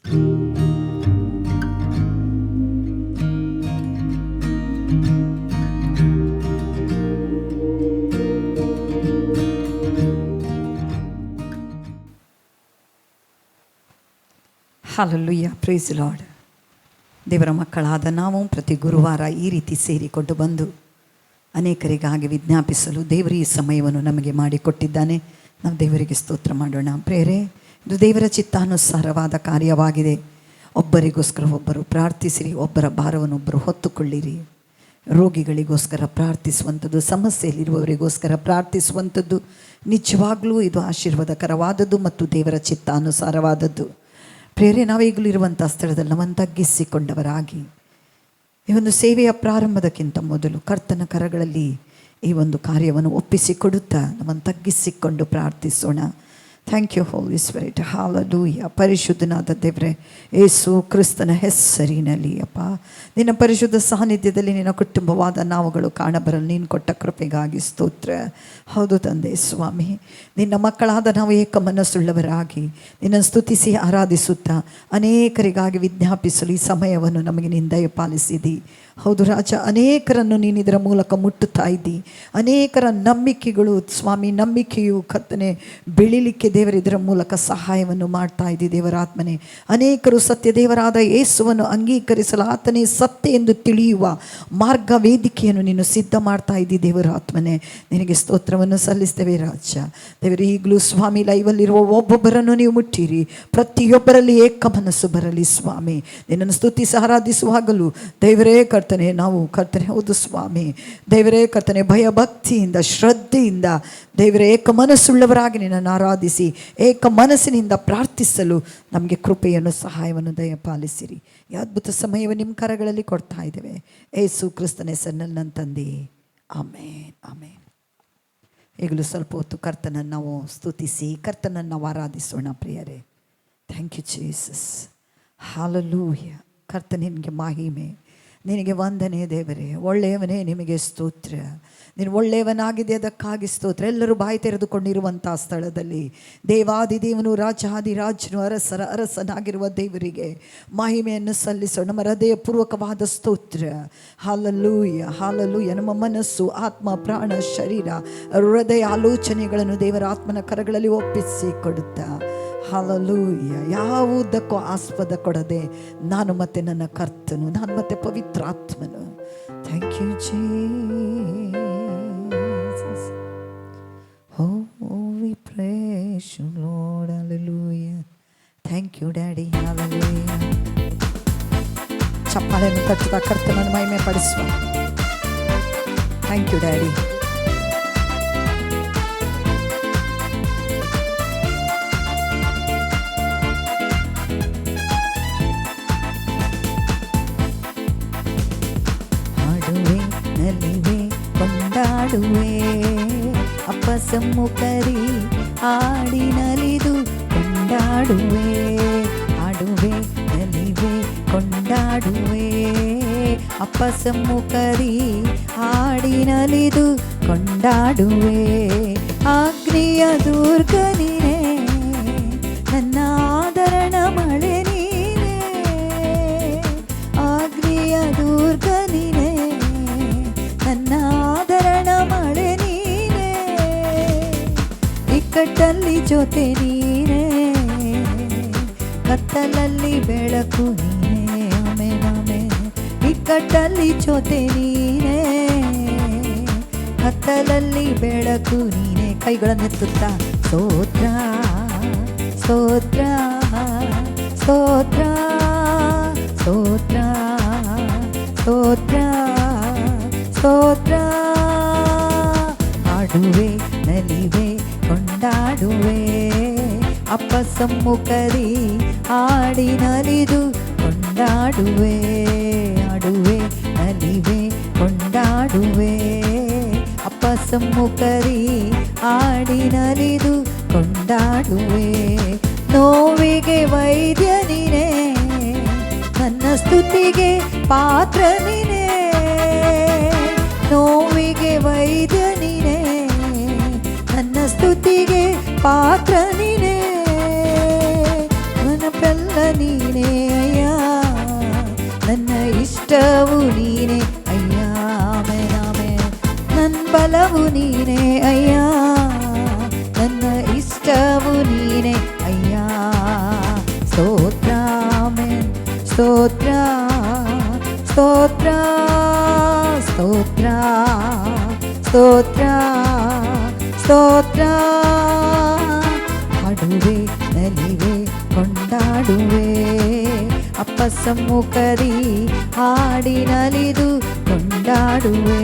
Hallelujah, price lord. ದೇವರ ಮಕ್ಕಳಾದ ನಾವು ಪ್ರತಿ ಗುರುವಾರ ಈ ರೀತಿ ಸೇರಿಕೊಂಡು ಬಂದು ಅನೇಕರಿಗಾಗಿ ವಿಜ್ಞಾಪಿಸಲು ದೇವರ ಈ ಸಮಯವನ್ನು ನಮಗೆ ಮಾಡಿಕೊಟ್ಟಿದ್ದಾನೆ. ನಾವು ದೇವರಿಗೆ ಸ್ತೋತ್ರ ಮಾಡೋಣ. ಪ್ರೇರೆ, ಇದು ದೇವರ ಚಿತ್ತಾನುಸಾರವಾದ ಕಾರ್ಯವಾಗಿದೆ. ಒಬ್ಬರಿಗೋಸ್ಕರ ಒಬ್ಬರು ಪ್ರಾರ್ಥಿಸಿರಿ, ಒಬ್ಬರ ಭಾರವನ್ನು ಒಬ್ಬರು ಹೊತ್ತುಕೊಳ್ಳಿರಿ. ರೋಗಿಗಳಿಗೋಸ್ಕರ ಪ್ರಾರ್ಥಿಸುವಂಥದ್ದು, ಸಮಸ್ಯೆಯಲ್ಲಿರುವವರಿಗೋಸ್ಕರ ಪ್ರಾರ್ಥಿಸುವಂಥದ್ದು ನಿಜವಾಗ್ಲೂ ಇದು ಆಶೀರ್ವಾದಕರವಾದದ್ದು ಮತ್ತು ದೇವರ ಚಿತ್ತಾನುಸಾರವಾದದ್ದು. ಪ್ರೇರೆ, ನಾವೀಗಲೂ ಇರುವಂಥ ಸ್ಥಳದಲ್ಲಿ ನಮ್ಮನ್ನು ತಗ್ಗಿಸಿಕೊಂಡವರಾಗಿ ಈ ಒಂದು ಸೇವೆಯ ಪ್ರಾರಂಭದಕ್ಕಿಂತ ಮೊದಲು ಕರ್ತನ ಕರಗಳಲ್ಲಿ ಈ ಒಂದು ಕಾರ್ಯವನ್ನು ಒಪ್ಪಿಸಿಕೊಡುತ್ತಾ ನಮ್ಮನ್ನು ತಗ್ಗಿಸಿಕೊಂಡು ಪ್ರಾರ್ಥಿಸೋಣ. Thank you holy spirit. Hallelujah. ಪರಿಶುದ್ಧನಾದ ದೇವರೇ, ಯೇಸು ಕ್ರಿಸ್ತನ ಹೆಸರಿನಲ್ಲಿ ಅಪ್ಪ, ನಿನ್ನ ಪರಿಶುದ್ಧ ಸಾನ್ನಿಧ್ಯದಲ್ಲಿ ನಿನ್ನ ಕುಟುಂಬವಾದ ನಾವುಗಳು ಕಾಣಬರಲು ನೀನು ಕೊಟ್ಟ ಕೃಪೆಗಾಗಿ ಸ್ತೋತ್ರ. ಹೌದು ತಂದೆ ಸ್ವಾಮಿ, ನಿನ್ನ ಮಕ್ಕಳಾದ ನಾವು ಏಕ ಮನಸ್ಸುಳ್ಳವರಾಗಿ ನಿನ್ನನ್ನು ಸ್ತುತಿಸಿ ಆರಾಧಿಸುತ್ತಾ ಅನೇಕರಿಗಾಗಿ ವಿಜ್ಞಾಪಿಸಲು ಈ ಸಮಯವನ್ನು ನಮಗೆ ನೀನು ದಯಪಾಲಿಸಿದಿ. ಹೌದು ರಾಜ, ಅನೇಕರನ್ನು ನೀನು ಇದರ ಮೂಲಕ ಮುಟ್ಟುತ್ತಾ ಇದ್ದಿ. ಅನೇಕರ ನಂಬಿಕೆಗಳು ಸ್ವಾಮಿ, ನಂಬಿಕೆಯು ಕರ್ತನೆ ಬೆಳಿಲಿಕ್ಕೆ ದೇವರು ಇದರ ಮೂಲಕ ಸಹಾಯವನ್ನು ಮಾಡ್ತಾ ಇದ್ದಿ. ದೇವರಾತ್ಮನೆ, ಅನೇಕರು ಸತ್ಯ ದೇವರಾದ ಯೇಸುವನ್ನು ಅಂಗೀಕರಿಸಲು ಆತನೇ ಸತ್ಯ ಎಂದು ತಿಳಿಯುವ ಮಾರ್ಗ ವೇದಿಕೆಯನ್ನು ನೀನು ಸಿದ್ಧ ಮಾಡ್ತಾ ಇದ್ದಿ. ದೇವರಾತ್ಮನೆ, ನಿನಗೆ ಸ್ತೋತ್ರವನ್ನು ಸಲ್ಲಿಸ್ತೇವೆ ರಾಜ. ದೇವರು ಈಗಲೂ ಸ್ವಾಮಿ ಲೈವಲ್ಲಿರುವ ಒಬ್ಬೊಬ್ಬರನ್ನು ನೀವು ಮುಟ್ಟಿರಿ, ಪ್ರತಿಯೊಬ್ಬರಲ್ಲಿ ಏಕ ಮನಸ್ಸು ಬರಲಿ ಸ್ವಾಮಿ. ನಿನ್ನನ್ನು ಸ್ತುತಿಸಿ ಆರಾಧಿಸುವಾಗಲೂ ದೇವರೇ ಕರ್ತನೆ, ನಾವು ಕರ್ತನೆ ಹೌದು ಸ್ವಾಮಿ ದೇವರೇ ಕರ್ತನೆ ಭಯ ಭಕ್ತಿಯಿಂದ ಶ್ರದ್ಧೆಯಿಂದ ದೇವರೇ ಏಕ ಮನಸ್ಸುಳ್ಳವರಾಗಿ ನಿನ್ನನ್ನು ಆರಾಧಿಸಿ ಏಕ ಮನಸ್ಸಿನಿಂದ ಪ್ರಾರ್ಥಿಸಲು ನಮಗೆ ಕೃಪೆಯನ್ನು ಸಹಾಯವನ್ನು ದಯಪಾಲಿಸಿರಿ. ಈ ಅದ್ಭುತ ಸಮಯವನ್ನು ನಿಮ್ಮ ಕರಗಳಲ್ಲಿ ಕೊಡ್ತಾ ಇದ್ದೇವೆ. ಯೇಸು ಕ್ರಿಸ್ತನ ಹೆಸರಿನಲ್ಲಿ ನನ್ನ ತಂದೆ, ಆಮೇನ್, ಆಮೇನ್. ಈಗಲೂ ಸ್ವಲ್ಪ ಹೊತ್ತು ಕರ್ತನನ್ನು ನಾವು ಸ್ತುತಿಸಿ ಕರ್ತನನ್ನು ನಾವು ಆರಾಧಿಸೋಣ ಪ್ರಿಯರೇ. Thank you Jesus. ಹಲ್ಲೆಲೂಯಾ. ಕರ್ತನಿಗೆ ಮಹಿಮೆ, ನಿನಗೆ ವಂದನೆ ದೇವರೇ. ಒಳ್ಳೆಯವನೇ, ನಿಮಗೆ ಸ್ತೋತ್ರ. ನೀನು ಒಳ್ಳೆಯವನಾಗಿದೆ, ಅದಕ್ಕಾಗಿ ಸ್ತೋತ್ರ. ಎಲ್ಲರೂ ಬಾಯಿ ತೆರೆದುಕೊಂಡಿರುವಂಥ ಸ್ಥಳದಲ್ಲಿ ದೇವಾದಿದೇವನು ರಾಜಾದಿರಾಜನು ಅರಸರ ಅರಸನಾಗಿರುವ ದೇವರಿಗೆ ಮಹಿಮೆಯನ್ನು ಸಲ್ಲಿಸೋಣ. ನಮ್ಮ ಹೃದಯಪೂರ್ವಕವಾದ ಸ್ತೋತ್ರ. Hallelujah, hallelujah. ನಮ್ಮ ಮನಸ್ಸು, ಆತ್ಮ, ಪ್ರಾಣ, ಶರೀರ, ಹೃದಯ, ಆಲೋಚನೆಗಳನ್ನು ದೇವರ ಆತ್ಮನ ಕರಗಳಲ್ಲಿ ಒಪ್ಪಿಸಿ ಕೊಡುತ್ತಾ ಹಲ್ಲೆಲೂಯಾ, ಯಾವುದಕ್ಕೂ ಆಸ್ಪದ ಕೊಡದೆ ನಾನು ಮತ್ತೆ ನನ್ನ ಕರ್ತನು, ನಾನು ಮತ್ತೆ ಪವಿತ್ರಾತ್ಮನು. Thank you Jesus. Oh, we praise you Lord. Hallelujah. Thank you Daddy. Hallelujah. ಚಪ್ಪಾಳೆಯನ್ನು ತಟ್ಟುತ್ತಾ ಕರ್ತನನ್ನು ಮಹಿಮೆ ಪಡಿಸುವ. Thank you daddy. ನಲಿವೆ ಕೊಂಡಾಡುವೆ ಅಪ್ಪ ಸಮ್ಮುಖರಿ ಹಾಡಿ ನಲಿದು ಕೊಂಡಾಡುವೆ. ಆಡುವೆ ನಲಿವೆ ಕೊಂಡಾಡುವೆ ಅಪ್ಪ ಸಮ್ಮುಖರಿ ಹಾಡಿ ನಲಿದು ಕೊಂಡಾಡುವೆ. ಅಗ್ನಿಯ ದುರ್ಗ ನೀನೇ, ನನ್ನ ಆದರಣ ಮಳೆ ನೀನೇ. ಅಗ್ನಿಯ ದುರ್ಗ ನೀನೇ, ನನ್ನ ಆದರಣ ಮಳೆ ನೀನೇ. ಇಕ್ಕಟ್ಟಲ್ಲಿ ಜೊತೆ ನೀನೇ, ಕತ್ತಲಲ್ಲಿ ಬೆಳಕು ನೀನೇ. Amen, amen. ಇಕ್ಕಟ್ಟಲ್ಲಿ ಜೊತೆ ನೀನೇ, ಕತ್ತಲಲ್ಲಿ ಬೆಳಕು ನೀನೇ. ಕೈಗಳನ್ನೆತ್ತುತ್ತಾ ಸ್ತೋತ್ರ ಸ್ತೋತ್ರ ಸ್ತೋತ್ರ ಸ್ತೋತ್ರ ಸ್ತೋತ್ರ ಸ್ತೋತ್ರ. ಆಡುವೆ ನಲಿವೆ ಕೊಂಡಾಡುವೆ ಅಪ್ಪ ಸಮ್ಮುಖರಿ ಹಾಡಿ ನಲಿದು ಕೊಂಡಾಡುವೆ. ಆಡುವೆ ನಲಿವೆ ಕೊಂಡಾಡುವೆ ಅಪ್ಪ ಸಮ್ಮುಖರಿ ಹಾಡಿ ನಲಿದು ಕೊಂಡಾಡುವೆ. ನೋವಿಗೆ ವೈದ್ಯ ನೀನೇ, ನನ್ನ ಸ್ತುತಿಗೆ ಪಾತ್ರ ನೀನೇ. ನೋವಿಗೆ ವೈದ್ಯ ನೀನೇ, ನನ್ನ ಸ್ತುತಿಗೆ ಪಾತ್ರ ನೀನೇ. ನೆನಪೆಲ್ಲ ನೀನೇ ಅಯ್ಯ, ನನ್ನ ಇಷ್ಟವು ನೀನೇ ಅಯ್ಯ, ಆಮೆನ್. ನನ್ನ ಬಲವು ನೀನೇ ಅಯ್ಯ, ನನ್ನ ಇಷ್ಟವು ನೀನೇ ಅಯ್ಯ. ಸ್ತೋತ್ರ ಆಮೆನ್, ಸ್ತೋತ್ರ ಸ್ತೋತ್ರ ಸ್ತೋತ್ರ ಸ್ತೋತ್ರ ಸ್ತೋತ್ರ. ಹಾಡುವೆ ನಲಿವೆ ಕೊಂಡಾಡುವೆ ಅಪ್ಪ ಸಮ್ಮುಖದಿ, ಹಾಡಿನಲಿದು ಕೊಂಡಾಡುವೆ.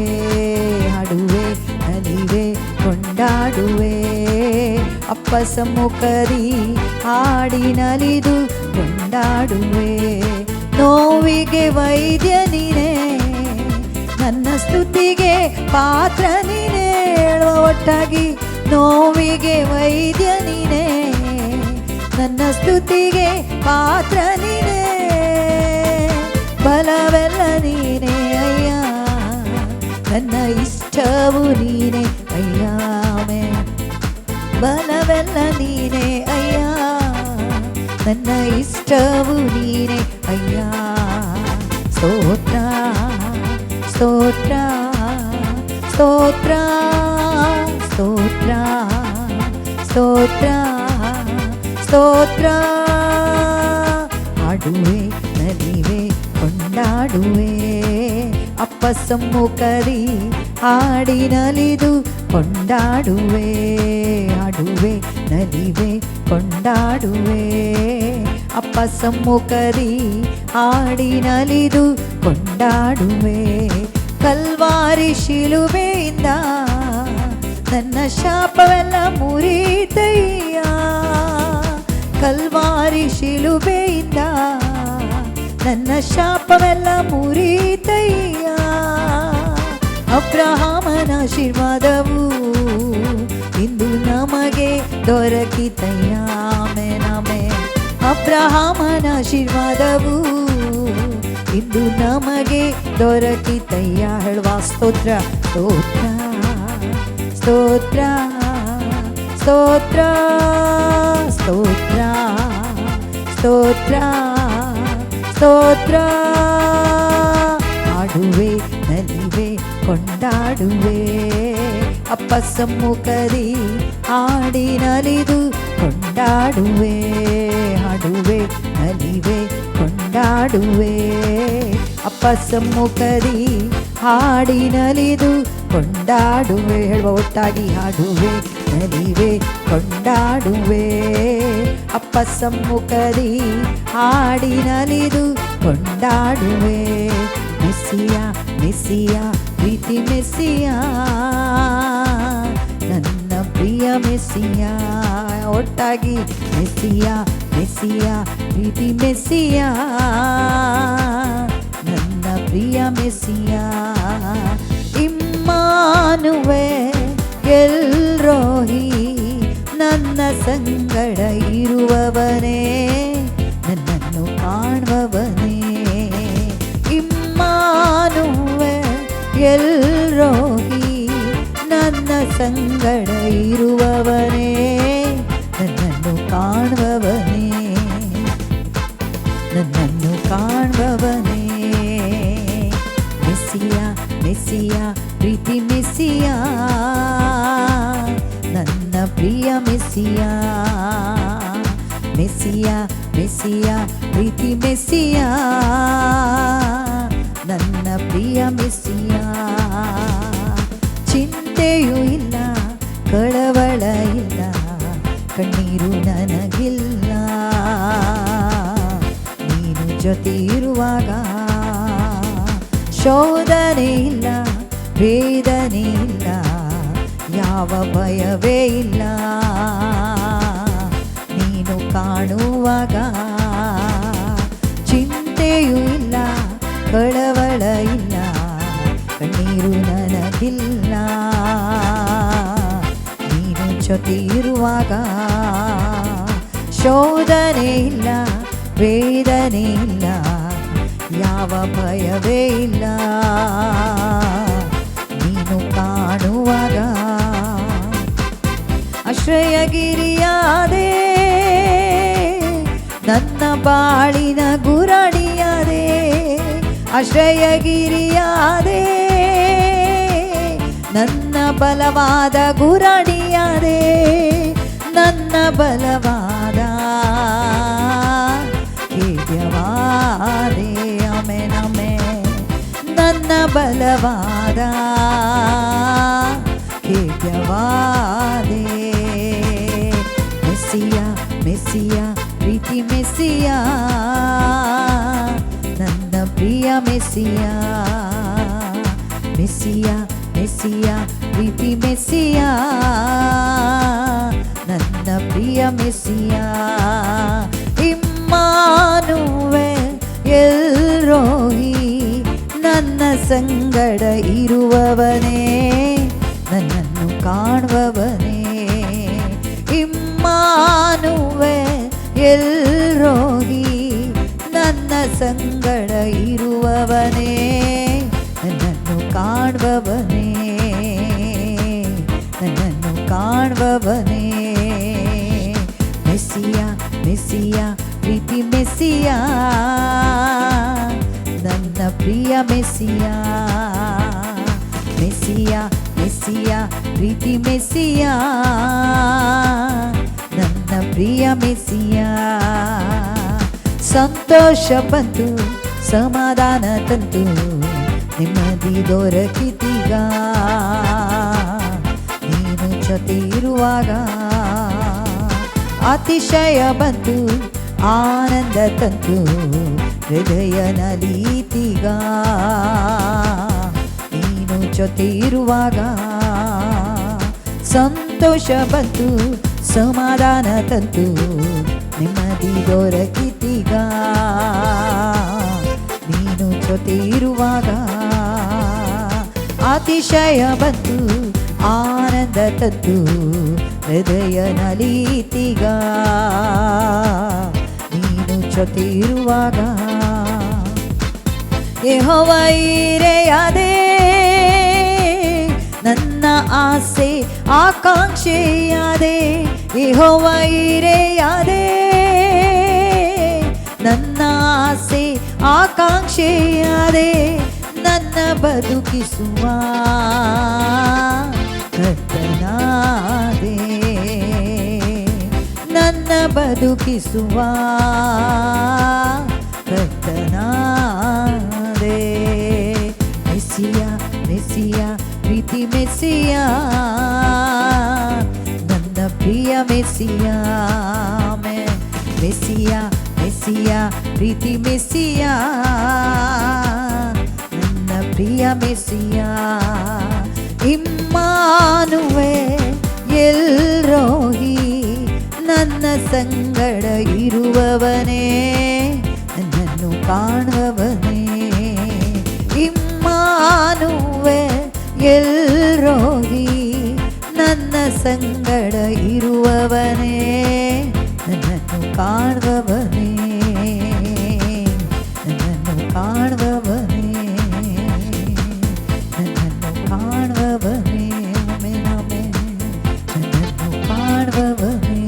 ಹಾಡುವೆ ನಲಿವೆ ಕೊಂಡಾಡುವೆ ಅಪ್ಪ ಸಮ್ಮುಖದಿ, ಹಾಡಿನಲಿದು ಕೊಂಡಾಡುವೆ. ನೋವಿಗೆ ವೈದ್ಯ ನೀನೇ, ನನ್ನ ಸ್ತುತಿಗೆ ಪಾತ್ರ ನೀನೇ. ಹೇಳುವ ಒಟ್ಟಾಗಿ, ನೋವಿಗೆ ವೈದ್ಯ ನೀನೇ, ನನ್ನ ಸ್ತುತಿಗೆ ಪಾತ್ರ ನೀನೇ. ಬಲವೆಲ್ಲ ನೀನೇ ಅಯ್ಯ, ನನ್ನ ಇಷ್ಟವು ನೀನೇ ಅಯ್ಯ, ಆಮೆನ್. ಬಲವೆಲ್ಲ ನೀನೇ ಅಯ್ಯ, ನನ್ನ ಇಷ್ಟವು ನೀನೇ ಅಯ್ಯ. ಸ್ತೋತ್ರ ಸ್ತೋತ್ರ ಸ್ತೋತ್ರ ಸ್ತೋತ್ರ ಸ್ತೋತ್ರ ಸ್ತೋತ್ರ. ಹಾಡುವೆ ನಲಿವೆ ಕೊಂಡಾಡುವೆ ಅಪ್ಪ ಸಮ್ಮುಖದಿ, ಹಾಡಿನಲಿದು ಕೊಂಡಾಡುವೆ. ಹಾಡುವೆ ನಲಿವೆ ಕೊಂಡಾಡುವೆ ಅಪ್ಪ ಸಮ್ಮುಖದಿ, ಹಾಡಿನಲಿದು ಕೊಂಡಾಡುವೆ. ಕಲ್ವಾರಿ ಶಿಲುಬೆಯಿಂದ ನನ್ನ ಶಾಪವೆಲ್ಲ ಮುರಿತಯ್ಯ, ಕಲ್ವಾರಿ ಶಿಲುಬೆಯಿಂದ ನನ್ನ ಶಾಪವೆಲ್ಲ ಮುರಿತಯ್ಯ. ಅಬ್ರಹಾಮನ ಆಶೀರ್ವಾದವು ಇಂದು ನಮಗೆ ದೊರಕಿತಯ್ಯ, ಆಮೆನ್ ಆಮೆನ್. ಅಬ್ರಹಾಮನ ಆಶೀರ್ವಾದವು ಇಂದು ನಮಗೆ ದೊರಕಿತಯ್ಯ. ಹೇಳುವ ಸ್ತೋತ್ರ ಸ್ತೋತ್ರ ಸ್ತೋತ್ರ ಸ್ತೋತ್ರ ಸ್ತೋತ್ರ ಸ್ತೋತ್ರ ಸ್ತೋತ್ರ. ಹಾಡುವೆ ನಲಿವೆ ಕೊಂಡಾಡುವೆ ಅಪ್ಪ ಸಮ್ಮುಖದಿ, ಹಾಡಿನಲಿದು ಕೊಂಡಾಡುವೆ. ಹಾಡುವೆ ನಲಿವೆ ಕೊಂಡಾಡುವೆ ಅಪ್ಪ ಸಮ್ಮುಖದಿ, ಹಾಡಿನಲಿದು ಕೊಂಡಾಡುವೆ. ಹೇಳುವ ಒಟ್ಟಾಗಿ, ಹಾಡುವೆ ನಲಿವೆ ಕೊಂಡಾಡುವೆ ಅಪ್ಪ ಸಮ್ಮುಖದಿ, ಹಾಡಿನಲಿದು ಕೊಂಡಾಡುವೆ. ಮೆಸ್ಸಿಯ ಮೆಸ್ಸಿಯ ಪ್ರೀತಿ ಮೆಸ್ಸಿಯ, ನನ್ನ ಪ್ರಿಯ ಮೆಸ್ಸಿಯ. ಒಟ್ಟಾಗಿ, ಮೆಸ್ಸಿಯ ಮೆಸ್ಸಿಯ ಪ್ರೀತಿ ಮೆಸ್ಸಿಯ, ನನ್ನ ಪ್ರಿಯ ಮೆಸ್ಸಿಯ. ಇಮ್ಮಾನುವೇಲ್ ಎಲ್ರೋಹಿ, ನನ್ನ ಸಂಗಡ ಇರುವವನೇ, ನನ್ನನ್ನು ಕಾಣುವವನೇ. ಇಮ್ಮಾನುವೇಲ್ ಎಲ್ರೋಹಿ, ನನ್ನ ಸಂಗಡ ಇರುವವನೇ, ನನ್ನನ್ನು ಕಾಣುವವನೇ, ನನ್ನನ್ನು ಕಾಣುವವನೇ. ಮೆಸ್ಸಿಯ ಮೆಸ್ಸಿಯ ಪ್ರೀತಿ ಮೆಸ್ಸಿಯ, ನನ್ನ ಪ್ರಿಯ ಮೆಸ್ಸಿಯ. ಮೆಸ್ಸಿಯ ಮೆಸ್ಸಿಯ ಪ್ರೀತಿ ಮೆಸ್ಸಿಯ, ನನ್ನ ಪ್ರಿಯ ಮೆಸ್ಸಿಯ. ಚಿಂತೆಯೂ ಇಲ್ಲ, ಕಳವಳ ಇಲ್ಲ, ಕಣ್ಣೀರು ನನಗಿಲ್ಲ. ನೀನು ಜೊತೆ ಇರುವಾಗ ಶೋಧನೆ ಇಲ್ಲ, ವೇದನೆ ಇಲ್ಲ, ಯಾವ ಭಯವೇ ಇಲ್ಲ. ನೀನು ಕಾಣುವಾಗ ಚಿಂತೆಯೂ ಇಲ್ಲ, ಕಳವಳ ಇಲ್ಲ, ಕಣ್ಣೀರು ನನಗಿಲ್ಲ. ನೀನು ಜೊತೆ ಇರುವಾಗ ಶೋಧನೆ ಇಲ್ಲ, ವೇದನೆ ಇಲ್ಲ, ಯಾವ ಭಯವೇ ಇಲ್ಲ. ನೀನು ಕಾಣುವಾಗ ಆಶ್ರಯಗಿರಿಯಾದೆ, ನನ್ನ ಬಾಳಿನ ಗುರಾಣಿಯಾದೆ, ಆಶ್ರಯಗಿರಿಯಾದೆ, ನನ್ನ ಬಲವಾದ ಗುರಾಣಿಯಾದೆ, ನನ್ನ ಬಲವಾದ ಕೇದ್ಯವಾದೆ. Amen amen. ನನ್ನ ಬಲವಾದ ಕೇದ್ಯವಾದೆ. ಮೆಸ್ಸಿಯ ಮೆಸ್ಸಿಯ ಪ್ರೀತಿ ಮೆಸ್ಸಿಯ, ನನ್ನ ಪ್ರಿಯ ಮೆಸ್ಸಿಯ. ಮೆಸ್ಸಿಯ ಮೆಸ್ಸಿಯ ಪ್ರೀತಿ ಮೆಸ್ಸಿಯ, ನನ್ನ ಪ್ರಿಯ ಮೆಸ್ಸಿಯ. ಇಮ್ಮಾನುವೇಲ್ ಎಲ್ರೋಹಿ, ನನ್ನ ಸಂಗಡ ಇರುವವನೇ, ನನ್ನನ್ನು ಕಾಣುವವನೇ. ಇಮ್ಮಾನುವೇಲ್ ಎಲ್ರೋಹಿ, ನನ್ನ ಸಂಗಡ ಇರುವವನೇ, ನನ್ನನ್ನು ಕಾಣುವವನೇ, ನನ್ನನ್ನು ಕಾಣುವವನೇ. ಮೆಸ್ಸಿಯ ಮೆಸ್ಸಿಯ ಪ್ರೀತಿ ಮೆಸ್ಸಿಯ, ನನ್ನ ಪ್ರಿಯ ಮೆಸ್ಸಿಯ. ಮೆಸ್ಸಿಯ ಮೆಸ್ಸಿಯ ಪ್ರೀತಿ ಮೆಸ್ಸಿಯ, ನನ್ನ ಪ್ರಿಯ ಮೆಸ್ಸಿಯ. ಸಂತೋಷ ಬಂತು, ಸಮಾಧಾನ ತಂತು, ನೆಮ್ಮದಿ ದೊರಕಿತೀಗ, ನೀನು ಜೊತೆ ಇರುವಾಗ. ಅತಿಶಯ ಬಂತು, ಆನಂದ ತಂತು, ಹೃದಯ ನಲೀತೀಗ, ನೀನು ಜೊತೆ ಇರುವಾಗ. ಸಂತೋಷ ಬಂತು, ಸಮಾಧಾನ ತಂತು, ನೆಮ್ಮದಿ ದೊರಕಿತೀಗ, ನೀನು ಜೊತೆ ಇರುವಾಗ. ಅತಿಶಯ ಬಂತು, ಆನಂದ ತಂತು, ಹೃದಯ ನಲೀತೀಗ, ನೀನು ಜೊತೆ ಇರುವಾಗ. ಯೆಹೋವ ಇರೆಯಾದೆ, ನನ್ನ ಆಸೆ ಆಕಾಂಕ್ಷೆಯಾದೆ. ಯೆಹೋವ ಇರೆಯಾದೆ, ನನ್ನ ಆಸೆ ಆಕಾಂಕ್ಷೆಯಾದೆ, ನನ್ನ ಬದುಕಿಸುವ ಕರ್ತನಾದೆ, ನನ್ನ ಬದುಕಿಸುವ ಕರ್ತನಾದೆ. ಮೆಸ್ಸಿಯ ಮೆಸ್ಸಿಯ ಪ್ರೀತಿ ಮೆಸ್ಸಿಯ, ನನ್ನ ಪ್ರಿಯ ಮೆಸ್ಸಿಯ. ಮೆಸ್ಸಿಯ ಮೆಸ್ಸಿಯ ಪ್ರೀತಿ ಮೆಸ್ಸಿಯ, ನನ್ನ ಪ್ರಿಯ ಮೆಸ್ಸಿಯ. ಇಮ್ಮಾನುವೇಲ್ ಎಲ್ರೋಹಿ, ನನ್ನ ಸಂಗಡ ಇರುವವನೇ, ನನ್ನನ್ನು ಕಾಣುವವನೇ. ಇಮ್ಮಾನುವೇಲ್ ಎಲ್ರೋಹಿ, ನನ್ನ ಸಂಗಡ ಇರುವವನೇ, ನನ್ನನ್ನು ಕಾಣುವವನೇ, ನನ್ನನ್ನು ಕಾಣುವವನೇ, ನನ್ನನ್ನು ಕಾಣುವವನೇ. Amen amen. ನನ್ನನ್ನು ಕಾಣುವವನೇ,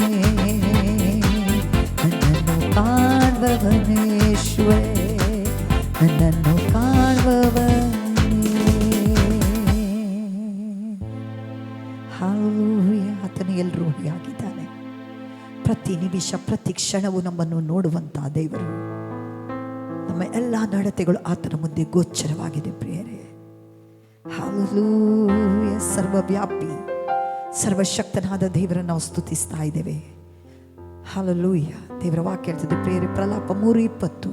ನನ್ನನ್ನು ಕಾಣುವವನೇ. ಯೇಸುವೇ, ನನ್ನನ್ನು ಕಾಣುವವನೇ. ಹಲ್ಲೆಲೂಯಾ. ಆತನು ಎಲ್ರೋಹಿ ಆಗಿದ್ದಾನೆ. ಪ್ರತಿ ನಿಮಿಷ ಪ್ರತಿ ಕ್ಷಣವೂ ನಮ್ಮನ್ನು ನೋಡುವಂಥ ದೇವರು. ನಮ್ಮ ಎಲ್ಲ ನಡತೆಗಳು ಆತನ ಮುಂದೆ ಗೋಚರವಾಗಿದೆ ಪ್ರಿಯರೇ. ಹಲ್ಲೆಲೂಯಾ. ಸರ್ವವ್ಯಾಪಿ ಸರ್ವಶಕ್ತನಾದ ದೇವರನ್ನು ನಾವು ಸ್ತುತಿಸ್ತಾ ಇದ್ದೇವೆ. ಹಲ್ಲೆಲೂಯಾ. ದೇವರ ವಾಕ್ಯ ಹೇಳ್ತದೆ ಪ್ರಿಯರೇ, ಪ್ರಲಾಪ 3:20,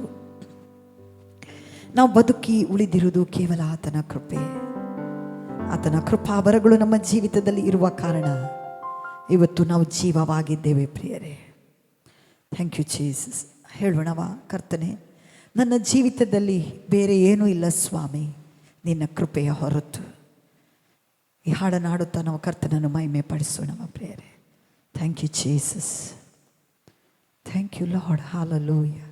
ನಾವು ಬದುಕಿ ಉಳಿದಿರುವುದು ಕೇವಲ ಆತನ ಕೃಪೆ. ಆತನ ಕೃಪಾವರಗಳು ನಮ್ಮ ಜೀವಿತದಲ್ಲಿ ಇರುವ ಕಾರಣ ಇವತ್ತು ನಾವು ಜೀವವಾಗಿದ್ದೇವೆ ಪ್ರಿಯರೇ. Thank you Jesus. ಹೇಳೋಣವಾ, ಕರ್ತನೆ, ನನ್ನ ಜೀವಿತದಲ್ಲಿ ಬೇರೆ ಏನೂ ಇಲ್ಲ ಸ್ವಾಮಿ, ನಿನ್ನ ಕೃಪೆಯ ಹೊರತು. ಈ ಹಾಡನ್ನು ಹಾಡುತ್ತಾ ನಾವು ಕರ್ತನನ್ನು ಮಹಿಮೆ ಪಡಿಸೋಣವ ಪ್ರಿಯರೇ. Thank you Jesus. Thank you Lord. Hallelujah.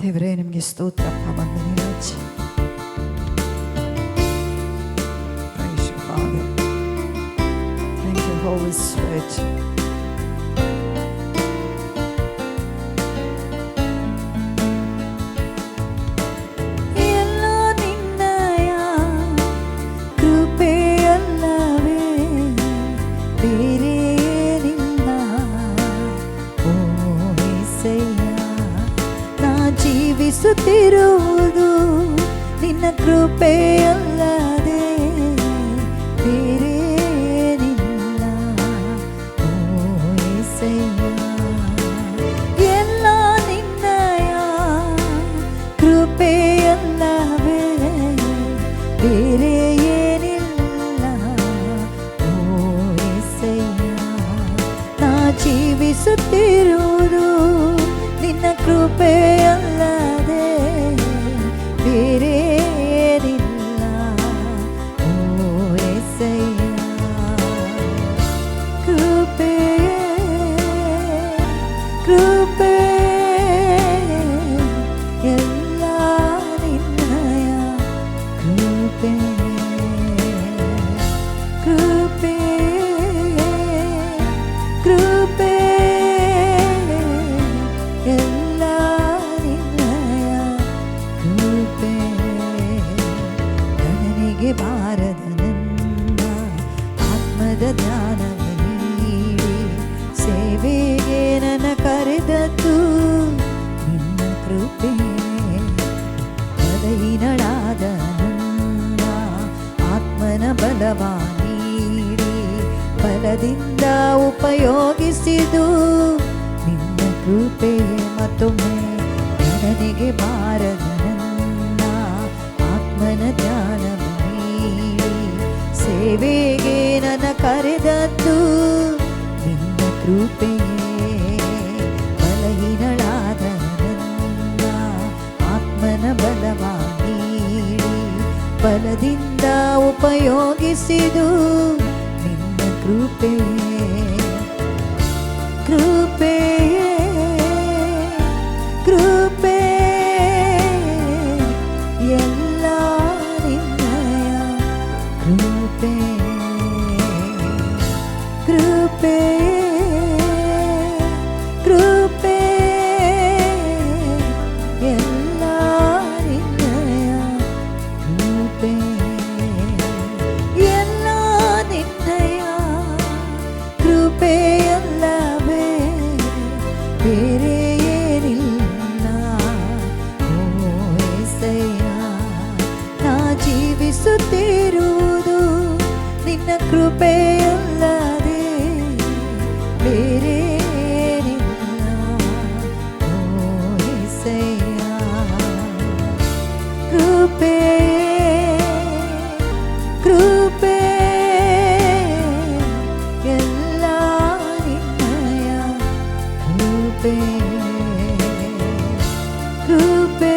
ದೇವರೇ, ನಿಮಗೆ ಸ್ತೋತ್ರಪ್ಪ. ವಂದನೆ ರಾಜ. Praise you, Father. Thank you, Holy Spirit. ಕೃಪೆಯಲ್ಲದೆ ಬೇರೇನಿಲ್ಲ. ಓ యేసయ్య, ಎಲ್ಲ ನಿನ್ನಯ ಕೃಪೆಯಲ್ಲವೇ ಬೇರೆ ಏನಿಲ್ಲ. ಓ యేసయ్య, ನಾ ಜೀವಿಸುತ್ತಿರುವುದು ನಿನ್ನ ಕೃಪೆಯಲ್ಲದೆ ಬೇರೆ ಏನಿಲ್ಲ. ಓ యేసయ్య, ಕೃಪೆ ಕೃಪೆ ಎಲ್ಲ ನಿನ್ನಯ ಕೃಪೆ ಕೃಪೆ ಕೃಪೆ ಎಲ್ಲ ನಿನ್ನಯ ಕೃಪೆ. ನನಗೆ ಬಾರದ ನನ್ನ ಆತ್ಮದ ಧ್ಯಾನವ ನೀಡಿ ಸೇವೆಗೆ ನನ್ನ ಕರೆದದ್ದು ನಿನ್ನ ಕೃಪೆ. ಬಲಹೀನಳಾದ ನನ್ನ ಆತ್ಮನ ಬಲವ ನೀಡಿ ಬಲದಿಂದ ಉಪಯೋಗಿಸಿದು ನಿನ್ನ ಕೃಪೆ. ಮತ್ತೊಮ್ಮೆ ನನಗೆ ಬಾರದ ನನ್ನ ಆತ್ಮನ ಧ್ಯಾನವ ನೀಡಿ ಸೇವೆಗೆ ನನ್ನ ಕರೆದದ್ದು ನಿನ್ನ ಕೃಪೆ. ಬಲಹೀನಳಾದ ನನ್ನ ಆತ್ಮನ ಬಲವ ನೀಡಿ ಬಲದಿಂದ ಉಪಯೋಗಿಸಿದು ನಿನ್ನ ಕೃಪೆ. ಕೃಪೆ ಕೃಪೆ ಎಲ್ಲ ನಿನ್ನಯ ಕೃಪೆ ಕೃಪೆ ಕೃಪೆ ಎಲ್ಲ ನಿನ್ನಯ ಕೃಪೆ. ಎಲ್ಲ ನಿನ್ನಯ ಕೃಪೆಯಲ್ಲವೇ ಬೇರೆ ಏನಿಲ್ಲ. ಓ యేసయ్ಯ, ನಾ ಜೀವಿಸುತ್ತಿರುವುದು ನಿನ್ನ ಕೃಪೆಯಲ್ಲದೆ ಬೇರೆ ಏನಿಲ್ಲ. ಓ యేసయ్ಯ, ಕೃಪೆ ಕೃಪೆ ಎಲ್ಲ ನಿನ್ನಯ ಕೃಪೆ ಕೃಪೆ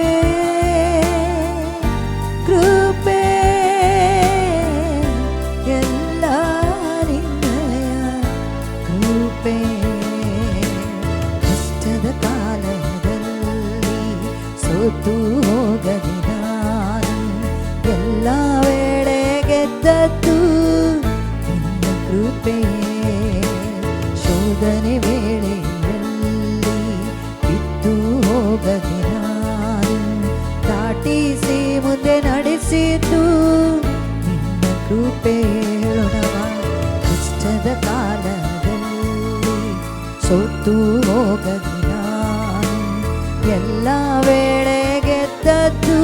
ಕೃಪೆ ಎಲ್ಲ ನಿನ್ನಯ ಕೃಪೆ. ಕಷ್ಟದ ಕಾಲದಲ್ಲಿ ಸೋತು ಹೋಗದೆ ನಾನು ಎಲ್ಲ ವೇಳೆ ಗೆದ್ದದ್ದು ನಿನ್ನ ಕೃಪೆ. ಶೋಧನೆ ವೇಳೆಯಲ್ಲಿ ಬಿದ್ದು ಹೋಗದೆ ನಾನು ದಾಟಿಸಿ ಮುಂದೆ ನಡೆಸಿದ್ದು ನಿನ್ನ ಕೃಪೆ. ಹೇಳೋಣವ, ಕಷ್ಟದ ಕಾಲದಲ್ಲಿ ಸೋತು ಹೋಗದೆ ನಾನು ಎಲ್ಲ ವೇಳೆ ಗೆದ್ದದ್ದು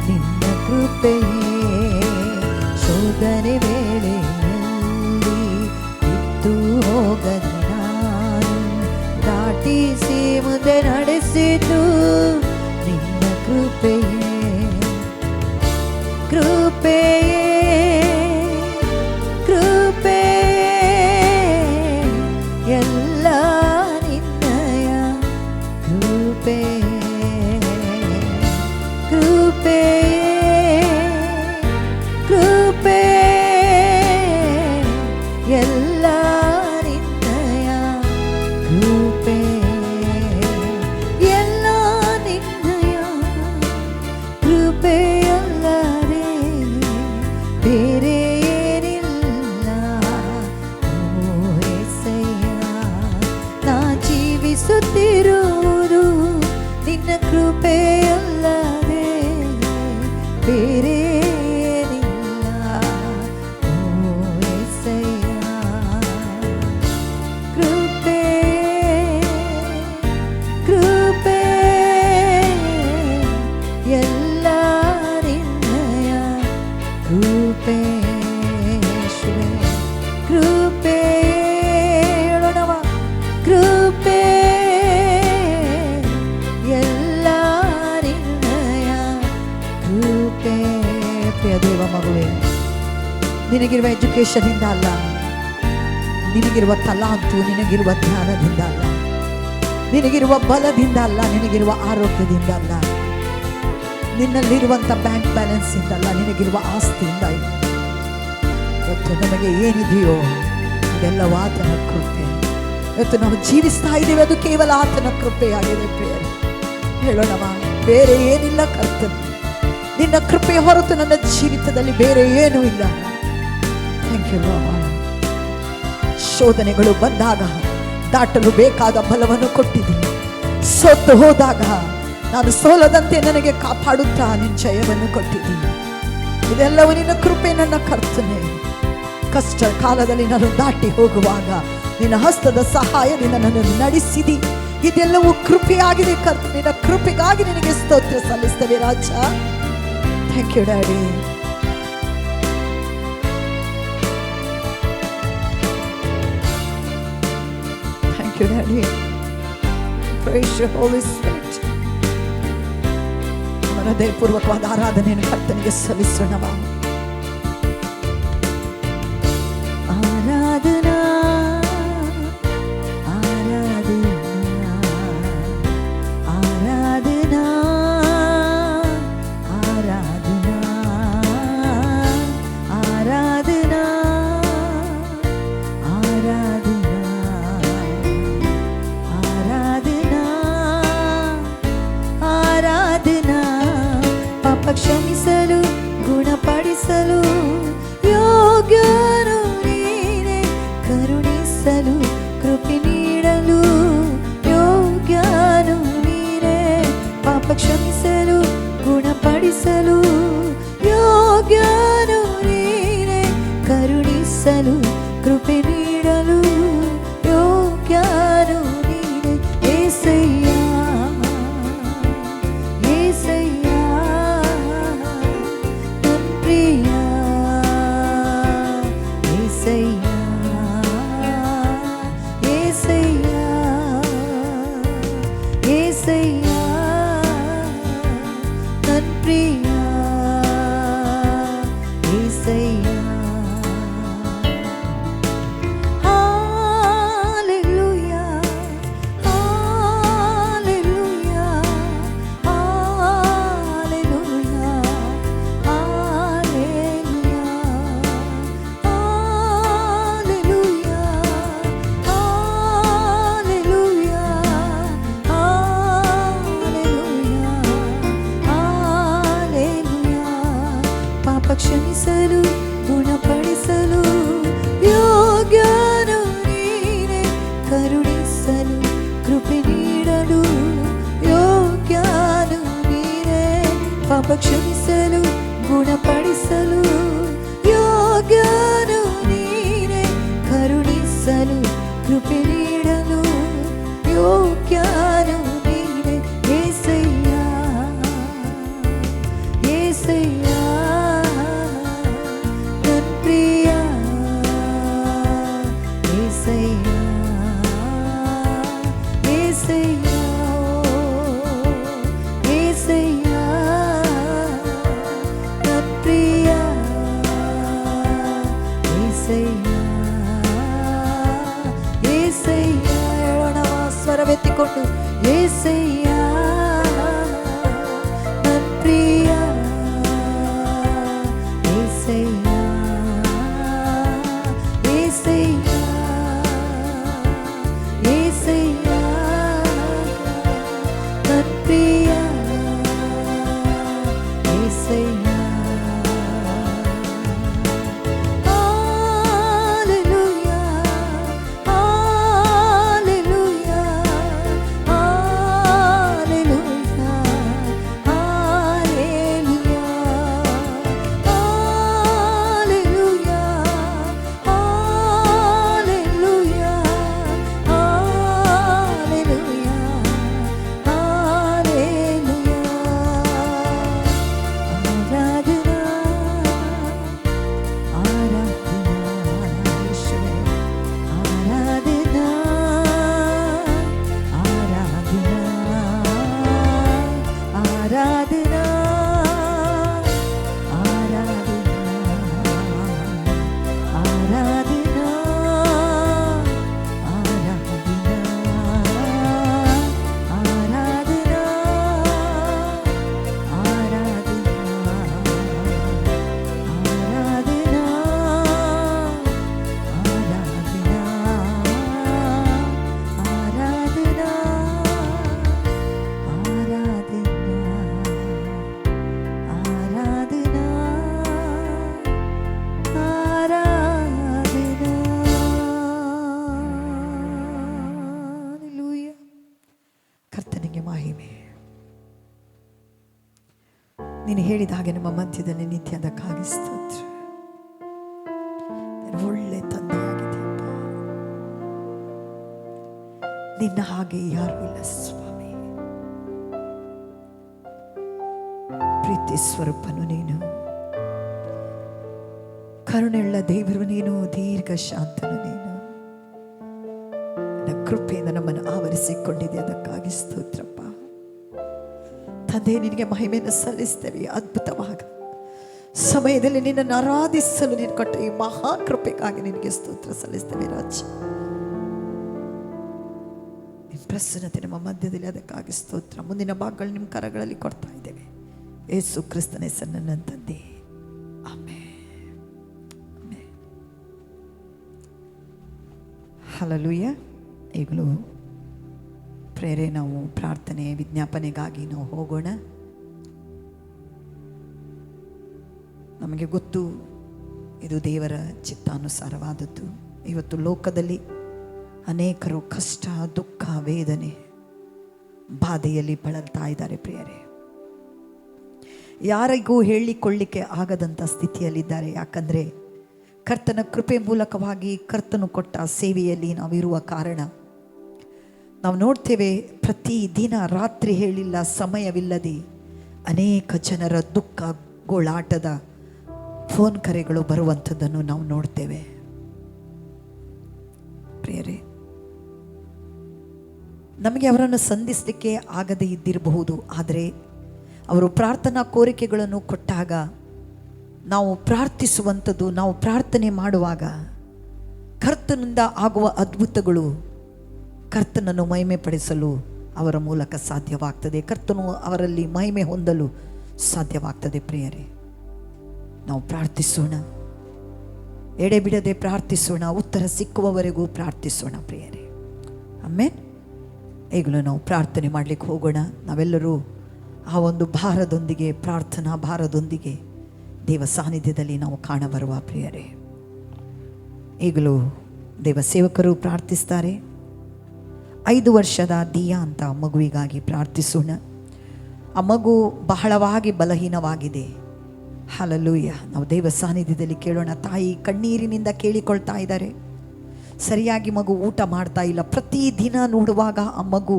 ನಿನ್ನ ಕೃಪೆ. ಶೋಧನೆ ವೇಳೆಯಲ್ಲಿ ಬಿದ್ದು ಹೋಗದೆ ನಾನು ದಾಟಿಸಿ ಮುಂದೆ ನಡೆಸಿದ್ದು ನಿನ್ನ ಕೃಪೆ. ಕೃಪೆ ಕೃಪೆ ಎಲ್ಲ ನಿನ್ನಯ ಕೃಪೆ ಕೃಪೆ ಕೃಪೆ ಎಲ್ಲ ನಿನ್ನಯ ಕೃಪೆ. ಎಲ್ಲ ನಿನ್ನ ಕೃಪೆ ಯೇಸುವೆ ಕೃಪೆ ಹೇಳೋಣವ ಕೃಪೆ ಎಲ್ಲ ನಿನ್ನಯ ಕೃಪೆ. ಪ್ರಿಯ ದೇವ ಮಗುವೆ, ನಿನಗಿರುವ ಎಜುಕೇಶನ್ ಇಂದ ಅಲ್ಲ, ನಿನಗಿರುವ ತಲಾಂತು, ನಿನಗಿರುವ ಜ್ಞಾನದಿಂದ ಅಲ್ಲ, ನಿನಗಿರುವ ಬಲದಿಂದ ಅಲ್ಲ, ನಿನಗಿರುವ ಆರೋಗ್ಯದಿಂದ ಅಲ್ಲ, ನಿನ್ನಲ್ಲಿರುವಂಥ ಬ್ಯಾಂಕ್ ಬ್ಯಾಲೆನ್ಸ್ ಇಂದಲ್ಲ, ನಿನಗಿರುವ ಆಸ್ತಿಯಿಂದ ಇಲ್ಲ. ಇವತ್ತು ನಮಗೆ ಏನಿದೆಯೋ ಇದೆಲ್ಲವೂ ಆತನ ಕೃಪೆ. ಇವತ್ತು ನಾವು ಜೀವಿಸ್ತಾ ಇದ್ದೀವಿ, ಅದು ಕೇವಲ ಆತನ ಕೃಪೆಯಾಗಿದೆ. ಪ್ರಿಯರೇ, ಹೇಳೋಣವ, ಬೇರೆ ಏನಿಲ್ಲ ಕರ್ತನೆ, ನಿನ್ನ ಕೃಪೆ ಹೊರತು ನನ್ನ ಜೀವಿತದಲ್ಲಿ ಬೇರೆ ಏನೂ ಇಲ್ಲ. Thank you lord. ಶೋಧನೆಗಳು ಬಂದಾಗ ದಾಟಲು ಬೇಕಾದ ಬಲವನ್ನು ಕೊಟ್ಟಿದ್ದೀನಿ. ಸೋತು ಹೋದಾಗ ನಾನು ಸೋಲದಂತೆ ನನಗೆ ಕಾಪಾಡುತ್ತಾ ನಿನ್ನ ಜಯವನ್ನು ಕೊಟ್ಟಿದ್ದೀನಿ. ಇದೆಲ್ಲವೂ ನಿನ್ನ ಕೃಪೆ ನನ್ನ ಕರ್ತನೆ. ಕಷ್ಟ ಕಾಲದಲ್ಲಿ ನಾನು ದಾಟಿ ಹೋಗುವಾಗ ನಿನ್ನ ಹಸ್ತದ ಸಹಾಯದಿಂದ ನನ್ನನ್ನು ನಡೆಸಿದಿ. ಇದೆಲ್ಲವೂ ಕೃಪೆಯಾಗಿದೆ ಕರ್ತನೆ. ನಿನ್ನ ಕೃಪೆಗಾಗಿ ನಿನಗೆ ಸ್ತೋತ್ರ ಸಲ್ಲಿಸ್ತೇವೆ ರಾಜ. Thank you daddy. Thank you daddy. Praise you holy spirit. ಹೃದಯಪೂರ್ವಕವಾದ ಆರಾಧನೆಯನ್ನು ಕರ್ತನಿಗೆ ಸಲ್ಲಿಸೋಣವ. ಆರಾಧನಾ ಆರಾಧನಾ ಆರಾಧನಾ ಆರಾಧನಾ ಆರಾಧನಾ ಆರಾಧನಾ ಆರಾಧನಾ ಆರಾಧನಾ. ಪಾಪ ಕ್ಷಮಿಸಲು ಗುಣಪಡಿಸಲು ಯೋಗ್ಯನು ನೀನೆ, ಕರುಣಿಸಲು ಕೃಪೆ ನೀಡಲು ಯೋಗ್ಯನು ನೀನೆ. ಪಾಪ ಕ್ಷಮಿಸಲು ಗುಣಪಡಿಸಲು ಯೋಗ್ಯನು ನೀನೆ, ಕರುಣಿಸಲು ಕೃಪೆ ನೀಡಲು ಯೋಗ್ಯನು ನೀನೆ. ಏಸಯ್ಯ ಏಸಯ್ಯ ನನ್ ಪ್ರಿಯ ಏಸಯ್ಯ ಏಸಯ್ಯ ಏಸಯ್ಯ ನನ್ ಪ್ರಿಯ ಏಸಯ್ಯ. Hallelujah, hallelujah, hallelujah, hallelujah, hallelujah, hallelujah, hallelujah. ಪಾಪ ಕ್ಷಮಿಸಲು ಗುಣಪಡಿಸಲು ಯೋಗ್ಯನು ನೀನೆ, ಕರುಣಿಸಲು ಕೃಪೆ ನೀಡಲು ಯೋಗ್ಯನು ನೀನೆ. ಪಾಪ ಕ್ಷಮಿಸಲು ಗುಣಪಡಿಸಲು ಯೋಗ್ಯನು ನೀನೆ, ಕರುಣಿಸಲು ಕೃಪೆ ನೀಡಲು ಯೋಗ್ಯನು ನೀನೆ. ಏಸಯ್ಯ ಏಸಯ್ಯ ನನ್ ಪ್ರಿಯ ಏಸಯ್ಯ ಏಸಯ್ಯ ಏಸಯ್ಯ ನನ್ ಪ್ರಿಯ ಏಸಯ್ಯ ಏಸಯ್ಯ. ಹೇಳೋಣವ ಸ್ವರವೆತ್ತಿಕೊಂಡು ಏಸಯ್ಯ ನನ್ ಪ್ರಿಯ ಏಸಯ್ಯ ಏಸಯ್ಯ ಏಸಯ್ಯ ನನ್ ಪ್ರಿಯ ಏಸಯ್ಯ. Hallelujah, hallelujah, hallelujah. ನೀನು ಹೇಳಿದ ಹಾಗೆ ನಮ್ಮ ಮಧ್ಯದಲ್ಲಿ ನಿತ್ಯದಕ್ಕಾಗಿ ಸ್ತೋತ್ರ. ಒಳ್ಳೆ ತಂದೆಯಾಗಿದೆಯಪ್ಪ, ನಿನ್ನ ಹಾಗೆ ಯಾರೂ ಇಲ್ಲ ಸ್ವಾಮಿ. ಪ್ರೀತಿ ಸ್ವರೂಪನು ನೀನು, ಕರುಣೆಯುಳ್ಳ ದೇವರು ನೀನು, ದೀರ್ಘ ಶಾಂತನು ನೀನು. ನನ್ನ ಕೃಪೆಯಿಂದ ನಮ್ಮನ್ನು ಆವರಿಸಿಕೊಂಡಿದೆ, ಅದಕ್ಕಾಗಿ ಸ್ತೋತ್ರಪ್ಪ ತಂದೆ. ನಿನಗೆ ಮಹಿಮೆಯನ್ನು ಸಲ್ಲಿಸ್ತೇವೆ. ಅದ್ಭುತವಾಗ ಸಮಯದಲ್ಲಿ ನಿನ್ನನ್ನು ಆರಾಧಿಸಲು ನೀನು ಕೊಟ್ಟ ಈ ಮಹಾ ಕೃಪೆಗಾಗಿ ನಿನಗೆ ಸ್ತೋತ್ರ ಸಲ್ಲಿಸ್ತೇವೆ ರಾಜ. ನಿನ್ನ ಪ್ರಸನ್ನತೆ ನಮ್ಮ ಮಧ್ಯದಲ್ಲಿ, ಅದಕ್ಕಾಗಿ ಸ್ತೋತ್ರ. ಮುಂದಿನ ಭಾಗಗಳು ನಿಮ್ಮ ಕರಗಳಲ್ಲಿ ಕೊಡ್ತಾ ಇದ್ದೇವೆ. ಯೇಸು ಕ್ರಿಸ್ತನ ಹೆಸರಿನಲ್ಲಿ ನನ್ನ ತಂದೆ, ಆಮೆನ್. ಹಲ್ಲೆಲೂಯಾ. ಈಗಲೂ ಪ್ರೇರೆ ನಾವು ಪ್ರಾರ್ಥನೆ ವಿಜ್ಞಾಪನೆಗಾಗಿ ನಾವು ಹೋಗೋಣ. ನಮಗೆ ಗೊತ್ತು ಇದು ದೇವರ ಚಿತ್ತಾನುಸಾರವಾದದ್ದು. ಇವತ್ತು ಲೋಕದಲ್ಲಿ ಅನೇಕರು ಕಷ್ಟ, ದುಃಖ, ವೇದನೆ, ಬಾಧೆಯಲ್ಲಿ ಬಳಲ್ತಾ ಇದ್ದಾರೆ ಪ್ರಿಯರೇ. ಯಾರಿಗೂ ಹೇಳಿಕೊಳ್ಳಿಕ್ಕೆ ಆಗದಂಥ ಸ್ಥಿತಿಯಲ್ಲಿದ್ದಾರೆ. ಯಾಕಂದರೆ ಕರ್ತನ ಕೃಪೆ ಮೂಲಕವಾಗಿ ಕರ್ತನು ಕೊಟ್ಟ ಸೇವೆಯಲ್ಲಿ ನಾವಿರುವ ಕಾರಣ ನಾವು ನೋಡ್ತೇವೆ, ಪ್ರತಿ ದಿನ ರಾತ್ರಿ ಹೇಳಿಲ್ಲ ಸಮಯವಿಲ್ಲದೆ ಅನೇಕ ಜನರ ದುಃಖ, ಗೋಳಾಟದ ಫೋನ್ ಕರೆಗಳು ಬರುವಂಥದ್ದನ್ನು ನಾವು ನೋಡ್ತೇವೆ ಪ್ರಿಯರೇ. ನಮಗೆ ಅವರನ್ನು ಸಂಧಿಸಲಿಕ್ಕೆ ಆಗದೇ ಇದ್ದಿರಬಹುದು, ಆದರೆ ಅವರು ಪ್ರಾರ್ಥನಾ ಕೋರಿಕೆಗಳನ್ನು ಕೊಟ್ಟಾಗ ನಾವು ಪ್ರಾರ್ಥಿಸುವಂಥದ್ದು, ನಾವು ಪ್ರಾರ್ಥನೆ ಮಾಡುವಾಗ ಕರ್ತನಿಂದ ಆಗುವ ಅದ್ಭುತಗಳು ಕರ್ತನನ್ನು ಮಹಿಮೆ ಪಡಿಸಲು ಅವರ ಮೂಲಕ ಸಾಧ್ಯವಾಗ್ತದೆ. ಕರ್ತನು ಅವರಲ್ಲಿ ಮಹಿಮೆ ಹೊಂದಲು ಸಾಧ್ಯವಾಗ್ತದೆ ಪ್ರಿಯರೇ. ನಾವು ಪ್ರಾರ್ಥಿಸೋಣ, ಎಡೆಬಿಡದೆ ಪ್ರಾರ್ಥಿಸೋಣ, ಉತ್ತರ ಸಿಕ್ಕುವವರೆಗೂ ಪ್ರಾರ್ಥಿಸೋಣ ಪ್ರಿಯರೇ. ಆಮೇಲೆ ಈಗಲೂ ನಾವು ಪ್ರಾರ್ಥನೆ ಮಾಡಲಿಕ್ಕೆ ಹೋಗೋಣ. ನಾವೆಲ್ಲರೂ ಆ ಒಂದು ಭಾರದೊಂದಿಗೆ, ಪ್ರಾರ್ಥನಾ ಭಾರದೊಂದಿಗೆ ದೇವ ಸಾನ್ನಿಧ್ಯದಲ್ಲಿ ನಾವು ಕಾಣಬರುವ ಪ್ರಿಯರೇ. ಈಗಲೂ ದೇವ ಸೇವಕರು ಪ್ರಾರ್ಥಿಸ್ತಾರೆ. 5 ವರ್ಷದ ದಿಯಾ ಅಂತ ಮಗುವಿಗಾಗಿ ಪ್ರಾರ್ಥಿಸೋಣ. ಆ ಮಗು ಬಹಳವಾಗಿ ಬಲಹೀನವಾಗಿದೆ. ಹಲ್ಲೆಲೂಯ. ನಾವು ದೇವ ಸಾನ್ನಿಧ್ಯದಲ್ಲಿ ಕೇಳೋಣ. ತಾಯಿ ಕಣ್ಣೀರಿನಿಂದ ಕೇಳಿಕೊಳ್ತಾ ಇದ್ದಾರೆ. ಸರಿಯಾಗಿ ಮಗು ಊಟ ಮಾಡ್ತಾ ಇಲ್ಲ. ಪ್ರತಿದಿನ ನೋಡುವಾಗ ಆ ಮಗು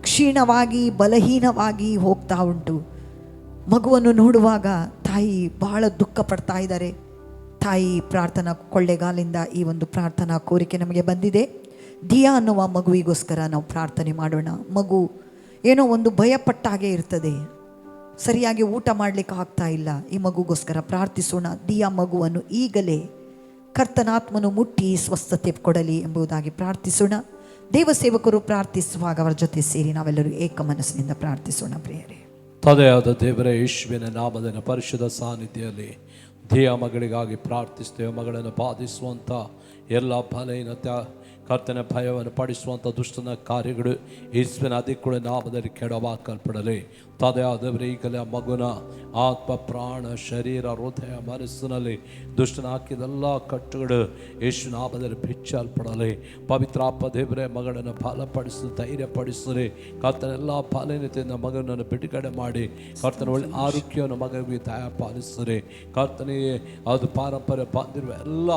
ಕ್ಷೀಣವಾಗಿ ಬಲಹೀನವಾಗಿ ಹೋಗ್ತಾ ಉಂಟು. ಮಗುವನ್ನು ನೋಡುವಾಗ ತಾಯಿ ಬಹಳ ದುಃಖ ಪಡ್ತಾ ಇದ್ದಾರೆ. ತಾಯಿ ಪ್ರಾರ್ಥನಾ ಕೊಳ್ಳೆಗಾಲಿಂದ ಈ ಒಂದು ಪ್ರಾರ್ಥನಾ ಕೋರಿಕೆ ನಮಗೆ ಬಂದಿದೆ. ದಿಯಾ ಅನ್ನುವ ಮಗುವಿಗೋಸ್ಕರ ನಾವು ಪ್ರಾರ್ಥನೆ ಮಾಡೋಣ. ಮಗು ಏನೋ ಒಂದು ಭಯಪಟ್ಟಾಗೆ ಇರ್ತದೆ, ಸರಿಯಾಗಿ ಊಟ ಮಾಡಲಿಕ್ಕೆ ಆಗ್ತಾ ಇಲ್ಲ. ಈ ಮಗುಗೋಸ್ಕರ ಪ್ರಾರ್ಥಿಸೋಣ. ದಿಯಾ ಮಗುವನ್ನು ಈಗಲೇ ಕರ್ತನಾತ್ಮನು ಮುಟ್ಟಿ ಸ್ವಸ್ಥತೆ ಕೊಡಲಿ ಎಂಬುದಾಗಿ ಪ್ರಾರ್ಥಿಸೋಣ. ದೇವಸೇವಕರು ಪ್ರಾರ್ಥಿಸುವಾಗ ಅವರ ಜೊತೆ ಸೇರಿ ನಾವೆಲ್ಲರೂ ಏಕ ಮನಸ್ಸಿನಿಂದ ಪ್ರಾರ್ಥಿಸೋಣ ಪ್ರಿಯರೇ. ತಂದೆಯಾದ ದೇವರೇ, ಯೇಸುವಿನ ನಾಮದ ಪರಿಶುದ್ಧ ಸಾನ್ನಿಧ್ಯದಲ್ಲಿ ದಿಯಾ ಮಗಳಿಗಾಗಿ ಪ್ರಾರ್ಥಿಸ್ತೇವೆ. ಮಗಳನ್ನು ಬಾಧಿಸುವಂಥ ಎಲ್ಲ ಬಲಹೀನತೆ, ಕರ್ತನ ಭಯವನ್ನು ಪಡಿಸುವಂಥ ದುಷ್ಟನ ಕಾರ್ಯಗಳು ಯೇಸುವಿನ ಅಧಿಕೃತ ನಾಮದಲ್ಲಿ ಕೆಡವಾಕಲ್ಪಡಲಿ. ತಂದೆಯಾದವರೇ, ಈಗಲೇ ಆ ಮಗುನ ಆತ್ಮ, ಪ್ರಾಣ, ಶರೀರ, ಹೃದಯ, ಮನಸ್ಸಿನಲ್ಲಿ ದುಷ್ಟನ ಹಾಕಿದೆಲ್ಲ ಕಟ್ಟುಗಳು ಯೇಸು ನಾಮದಲ್ಲಿ ಬಿಚ್ಚಲ್ಪಡಲಿ. ಪವಿತ್ರಾತ್ಮ ದೇವರೇ, ಮಗಳನ್ನು ಬಲಪಡಿಸಿ ಧೈರ್ಯಪಡಿಸಲಿ. ಕರ್ತನೆಲ್ಲ ಬಲಹೀನತೆಯಿಂದ ಮಗನನ್ನು ಬಿಡುಗಡೆ ಮಾಡಿ ಕರ್ತನ ಒಳ್ಳೆ ಆರೋಗ್ಯವನ್ನು ಮಗನಿಗೆ ದಯಪಾಲಿಸಿರಿ. ಕರ್ತನಿಗೆ ಅದು ಪಾರಂಪರ್ಯ ಬಂದಿರುವ ಎಲ್ಲ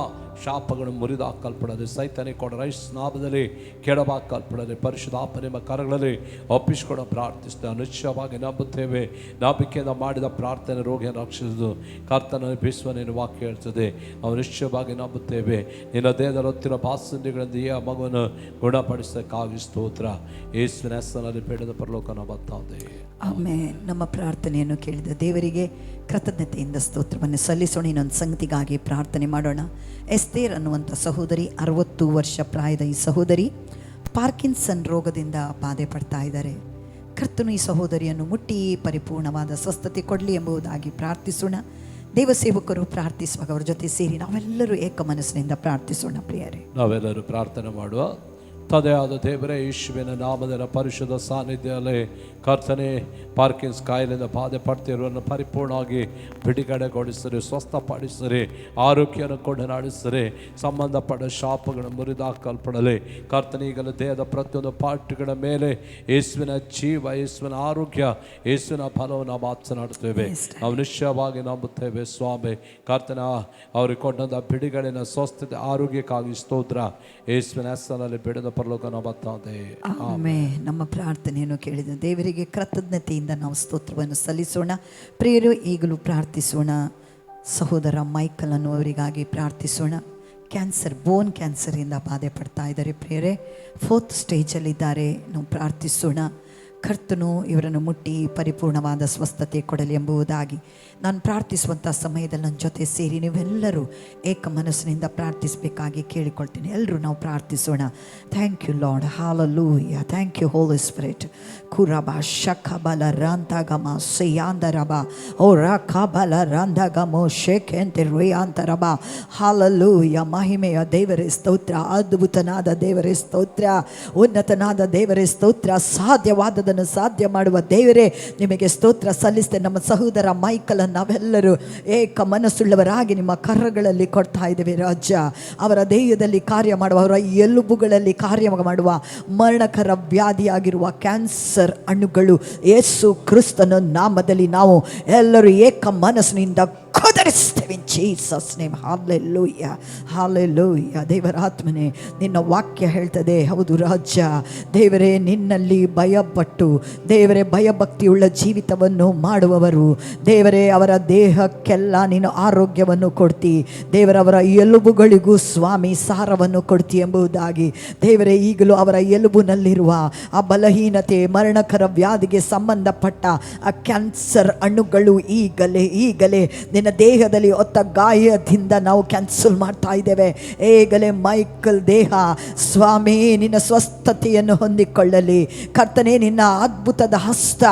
ಶಾಪಗಳನ್ನು ಮುರಿದಾಕಲ್ಪಡಲಿ. ಸೈತಾನಿಗೆ ಕೊಡ ರೈಸ್ ನಾಮದಲ್ಲಿ ಕೆಡವಾಕಲ್ಪಡಲಿ. ಪರಿಶುದ್ಧಾತ್ಮ ನಿಮ್ಮ ಕರಗಳಲ್ಲಿ ಒಪ್ಪಿಸಿಕೊಂಡು ಪ್ರಾರ್ಥಿಸ್ತೇವೆ. ನಿಶ್ಚಯವಾಗಿ ನಂಬುತ್ತೇವೆ. ನಂಬಿಕೆಯಿಂದ ಮಾಡಿದ ಪ್ರಾರ್ಥನೆ ರೋಗಿಯನ್ನು ರಕ್ಷಿಸುವುದು ಕರ್ತನ ಭೀಷ್ಮನೇನು ವಾಕ್ಯ ಹೇಳ್ತದೆ. ನಾವು ನಿಶ್ಚಯವಾಗಿ ನಂಬುತ್ತೇವೆ. ನಿನ್ನ ದೇಹದ ಹೊತ್ತಿನ ಬಾಸಂಡಿಗಳಿಂದ ಈ ಮಗುವನ್ನು ಗುಣಪಡಿಸಕ್ಕಾಗಿ ಸ್ತೋತ್ರ. ಯೇಸುವಿನ ಹೆಸರಿನಲ್ಲಿ ಬೇಡದ ಪರಲೋಕನ ಬರ್ತಾದೆ. ಆಮೆನ್. ನಮ್ಮ ಪ್ರಾರ್ಥನೆಯನ್ನು ಕೇಳಿದ ದೇವರಿಗೆ ಕೃತಜ್ಞತೆಯಿಂದ ಸ್ತೋತ್ರವನ್ನು ಸಲ್ಲಿಸೋಣ. ಇನ್ನೊಂದು ಸಂಗತಿಗಾಗಿ ಪ್ರಾರ್ಥನೆ ಮಾಡೋಣ. ಎಸ್ತೇರ್ ಅನ್ನುವಂಥ ಸಹೋದರಿ, 60 ವರ್ಷ ಪ್ರಾಯದ ಈ ಸಹೋದರಿ ಪಾರ್ಕಿನ್ಸನ್ ರೋಗದಿಂದ ಬಾಧೆ ಪಡ್ತಾ ಇದ್ದಾರೆ. ಕರ್ತನು ಈ ಸಹೋದರಿಯನ್ನು ಮುಟ್ಟಿ ಪರಿಪೂರ್ಣವಾದ ಸ್ವಸ್ಥತೆ ಕೊಡಲಿ ಎಂಬುದಾಗಿ ಪ್ರಾರ್ಥಿಸೋಣ. ದೇವಸೇವಕರು ಪ್ರಾರ್ಥಿಸುವಾಗ ಅವರ ಜೊತೆ ಸೇರಿ ನಾವೆಲ್ಲರೂ ಏಕ ಮನಸ್ಸಿನಿಂದ ಪ್ರಾರ್ಥಿಸೋಣ ಪ್ರಿಯರೇ. ನಾವೆಲ್ಲರೂ ಪ್ರಾರ್ಥನೆ ಮಾಡುವ. ತದೆಯಾದ ದೇವರೇ ಯೇಸುವಿನ ನಾಮದ ಪರಿಶುದ್ಧ ಸಾನ್ನಿಧ್ಯದಲ್ಲಿ ಕರ್ತನೆ ಪಾರ್ಕಿನ್ಸ್ ಕಾಯಿಲೆಯಿಂದ ಬಾಧೆ ಪಡ್ತಿರುವನ್ನು ಪರಿಪೂರ್ಣವಾಗಿ ಬಿಡುಗಡೆಗೊಳಿಸಿರಿ, ಸ್ವಸ್ಥಪಡಿಸಿರಿ, ಆರೋಗ್ಯವನ್ನು ಕೊಂಡು ನಡೆಸಿರಿ, ಸಂಬಂಧಪಟ್ಟ ಶಾಪಗಳು ಮುರಿದಾಕಲ್ಪಡಲಿ. ಕರ್ತನೆ ಈಗಲೂ ದೇಹದ ಪ್ರತಿಯೊಂದು ಪಾರ್ಟ್ಗಳ ಮೇಲೆ ಯೇಸುವಿನ ಜೀವ, ಯೇಸುವಿನ ಆರೋಗ್ಯ, ಯೇಸುವಿನ ಫಲವನ್ನು ನಾವು ಮಾತನಾಡುತ್ತೇವೆ. ನಾವು ನಿಶ್ಚಯವಾಗಿ ನಂಬುತ್ತೇವೆ ಸ್ವಾಮಿ. ಕರ್ತನ ಅವ್ರಿಗೆ ಕೊಂಡಂಥ ಬಿಡುಗಡೆನ ಸ್ವಸ್ಥತೆ ಆರೋಗ್ಯಕ್ಕಾಗಿ ಸ್ತೋತ್ರ. ಯೇಸುವಿನ ಹೆಸರಿನಲ್ಲಿ ಬಿಡುಗಡೆ ಪರಲೋಕ ನಂಬುತ್ತದೆ. ಆಮೆನ್. ನಮ್ಮ ಪ್ರಾರ್ಥನೆಯನ್ನು ಕೇಳಿದ ದೇವರಿಗೆ ಕೃತಜ್ಞತೆಯಿಂದ ನಾವು ಸ್ತೋತ್ರವನ್ನು ಸಲ್ಲಿಸೋಣ. ಪ್ರಿಯರು, ಈಗಲೂ ಪ್ರಾರ್ಥಿಸೋಣ. ಸಹೋದರ ಮೈಕಲ್ ಅನ್ನುವರಿಗಾಗಿ ಪ್ರಾರ್ಥಿಸೋಣ. ಕ್ಯಾನ್ಸರ್, ಬೋನ್ ಕ್ಯಾನ್ಸರಿಂದ ಬಾಧೆ ಪಡ್ತಾ ಇದ್ದಾರೆ ಪ್ರಿಯರೇ, 4th ಸ್ಟೇಜಲ್ಲಿದ್ದಾರೆ. ನಾವು ಪ್ರಾರ್ಥಿಸೋಣ. ಕರ್ತನು ಇವರನ್ನು ಮುಟ್ಟಿ ಪರಿಪೂರ್ಣವಾದ ಸ್ವಸ್ಥತೆ ಕೊಡಲಿ ಎಂಬುದಾಗಿ ನಾನು ಪ್ರಾರ್ಥಿಸುವಂಥ ಸಮಯದಲ್ಲಿ ನನ್ನ ಜೊತೆ ಸೇರಿ ನೀವೆಲ್ಲರೂ ಏಕ ಮನಸ್ಸಿನಿಂದ ಪ್ರಾರ್ಥಿಸಬೇಕಾಗಿ ಕೇಳಿಕೊಳ್ತೀನಿ. ಎಲ್ಲರೂ ನಾವು ಪ್ರಾರ್ಥಿಸೋಣ. Thank you lord, hallelujah. Thank you holy spirit. ಕುರಬ ಶಖಬಲ ರಂತಗಮ ಸೇಯಾಂದರಬ ಓ ರಖಬಲ ರಂದಗಮೋ ಶೇಖೆಂತೆ ರೇಯಾಂತರಬ. ಹಾಲೆಲೂಯಾ. ಮಹಿಮೆಯ ದೇವರೇ ಸ್ತೋತ್ರ, ಅದ್ಭುತನಾದ ದೇವರೇ ಸ್ತೋತ್ರ, ಉನ್ನತನಾದ ದೇವರೇ ಸ್ತೋತ್ರ, ಸಾಧ್ಯವಾದದನ್ನು ಸಾಧ್ಯ ಮಾಡುವ ದೇವರೇ ನಿಮಗೆ ಸ್ತೋತ್ರ ಸಲ್ಲಿಸ್ತೇನೆ. ನಮ್ಮ ಸಹೋದರ ಮೈಕಲ್ ನಾವೆಲ್ಲರೂ ಏಕ ಮನಸ್ಸುಳ್ಳವರಾಗಿ ನಿಮ್ಮ ಕರಗಳಲ್ಲಿ ಕೊಡ್ತಾ ಇದ್ದೇವೆ ರಾಜ. ಅವರ ದೇಹದಲ್ಲಿ ಕಾರ್ಯ ಮಾಡುವ, ಅವರ ಎಲುಬುಗಳಲ್ಲಿ ಕಾರ್ಯ ಮಾಡುವ ಮರಣಕರ ವ್ಯಾಧಿಯಾಗಿರುವ ಕ್ಯಾನ್ಸರ್ ಅಣುಗಳು ಯೇಸು ಕ್ರಿಸ್ತನ ನಾಮದಲ್ಲಿ ನಾವು ಎಲ್ಲರೂ ಏಕ ಮನಸ್ಸಿನಿಂದ ಕದರಿಸ್ತೇವೆ in Jesus name. Hallelujah, hallelujah. ದೇವರಾತ್ಮನೇ, ನಿನ್ನ ವಾಕ್ಯ ಹೇಳ್ತದೆ, ಹೌದು ರಾಜ ದೇವರೇ, ನಿನ್ನಲ್ಲಿ ಭಯಪಟ್ಟು ದೇವರೇ ಭಯಭಕ್ತಿಯುಳ್ಳ ಜೀವಿತವನ್ನು ಮಾಡುವವರು ದೇವರೇ, ಅವರ ದೇಹಕ್ಕೆಲ್ಲ ನೀನು ಆರೋಗ್ಯವನ್ನು ಕೊಡ್ತಿ ದೇವರವರ ಎಲುಬುಗಳಿಗೂ ಸ್ವಾಮಿ ಸಾರವನ್ನು ಕೊಡ್ತಿ ಎಂಬುದಾಗಿ ದೇವರೇ, ಈಗಲೂ ಅವರ ಎಲುಬಿನಲ್ಲಿರುವ ಆ ಬಲಹೀನತೆ, ಮರಣಕರ ವ್ಯಾಧಿಗೆ ಸಂಬಂಧಪಟ್ಟ ಆ ಕ್ಯಾನ್ಸರ್ ಅಣುಗಳು ಈಗಲೇ ನಿನ್ನ ದೇಹದಲ್ಲಿ ಒತ್ತ ಗಾಯದಿಂದ ನಾವು ಕ್ಯಾನ್ಸಲ್ ಮಾಡ್ತಾ ಇದ್ದೇವೆ. ಈಗಲೇ ಮೈಕಲ್ ದೇಹ ಸ್ವಾಮಿ ನಿನ್ನ ಸ್ವಸ್ಥತೆಯನ್ನು ಹೊಂದಿಕೊಳ್ಳಲಿ. ಕರ್ತನೇ, ನಿನ್ನ ಅದ್ಭುತದ ಹಸ್ತ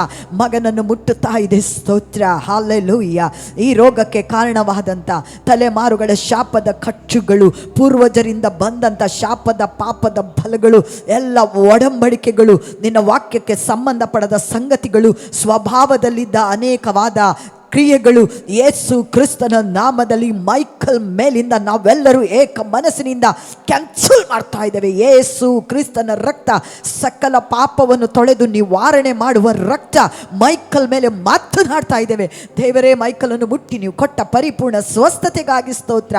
ಮಗನನ್ನು ಮುಟ್ಟುತ್ತಾ ಇದೆ. ಸ್ತೋತ್ರ, ಹಾಲೆಲೂಯಾ. ಈ ರೋಗಕ್ಕೆ ಕಾರಣವಾದಂಥ ತಲೆಮಾರುಗಳ ಶಾಪದ ಕಚ್ಚುಗಳು, ಪೂರ್ವಜರಿಂದ ಬಂದಂಥ ಶಾಪದ ಪಾಪದ ಫಲಗಳು, ಎಲ್ಲ ಒಡಂಬಡಿಕೆಗಳು, ನಿನ್ನ ವಾಕ್ಯಕ್ಕೆ ಸಂಬಂಧಪಡದ ಸಂಗತಿಗಳು, ಸ್ವಭಾವದಲ್ಲಿದ್ದ ಅನೇಕವಾದ ಕ್ರಿಯೆಗಳು ಯೇಸು ಕ್ರಿಸ್ತನ ನಾಮದಲ್ಲಿ ಮೈಕಲ್ ಮೇಲಿಂದ ನಾವೆಲ್ಲರೂ ಏಕ ಮನಸ್ಸಿನಿಂದ ಕ್ಯಾನ್ಸಲ್ ಮಾಡ್ತಾ ಇದ್ದೇವೆ. ಯೇಸು ಕ್ರಿಸ್ತನ ರಕ್ತ ಸಕಲ ಪಾಪವನ್ನು ತೊಳೆದು ನಿವಾರಣೆ ಮಾಡುವ ರಕ್ತ ಮೈಕಲ್ ಮೇಲೆ ಮಾತನಾಡ್ತಾ ಇದ್ದೇವೆ. ದೇವರೇ, ಮೈಕಲನ್ನು ಮುಟ್ಟಿ ನೀವು ಕೊಟ್ಟ ಪರಿಪೂರ್ಣ ಸ್ವಸ್ಥತೆಗಾಗಿ ಸ್ತೋತ್ರ.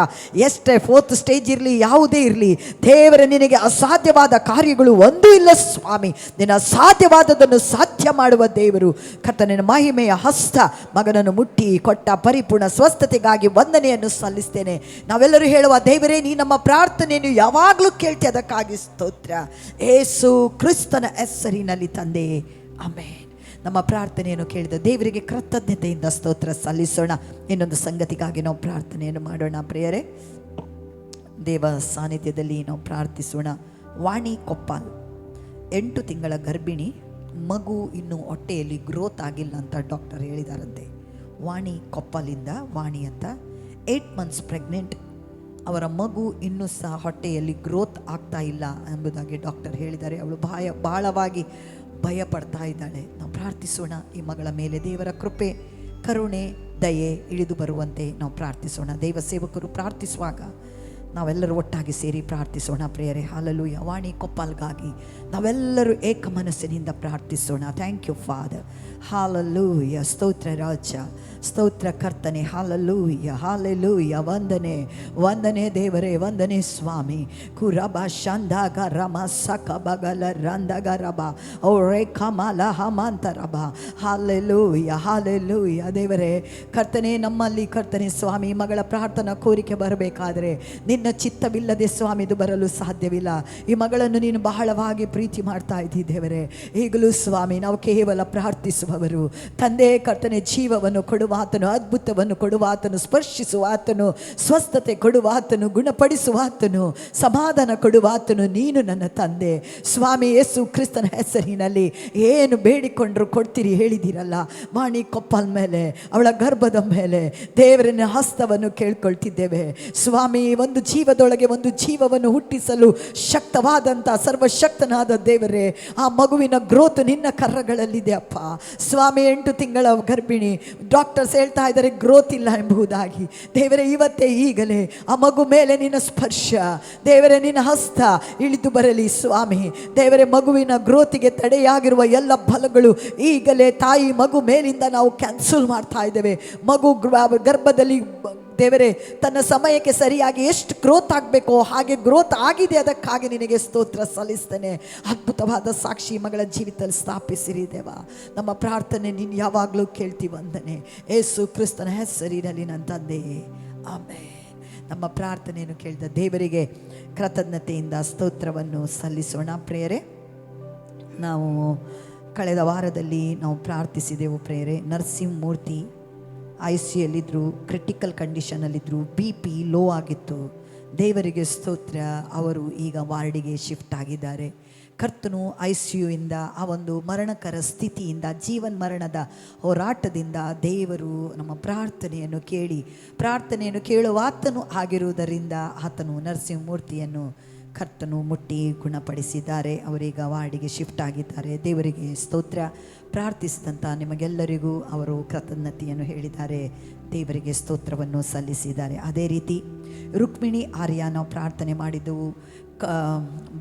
ಎಷ್ಟೇ 4th ಸ್ಟೇಜ್ ಇರಲಿ, ಯಾವುದೇ ಇರಲಿ ದೇವರೇ, ನಿನಗೆ ಅಸಾಧ್ಯವಾದ ಕಾರ್ಯಗಳು ಒಂದೂ ಇಲ್ಲ ಸ್ವಾಮಿ. ನಿನ್ನ ಅಸಾಧ್ಯವಾದದನ್ನು ಸಾಧ್ಯ ಮಾಡುವ ದೇವರು. ಕರ್ತನ ಮಹಿಮೆಯ ಹಸ್ತ ಮಗನನ್ನು ಮುಟ್ಟಿ ಕೊಟ್ಟ ಪರಿಪೂರ್ಣ ಸ್ವಸ್ಥತೆಗಾಗಿ ವಂದನೆಯನ್ನು ಸಲ್ಲಿಸ್ತೇನೆ. ನಾವೆಲ್ಲರೂ ಹೇಳುವ, ದೇವರೇ, ನೀ ನಮ್ಮ ಪ್ರಾರ್ಥನೆಯನ್ನು ಯಾವಾಗಲೂ ಕೇಳ್ತಿ, ಅದಕ್ಕಾಗಿ ಸ್ತೋತ್ರ. ಯೇಸು ಕ್ರಿಸ್ತನ ಹೆಸರಿನಲ್ಲಿ ತಂದೆ, ಆಮೆನ್. ನಮ್ಮ ಪ್ರಾರ್ಥನೆಯನ್ನು ಕೇಳಿದ ದೇವರಿಗೆ ಕೃತಜ್ಞತೆಯಿಂದ ಸ್ತೋತ್ರ ಸಲ್ಲಿಸೋಣ. ಇನ್ನೊಂದು ಸಂಗತಿಗಾಗಿ ನಾವು ಪ್ರಾರ್ಥನೆಯನ್ನು ಮಾಡೋಣ ಪ್ರಿಯರೇ. ದೇವ ಸಾನ್ನಿಧ್ಯದಲ್ಲಿ ನಾವು ಪ್ರಾರ್ಥಿಸೋಣ. ವಾಣಿ ಕೊಪ್ಪಾಲ್ 8 ತಿಂಗಳ ಗರ್ಭಿಣಿ, ಮಗು ಇನ್ನೂ ಹೊಟ್ಟೆಯಲ್ಲಿ ಗ್ರೋತ್ ಆಗಿಲ್ಲ ಅಂತ ಡಾಕ್ಟರ್ ಹೇಳಿದಾರಂತೆ. ವಾಣಿ ಕೊಪ್ಪಲಿಂದ, ವಾಣಿ ಅಂತ 8 months ಪ್ರೆಗ್ನೆಂಟ್. ಅವರ ಮಗು ಇನ್ನೂ ಸಹ ಹೊಟ್ಟೆಯಲ್ಲಿ ಗ್ರೋತ್ ಆಗ್ತಾ ಇಲ್ಲ ಎಂಬುದಾಗಿ ಡಾಕ್ಟರ್ ಹೇಳಿದ್ದಾರೆ. ಅವಳು ಬಹಳವಾಗಿ ಭಯ ಪಡ್ತಾ ಇದ್ದಾಳೆ. ನಾವು ಪ್ರಾರ್ಥಿಸೋಣ, ಈ ಮಗಳ ಮೇಲೆ ದೇವರ ಕೃಪೆ, ಕರುಣೆ, ದಯೆ ಇಳಿದು ಬರುವಂತೆ ನಾವು ಪ್ರಾರ್ಥಿಸೋಣ. ದೇವ ಸೇವಕರು ಪ್ರಾರ್ಥಿಸುವಾಗ ನಾವೆಲ್ಲರೂ ಒಟ್ಟಾಗಿ ಸೇರಿ ಪ್ರಾರ್ಥಿಸೋಣ ಪ್ರಿಯರೇ. ಹಾಲೆಲೂಯಾ. ವಾಣಿ ಕೊಪ್ಪಲ್ಗಾಗಿ ನಾವೆಲ್ಲರೂ ಏಕ ಮನಸ್ಸಿನಿಂದ ಪ್ರಾರ್ಥಿಸೋಣ. Thank you father. ಹಾಲೆಲೂಯಾ. ಸ್ತೋತ್ರ ರಾಜ, ಸ್ತೋತ್ರ ಕರ್ತನೆ. Hallelujah, hallelujah. ವಂದನೆ, ವಂದನೆ ದೇವರೇ, ವಂದನೆ ಸ್ವಾಮಿ. ಕುರಬ ಶಂದಾಗ ರಮ ಸಕ ಬಗಲ ರಂದಗ ರಬ ಓ ರೇ ಕಮಲ ಹಮಂತ ರಬ. Hallelujah, hallelujah. ದೇವರೇ ಕರ್ತನೆ, ನಮ್ಮಲ್ಲಿ ಕರ್ತನೆ ಸ್ವಾಮಿ ಮಗಳ ಪ್ರಾರ್ಥನಾ ಕೋರಿಕೆ ಬರಬೇಕಾದರೆ ನಿನ್ನ ಚಿತ್ತವಿಲ್ಲದೆ ಸ್ವಾಮಿ ಇದು ಬರಲು ಸಾಧ್ಯವಿಲ್ಲ. ಈ ಮಗಳನ್ನು ನೀನು ಬಹಳವಾಗಿ ಪ್ರೀತಿ ಮಾಡ್ತಾ ಇದ್ದೀ ದೇವರೇ. ಈಗಲೂ ಸ್ವಾಮಿ ನಾವು ಕೇವಲ ಪ್ರಾರ್ಥಿಸುವವರು. ತಂದೆ ಕರ್ತನೆ, ಜೀವವನ್ನು ಕೊಡುವಾತನು, ಅದ್ಭುತವನ್ನು ಕೊಡುವಾತನು, ಸ್ಪರ್ಶಿಸುವಾತನು, ಸ್ವಸ್ಥತೆ ಕೊಡುವಾತನು, ಗುಣಪಡಿಸುವಾತನು, ಸಮಾಧಾನ ಕೊಡುವಾತನು ನೀನು ನನ್ನ ತಂದೆ ಸ್ವಾಮಿ. ಯೇಸು ಕ್ರಿಸ್ತನ ಹೆಸರಿನಲ್ಲಿ ಏನು ಬೇಡಿಕೊಂಡ್ರು ಕೊಡ್ತೀರಿ ಹೇಳಿದಿರಲ್ಲ. ವಾಣಿ ಕೊಪ್ಪಲ್ ಮೇಲೆ, ಅವಳ ಗರ್ಭದ ಮೇಲೆ ದೇವರನ್ನ ಹಸ್ತವನ್ನು ಕೇಳ್ಕೊಳ್ತಿದ್ದೇವೆ ಸ್ವಾಮಿ. ಒಂದು ಜೀವದೊಳಗೆ ಒಂದು ಜೀವವನ್ನು ಹುಟ್ಟಿಸಲು ಶಕ್ತವಾದಂಥ ಸರ್ವಶಕ್ತನಾದ ದೇವರೇ, ಆ ಮಗುವಿನ ಗ್ರೋತ್ ನಿನ್ನ ಕರ್ರಗಳಲ್ಲಿದೆ ಅಪ್ಪ ಸ್ವಾಮಿ. 8 ತಿಂಗಳ ಗರ್ಭಿಣಿ, ಡಾಕ್ಟರ್ಸ್ ಹೇಳ್ತಾ ಇದ್ದಾರೆ ಗ್ರೋತ್ ಇಲ್ಲ ಎಂಬುದಾಗಿ. ದೇವರೇ, ಇವತ್ತೇ ಈಗಲೇ ಆ ಮಗು ಮೇಲೆ ನಿನ್ನ ಸ್ಪರ್ಶ ದೇವರೇ, ನಿನ್ನ ಹಸ್ತ ಇಳಿದು ಬರಲಿ ಸ್ವಾಮಿ. ದೇವರೇ, ಮಗುವಿನ ಗ್ರೋತಿಗೆ ತಡೆಯಾಗಿರುವ ಎಲ್ಲ ಬಲಗಳು ಈಗಲೇ ತಾಯಿ ಮಗು ಮೇಲಿಂದ ನಾವು ಕ್ಯಾನ್ಸಲ್ ಮಾಡ್ತಾ ಇದ್ದೇವೆ. ಮಗು ಗರ್ಭದಲ್ಲಿ ದೇವರೇ ತನ್ನ ಸಮಯಕ್ಕೆ ಸರಿಯಾಗಿ ಎಷ್ಟು ಗ್ರೋತ್ ಆಗಬೇಕೋ ಹಾಗೆ ಗ್ರೋತ್ ಆಗಿದೆ. ಅದಕ್ಕಾಗಿ ನಿನಗೆ ಸ್ತೋತ್ರ ಸಲ್ಲಿಸ್ತೇನೆ. ಅದ್ಭುತವಾದ ಸಾಕ್ಷಿ ಮಗಳ ಜೀವಿತದಲ್ಲಿ ಸ್ಥಾಪಿಸಿರಿ ದೇವ. ನಮ್ಮ ಪ್ರಾರ್ಥನೆ ನೀನು ಯಾವಾಗಲೂ ಕೇಳ್ತೀವಿ ವಂದನೆ ಯೇಸು ಕ್ರಿಸ್ತನ ಹೆಸರಿನಲ್ಲಿ ನನ್ನ ತಂದೆಯೇ, ಆಮೆನ್. ನಮ್ಮ ಪ್ರಾರ್ಥನೆಯನ್ನು ಕೇಳಿದ ದೇವರಿಗೆ ಕೃತಜ್ಞತೆಯಿಂದ ಸ್ತೋತ್ರವನ್ನು ಸಲ್ಲಿಸೋಣ. ಪ್ರೇಯರೇ, ನಾವು ಕಳೆದ ವಾರದಲ್ಲಿ ನಾವು ಪ್ರಾರ್ಥಿಸಿದೆವು ಪ್ರೇಯರೇ. ನರಸಿಂಹಮೂರ್ತಿ ICUಯಲ್ಲಿದ್ದರು, ಕ್ರಿಟಿಕಲ್ ಕಂಡೀಷನಲ್ಲಿದ್ದರು, BP ಲೋ ಆಗಿತ್ತು. ದೇವರಿಗೆ ಸ್ತೋತ್ರ, ಅವರು ಈಗ ವಾರ್ಡಿಗೆ ಶಿಫ್ಟ್ ಆಗಿದ್ದಾರೆ. ಕರ್ತನು ICUಯಿಂದ ಆ ಒಂದು ಮರಣಕರ ಸ್ಥಿತಿಯಿಂದ, ಜೀವನ್ ಮರಣದ ಹೋರಾಟದಿಂದ ದೇವರು ನಮ್ಮ ಪ್ರಾರ್ಥನೆಯನ್ನು ಕೇಳುವ ಆತನು ಆಗಿರುವುದರಿಂದ ಆತನು ನರಸಿಂಹಮೂರ್ತಿಯನ್ನು ಕರ್ತನು ಮುಟ್ಟಿ ಗುಣಪಡಿಸಿದ್ದಾರೆ. ಅವರೀಗ ವಾರ್ಡಿಗೆ ಶಿಫ್ಟ್ ಆಗಿದ್ದಾರೆ. ದೇವರಿಗೆ ಸ್ತೋತ್ರ. ಪ್ರಾರ್ಥಿಸಿದಂಥ ನಿಮಗೆಲ್ಲರಿಗೂ ಅವರು ಕೃತಜ್ಞತೆಯನ್ನು ಹೇಳಿದ್ದಾರೆ, ದೇವರಿಗೆ ಸ್ತೋತ್ರವನ್ನು ಸಲ್ಲಿಸಿದ್ದಾರೆ. ಅದೇ ರೀತಿ ರುಕ್ಮಿಣಿ ಆರ್ಯ ನಾವು ಪ್ರಾರ್ಥನೆ ಮಾಡಿದ್ದೆವು.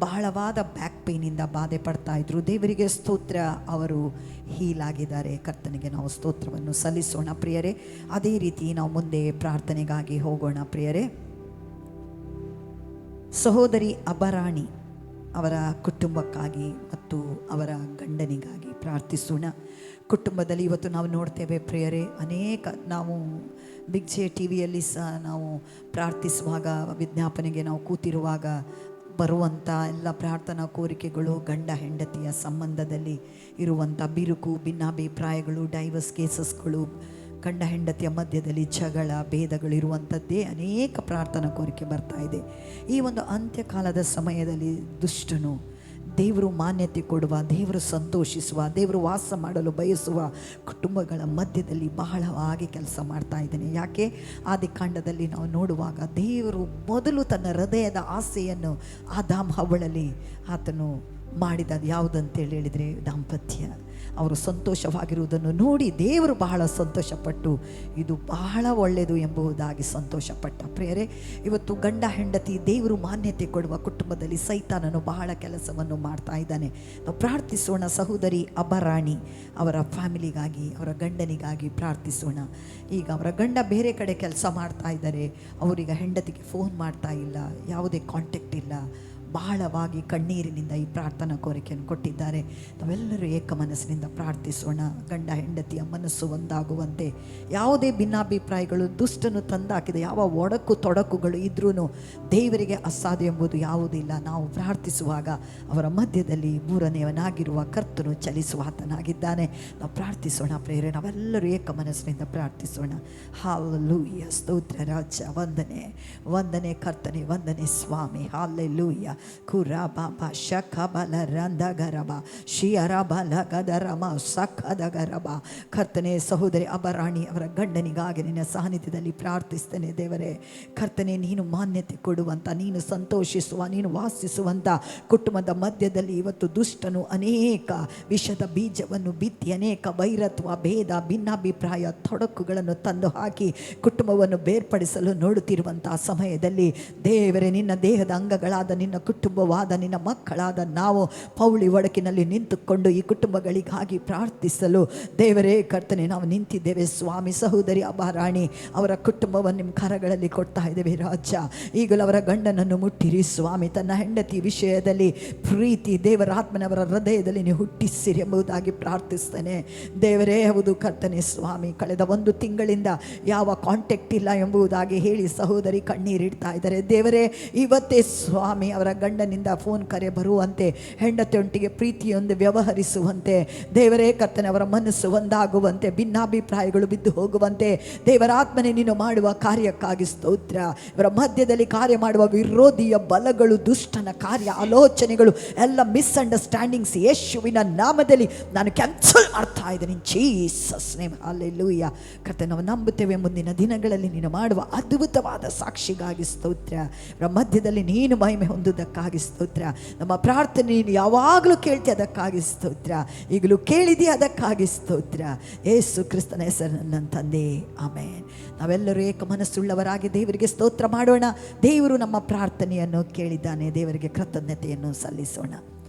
ಬಹಳವಾದ ಬ್ಯಾಕ್ ಪೇನಿಂದ ಬಾಧೆ ಪಡ್ತಾ ಇದ್ರು. ದೇವರಿಗೆ ಸ್ತೋತ್ರ, ಅವರು ಹೀಲ್ ಆಗಿದ್ದಾರೆ. ಕರ್ತನಿಗೆ ನಾವು ಸ್ತೋತ್ರವನ್ನು ಸಲ್ಲಿಸೋಣ ಪ್ರಿಯರೇ. ಅದೇ ರೀತಿ ನಾವು ಮುಂದೆ ಪ್ರಾರ್ಥನೆಗಾಗಿ ಹೋಗೋಣ ಪ್ರಿಯರೇ. ಸಹೋದರಿ ಅಬರಾಣಿ ಅವರ ಕುಟುಂಬಕ್ಕಾಗಿ ಮತ್ತು ಅವರ ಗಂಡನಿಗಾಗಿ ಪ್ರಾರ್ಥಿಸೋಣ. ಕುಟುಂಬದಲ್ಲಿ ಇವತ್ತು ನಾವು ನೋಡ್ತೇವೆ ಪ್ರಿಯರೇ, ನಾವು ಬಿಗ್ ಜೆ TVಯಲ್ಲಿ ಸಹ ನಾವು ಪ್ರಾರ್ಥಿಸುವಾಗ, ವಿಜ್ಞಾಪನೆಗೆ ನಾವು ಕೂತಿರುವಾಗ ಬರುವಂಥ ಎಲ್ಲ ಪ್ರಾರ್ಥನಾ ಕೋರಿಕೆಗಳು ಗಂಡ ಹೆಂಡತಿಯ ಸಂಬಂಧದಲ್ಲಿ ಇರುವಂಥ ಬಿರುಕು, ಭಿನ್ನಾಭಿಪ್ರಾಯಗಳು, ಡೈವರ್ಸ್ ಕೇಸಸ್ಗಳು, ಗಂಡ ಹೆಂಡತಿಯ ಮಧ್ಯದಲ್ಲಿ ಜಗಳ ಭೇದಗಳಿರುವಂಥದ್ದೇ ಅನೇಕ ಪ್ರಾರ್ಥನಾ ಕೋರಿಕೆ ಬರ್ತಾ ಇದೆ. ಈ ಒಂದು ಅಂತ್ಯಕಾಲದ ಸಮಯದಲ್ಲಿ ದುಷ್ಟನು ದೇವರು ಮಾನ್ಯತೆ ಕೊಡುವ, ದೇವರು ಸಂತೋಷಿಸುವ, ದೇವರು ವಾಸ ಮಾಡಲು ಬಯಸುವ ಕುಟುಂಬಗಳ ಮಧ್ಯದಲ್ಲಿ ಬಹಳವಾಗಿ ಕೆಲಸ ಮಾಡ್ತಾ ಇದ್ದೇನೆ. ಯಾಕೆ? ಆದಿಕಾಂಡದಲ್ಲಿ ನಾವು ನೋಡುವಾಗ ದೇವರು ಮೊದಲು ತನ್ನ ಹೃದಯದ ಆಸೆಯನ್ನು ಆದಾಮ್ ಹವ್ವಳಲ್ಲಿ ಆತನು ಮಾಡಿದ ಯಾವುದಂತೇಳಿ ಹೇಳಿದರೆ ದಾಂಪತ್ಯ. ಅವರು ಸಂತೋಷವಾಗಿರುವುದನ್ನು ನೋಡಿ ದೇವರು ಬಹಳ ಸಂತೋಷಪಟ್ಟು ಇದು ಬಹಳ ಒಳ್ಳೆಯದು ಎಂಬುದಾಗಿ ಸಂತೋಷಪಟ್ಟ. ಪ್ರಿಯರೇ, ಇವತ್ತು ಗಂಡ ಹೆಂಡತಿ ದೇವರು ಮಾನ್ಯತೆ ಕೊಡುವ ಕುಟುಂಬದಲ್ಲಿ ಸೈತಾನನು ಬಹಳ ಕೆಲಸವನ್ನು ಮಾಡ್ತಾ ಇದ್ದಾನೆ. ನಾವು ಪ್ರಾರ್ಥಿಸೋಣ. ಸಹೋದರಿ ಅಬರಾಣಿ ಅವರ ಫ್ಯಾಮಿಲಿಗಾಗಿ, ಅವರ ಗಂಡನಿಗಾಗಿ ಪ್ರಾರ್ಥಿಸೋಣ. ಈಗ ಅವರ ಗಂಡ ಬೇರೆ ಕಡೆ ಕೆಲಸ ಮಾಡ್ತಾ ಇದ್ದಾರೆ. ಅವರೀಗ ಹೆಂಡತಿಗೆ ಫೋನ್ ಮಾಡ್ತಾ ಇಲ್ಲ, ಯಾವುದೇ ಕಾಂಟ್ಯಾಕ್ಟ್ ಇಲ್ಲ. ಬಹಳವಾಗಿ ಕಣ್ಣೀರಿನಿಂದ ಈ ಪ್ರಾರ್ಥನಾ ಕೋರಿಕೆಯನ್ನು ಕೊಟ್ಟಿದ್ದಾರೆ. ನಾವೆಲ್ಲರೂ ಏಕ ಮನಸ್ಸಿನಿಂದ ಪ್ರಾರ್ಥಿಸೋಣ. ಗಂಡ ಹೆಂಡತಿಯ ಮನಸ್ಸು ಒಂದಾಗುವಂತೆ, ಯಾವುದೇ ಭಿನ್ನಾಭಿಪ್ರಾಯಗಳು ದುಷ್ಟನು ತಂದಾಕಿದ ಯಾವ ಒಡಕು ತೊಡಕುಗಳು ಇದ್ರೂ ದೇವರಿಗೆ ಅಸಾಧ್ಯ ಎಂಬುದು ಯಾವುದಿಲ್ಲ. ನಾವು ಪ್ರಾರ್ಥಿಸುವಾಗ ಅವರ ಮಧ್ಯದಲ್ಲಿ ಮೂರನೆಯವನಾಗಿರುವ ಕರ್ತನು ಚಲಿಸುವಾತನಾಗಿದ್ದಾನೆ. ನಾವು ಪ್ರಾರ್ಥಿಸೋಣ ಪ್ರೇರೆ. ನಾವೆಲ್ಲರೂ ಏಕ ಮನಸ್ಸಿನಿಂದ ಪ್ರಾರ್ಥಿಸೋಣ. ಹಾಲೆಲೂಯ. ಸ್ತೋತ್ರ ರಾಜ. ವಂದನೆ ವಂದನೆ ಕರ್ತನೆ, ವಂದನೆ ಸ್ವಾಮಿ. ಹಾಲೆಲೂಯ. ಕುರಬಾಬ ಶಖಬಲ ರಂದಗರಬ ಶಿಯರಬಲ ಗದರಮ ಸಖದಗರಬ. ಕರ್ತನೆ, ಸಹೋದರಿ ಅಬರಾಣಿ ಅವರ ಗಂಡನಿಗಾಗಿ ನಿನ್ನ ಸಾನ್ನಿಧ್ಯದಲ್ಲಿ ಪ್ರಾರ್ಥಿಸ್ತೇನೆ. ದೇವರೇ ಕರ್ತನೆ, ನೀನು ಮಾನ್ಯತೆ ಕೊಡುವಂಥ, ನೀನು ಸಂತೋಷಿಸುವ, ನೀನು ವಾಸಿಸುವಂಥ ಕುಟುಂಬದ ಮಧ್ಯದಲ್ಲಿ ಇವತ್ತು ದುಷ್ಟನು ಅನೇಕ ವಿಷದ ಬೀಜವನ್ನು ಬಿತ್ತಿ ಅನೇಕ ವೈರತ್ವ, ಭೇದ, ಭಿನ್ನಾಭಿಪ್ರಾಯ, ತೊಡಕುಗಳನ್ನು ತಂದು ಹಾಕಿ ಕುಟುಂಬವನ್ನು ಬೇರ್ಪಡಿಸಲು ನೋಡುತ್ತಿರುವಂಥ ಸಮಯದಲ್ಲಿ ದೇವರೇ, ನಿನ್ನ ದೇಹದ ಅಂಗಗಳಾದ ನಿನ್ನ ಕುಟುಂಬವಾದ ನಿನ್ನ ಮಕ್ಕಳಾದ ನಾವು ಪೌಳಿ ಒಡಕಿನಲ್ಲಿ ನಿಂತುಕೊಂಡು ಈ ಕುಟುಂಬಗಳಿಗಾಗಿ ಪ್ರಾರ್ಥಿಸಲು ದೇವರೇ ಕರ್ತನೆ ನಾವು ನಿಂತಿದ್ದೇವೆ ಸ್ವಾಮಿ. ಸಹೋದರಿ ಅಬರಾಣಿ ಅವರ ಕುಟುಂಬವನ್ನು ನಿಮ್ಮ ಕರಗಳಲ್ಲಿ ಕೊಡ್ತಾ ಇದ್ದೇವೆ ರಾಜ. ಈಗಲೂ ಅವರ ಗಂಡನನ್ನು ಮುಟ್ಟಿರಿ ಸ್ವಾಮಿ. ತನ್ನ ಹೆಂಡತಿ ವಿಷಯದಲ್ಲಿ ಪ್ರೀತಿ ದೇವರಾತ್ಮನವರ ಹೃದಯದಲ್ಲಿ ನೀವು ಹುಟ್ಟಿಸಿರಿ ಎಂಬುದಾಗಿ ಪ್ರಾರ್ಥಿಸ್ತೇನೆ ದೇವರೇ. ಹೌದು ಕರ್ತನೆ ಸ್ವಾಮಿ, ಕಳೆದ 1 ತಿಂಗಳಿಂದ ಯಾವ ಕಾಂಟ್ಯಾಕ್ಟ್ ಇಲ್ಲ ಎಂಬುದಾಗಿ ಹೇಳಿ ಸಹೋದರಿ ಕಣ್ಣೀರಿಡ್ತಾ ಇದ್ದಾರೆ ದೇವರೇ. ಇವತ್ತೇ ಸ್ವಾಮಿ ಅವರ ಗಂಡನಿಂದ ಫೋನ್ ಕರೆ ಬರುವಂತೆ, ಹೆಂಡತಿಯೊಂದಿಗೆ ಪ್ರೀತಿಯೊಂದು ವ್ಯವಹರಿಸುವಂತೆ ದೇವರೇ ಕರ್ತನೆ, ಅವರ ಮನಸ್ಸು ಒಂದಾಗುವಂತೆ, ಭಿನ್ನಾಭಿಪ್ರಾಯಗಳು ಬಿದ್ದು ಹೋಗುವಂತೆ ದೇವರಾತ್ಮನೆ ನೀನು ಮಾಡುವ ಕಾರ್ಯಕ್ಕಾಗಿ ಸ್ತೋತ್ರ. ಇವರ ಮಧ್ಯದಲ್ಲಿ ಕಾರ್ಯ ಮಾಡುವ ವಿರೋಧಿಯ ಬಲಗಳು, ದುಷ್ಟನ ಕಾರ್ಯ, ಆಲೋಚನೆಗಳು ಎಲ್ಲ ಮಿಸ್ಅಂಡರ್ಸ್ಟ್ಯಾಂಡಿಂಗ್ಸ್ ಯೇಸುವಿನ ನಾಮದಲ್ಲಿ ನಾನು ಕ್ಯಾನ್ಸಲ್ ಮಾಡ್ತಾ ಇದ್ದೇನೆ. Jesus name. ಹಲ್ಲೆಲೂಯಾ. ಕರ್ತನೆ, ನಾವು ನಂಬುತ್ತೇವೆ ಮುಂದಿನ ದಿನಗಳಲ್ಲಿ ನೀನು ಮಾಡುವ ಅದ್ಭುತವಾದ ಸಾಕ್ಷಿಗಾಗಿ ಸ್ತೋತ್ರ. ಇವರ ಮಧ್ಯದಲ್ಲಿ ನೀನು ಮಹಿಮೆ ಹೊಂದುವುದಕ್ಕಾಗಿ ಸ್ತೋತ್ರ. ನಮ್ಮ ಪ್ರಾರ್ಥನೆ ನೀನು ಯಾವಾಗಲೂ ಕೇಳ್ತೀಯ, ಅದಕ್ಕಾಗಿ ಸ್ತೋತ್ರ. ಈಗಲೂ ಕೇಳಿದೆಯಾ, ಅದಕ್ಕಾಗಿ ಸ್ತೋತ್ರ. ಯೇಸು ಕ್ರಿಸ್ತನ ಹೆಸರಿನಲ್ಲಿ ನನ್ನ ತಂದೆ, ಆಮೇನ್. ನಾವೆಲ್ಲರೂ ಏಕ ಮನಸ್ಸುಳ್ಳವರಾಗಿ ದೇವರಿಗೆ ಸ್ತೋತ್ರ ಮಾಡೋಣ. ದೇವರು ನಮ್ಮ ಪ್ರಾರ್ಥನೆಯನ್ನು ಕೇಳಿದ್ದಾನೆ. ದೇವರಿಗೆ ಕೃತಜ್ಞತೆಯನ್ನು ಸಲ್ಲಿಸೋಣ.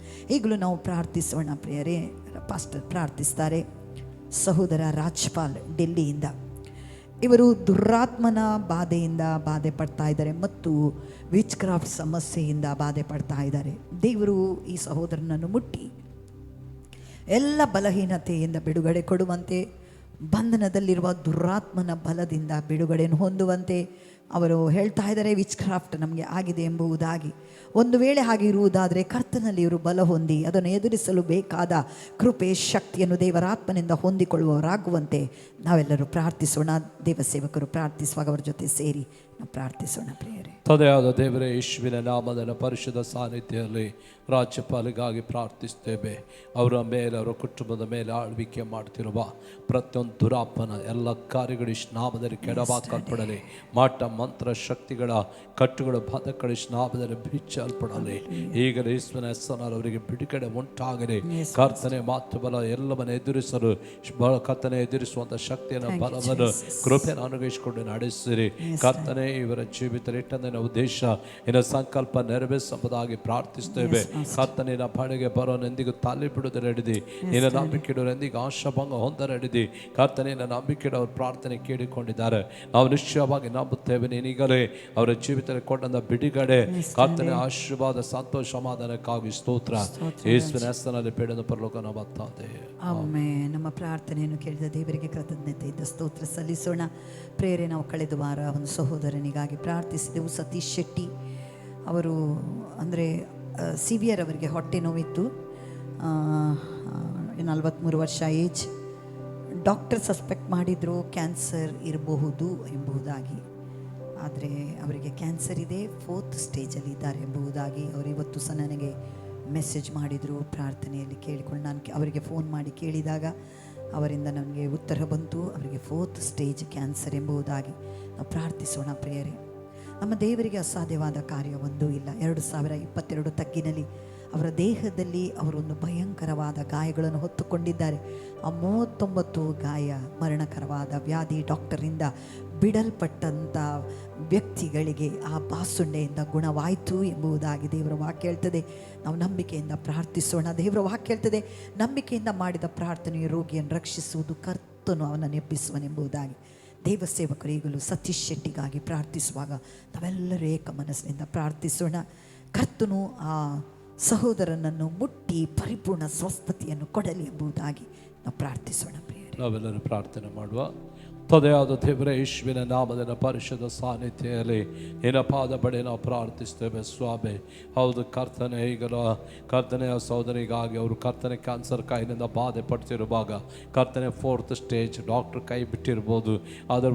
ಈಗಲೂ ನಾವು ಪ್ರಾರ್ಥಿಸೋಣ ಪ್ರಿಯರೇ. ಪಾಸ್ಟರ್ ಪ್ರಾರ್ಥಿಸ್ತಾರೆ. ಸಹೋದರ ರಾಜ್ಪಾಲ್ ಡೆಲ್ಲಿಯಿಂದ, ಇವರು ದುರಾತ್ಮನ ಬಾಧೆಯಿಂದ ಬಾಧೆ ಪಡ್ತಾ ಇದ್ದಾರೆ ಮತ್ತು ವಿಚ್ ಕ್ರಾಫ್ಟ್ ಸಮಸ್ಯೆಯಿಂದ ಬಾಧೆ ಪಡ್ತಾ ಇದ್ದಾರೆ. ದೇವರು ಈ ಸಹೋದರನನ್ನು ಮುಟ್ಟಿ ಎಲ್ಲ ಬಲಹೀನತೆಯಿಂದ ಬಿಡುಗಡೆ ಕೊಡುವಂತೆ, ಬಂಧನದಲ್ಲಿರುವ ದುರಾತ್ಮನ ಬಲದಿಂದ ಬಿಡುಗಡೆಯನ್ನು ಹೊಂದುವಂತೆ ಅವರು ಹೇಳ್ತಾ ಇದ್ದಾರೆ. ವಿಚ್ ಕ್ರಾಫ್ಟ್ ನಮಗೆ ಆಗಿದೆ ಎಂಬುದಾಗಿ. ಒಂದು ವೇಳೆ ಹಾಗೆ ಇರುವುದಾದರೆ ಕರ್ತನಲ್ಲಿ ಇವರು ಬಲ ಹೊಂದಿ ಅದನ್ನು ಎದುರಿಸಲು ಬೇಕಾದ ಕೃಪೆ, ಶಕ್ತಿಯನ್ನು ದೇವರಾತ್ಮನಿಂದ ಹೊಂದಿಕೊಳ್ಳುವವರಾಗುವಂತೆ ನಾವೆಲ್ಲರೂ ಪ್ರಾರ್ಥಿಸೋಣ. ದೇವಸೇವಕರು ಪ್ರಾರ್ಥಿಸುವಾಗ ಅವರ ಜೊತೆ ಸೇರಿ ನಾವು ಪ್ರಾರ್ಥಿಸೋಣ ಪ್ರಿಯರೇ. ತಂದೆಯಾದ ದೇವರೇ, ಯೇಸುವಿನ ನಾಮದ ಪರಿಶುದ್ಧ ಸಾನ್ನಿಧ್ಯದಲ್ಲಿ ರಾಜ್ಯಪಾಲಿಗಾಗಿ ಪ್ರಾರ್ಥಿಸ್ತೇವೆ. ಅವರ ಮೇಲೆ, ಅವರ ಕುಟುಂಬದ ಮೇಲೆ ಆಳ್ವಿಕೆ ಮಾಡ್ತಿರುವ ಪ್ರತಿಯೊಂದು ದುರಾತ್ಮನ ಎಲ್ಲ ಕಾರ್ಯಗಳು ನಾಮದಲ್ಲಿ ಕೆಡವಾಕಲ್ಪಡಲಿ. ಮಾಟ ಮಂತ್ರ ಶಕ್ತಿಗಳ ಕಟ್ಟುಗಳ ಬಾಧಕಳು ನಾಮದಲ್ಲಿ ಬಿಚ್ಚಲ್ಪಡಲಿ. ಈಗಲೇ ಯೇಸುವಿನ ಹೆಸರಿನಲ್ಲಿ ಅವರಿಗೆ ಬಿಡುಗಡೆ ಉಂಟಾಗಲಿ. ಕರ್ತನೆ ಮಾತು ಬಲ ಎಲ್ಲವನ್ನ ಎದುರಿಸಲು ಕರ್ತನೆ ಎದುರಿಸುವಂಥ ಶಕ್ತಿಯನ್ನು, ಬಲವನ್ನು, ಕೃಪೆಯನ್ನು ಅನುಗ್ರಹಿಸಿಕೊಂಡು ನಡೆಸಿರಿ. ಕರ್ತನೆ ಇವರ ಜೀವಿತ ಇಟ್ಟಂದಿನ ಉದ್ದೇಶ, ಇನ್ನ ಸಂಕಲ್ಪ ನೆರವೇರಿಸುವುದಾಗಿ ಪ್ರಾರ್ಥಿಸ್ತೇವೆ. ಕರ್ತನಿನ ಬಳಿಗೆ ಬರೋನೆಂದಿಗೂ ತಾಲಿ ಬಿಡುವುದರಡಿದಿ, ನಿನ್ನ ನಂಬಿಕೆಡೋರೆಂದಿಗೂ ಆಶಾಭಂಗ ಹೊಂದರಡಿದಿ. ಕರ್ತನಿನ ನಂಬಿಕೆಡವರು ಪ್ರಾರ್ಥನೆ ಕೇಳಿಕೊಂಡಿದ್ದಾರೆ. ನಾವು ನಿಶ್ಚಯವಾಗಿ ನಂಬುತ್ತೇವೆ, ನೀನೀಗಲೇ ಅವರ ಜೀವಿತದಲ್ಲಿ ಕೊಟ್ಟಂತ ಬಿಡುಗಡೆ, ಕರ್ತನೆ ಆಶೀರ್ವಾದ, ಸಂತೋಷ, ಸಮಾಧಾನಕ್ಕಾಗಿ ಸ್ತೋತ್ರ. ಯೇಸುವಿನ ಹೆಸರಿನಲ್ಲಿ ಬೇಡದ ಪರಲೋಕ ನಂಬುತ್ತದೆ. ಆಮೆನ್. ನಮ್ಮ ಪ್ರಾರ್ಥನೆಯನ್ನು ಕೇಳಿದ ದೇವರಿಗೆ ಕೃತಜ್ಞತೆಯಿಂದ ಸ್ತೋತ್ರ ಸಲ್ಲಿಸೋಣ. ಪ್ರೇರೆ, ನಾವು ಕಳೆದ ವಾರ ಒಂದು ಸಹೋದರನಿಗಾಗಿ ಪ್ರಾರ್ಥಿಸಿದೆವು. ಸತೀಶ್ ಶೆಟ್ಟಿ ಅವರು, ಅಂದರೆ ಸಿವಿಯರ್, ಅವರಿಗೆ ಹೊಟ್ಟೆ ನೋವಿತ್ತು. 43 ವರ್ಷ ಏಜ್. ಡಾಕ್ಟರ್ ಸಸ್ಪೆಕ್ಟ್ ಮಾಡಿದರು ಕ್ಯಾನ್ಸರ್ ಇರಬಹುದು ಎಂಬುದಾಗಿ. ಆದರೆ ಅವರಿಗೆ ಕ್ಯಾನ್ಸರ್ ಇದೆ, 4th ಸ್ಟೇಜಲ್ಲಿ ಇದ್ದಾರೆ ಎಂಬುದಾಗಿ ಅವರು ಇವತ್ತು ಸಹ ನನಗೆ ಮೆಸೇಜ್ ಮಾಡಿದರು. ಪ್ರಾರ್ಥನೆಯಲ್ಲಿ ಕೇಳಿಕೊಂಡು ನಾನು ಅವರಿಗೆ ಫೋನ್ ಮಾಡಿ ಕೇಳಿದಾಗ ಅವರಿಂದ ನನಗೆ ಉತ್ತರ ಬಂತು, ಅವರಿಗೆ 4th ಸ್ಟೇಜ್ ಕ್ಯಾನ್ಸರ್ ಎಂಬುದಾಗಿ. ನಾವು ಪ್ರಾರ್ಥಿಸೋಣ ಪ್ರಿಯರೇ. ನಮ್ಮ ದೇವರಿಗೆ ಅಸಾಧ್ಯವಾದ ಕಾರ್ಯ ಒಂದೂ ಇಲ್ಲ. 2022 ತಗ್ಗಿನಲ್ಲಿ ಅವರ ದೇಹದಲ್ಲಿ ಅವರೊಂದು ಭಯಂಕರವಾದ ಗಾಯಗಳನ್ನು ಹೊತ್ತುಕೊಂಡಿದ್ದಾರೆ. ಆ 39 ಗಾಯ, ಮರಣಕರವಾದ ವ್ಯಾಧಿ, ಡಾಕ್ಟರಿಂದ ಬಿಡಲ್ಪಟ್ಟಂಥ ವ್ಯಕ್ತಿಗಳಿಗೆ ಆ ಬಾಸುಂಡೆಯಿಂದ ಗುಣವಾಯಿತು ಎಂಬುದಾಗಿ ದೇವರ ವಾಕ್ಯ ಹೇಳ್ತದೆ. ನಾವು ನಂಬಿಕೆಯಿಂದ ಪ್ರಾರ್ಥಿಸೋಣ. ದೇವರ ವಾಕ್ಯ ಹೇಳ್ತದೆ, ನಂಬಿಕೆಯಿಂದ ಮಾಡಿದ ಪ್ರಾರ್ಥನೆಯು ರೋಗಿಯನ್ನು ರಕ್ಷಿಸುವುದು, ಕರ್ತನು ಅವನನ್ನು ಎಬ್ಬಿಸುವನೆಂಬುದಾಗಿ. ದೇವಸೇವಕರು ಈಗಲೂ ಸತೀಶ್ ಶೆಟ್ಟಿಗಾಗಿ ಪ್ರಾರ್ಥಿಸುವಾಗ ನಾವೆಲ್ಲರೂ ಏಕ ಮನಸ್ಸಿನಿಂದ ಪ್ರಾರ್ಥಿಸೋಣ. ಕರ್ತನು ಆ ಸಹೋದರನನ್ನು ಮುಟ್ಟಿ ಪರಿಪೂರ್ಣ ಸ್ವಸ್ಥತೆಯನ್ನು ಕೊಡಲಿ ಎಂಬುದಾಗಿ ನಾವು ಪ್ರಾರ್ಥಿಸೋಣ ಪ್ರಿಯರೇ. ನಾವೆಲ್ಲರೂ ಪ್ರಾರ್ಥನೆ ಮಾಡುವ. ತಂದೆಯಾದ ದೇವರೇ, ಯೇಸುವಿನ ನಾಮದ ಪರಿಶುದ್ಧ ಸಾನ್ನಿಧ್ಯದಲ್ಲಿ ನಿನ್ನ ಪಾದ ಬಳಿ ನಾವು ಪ್ರಾರ್ಥಿಸ್ತೇವೆ ಸ್ವಾಮಿ. ಹೌದು ಕರ್ತನೆ, ಈಗಲೂ ಕರ್ತನೆಯ ಸಹೋದರಿಗಾಗಿ ಅವರು ಕರ್ತನೆ ಕ್ಯಾನ್ಸರ್ ಕಾಯಿಲೆಯಿಂದ ಬಾಧೆ ಪಡ್ತಿರುವಾಗ, ಕರ್ತನೆ 4th ಸ್ಟೇಜ್, ಡಾಕ್ಟರ್ ಕೈ ಬಿಟ್ಟಿರ್ಬೋದು. ಆದರೆ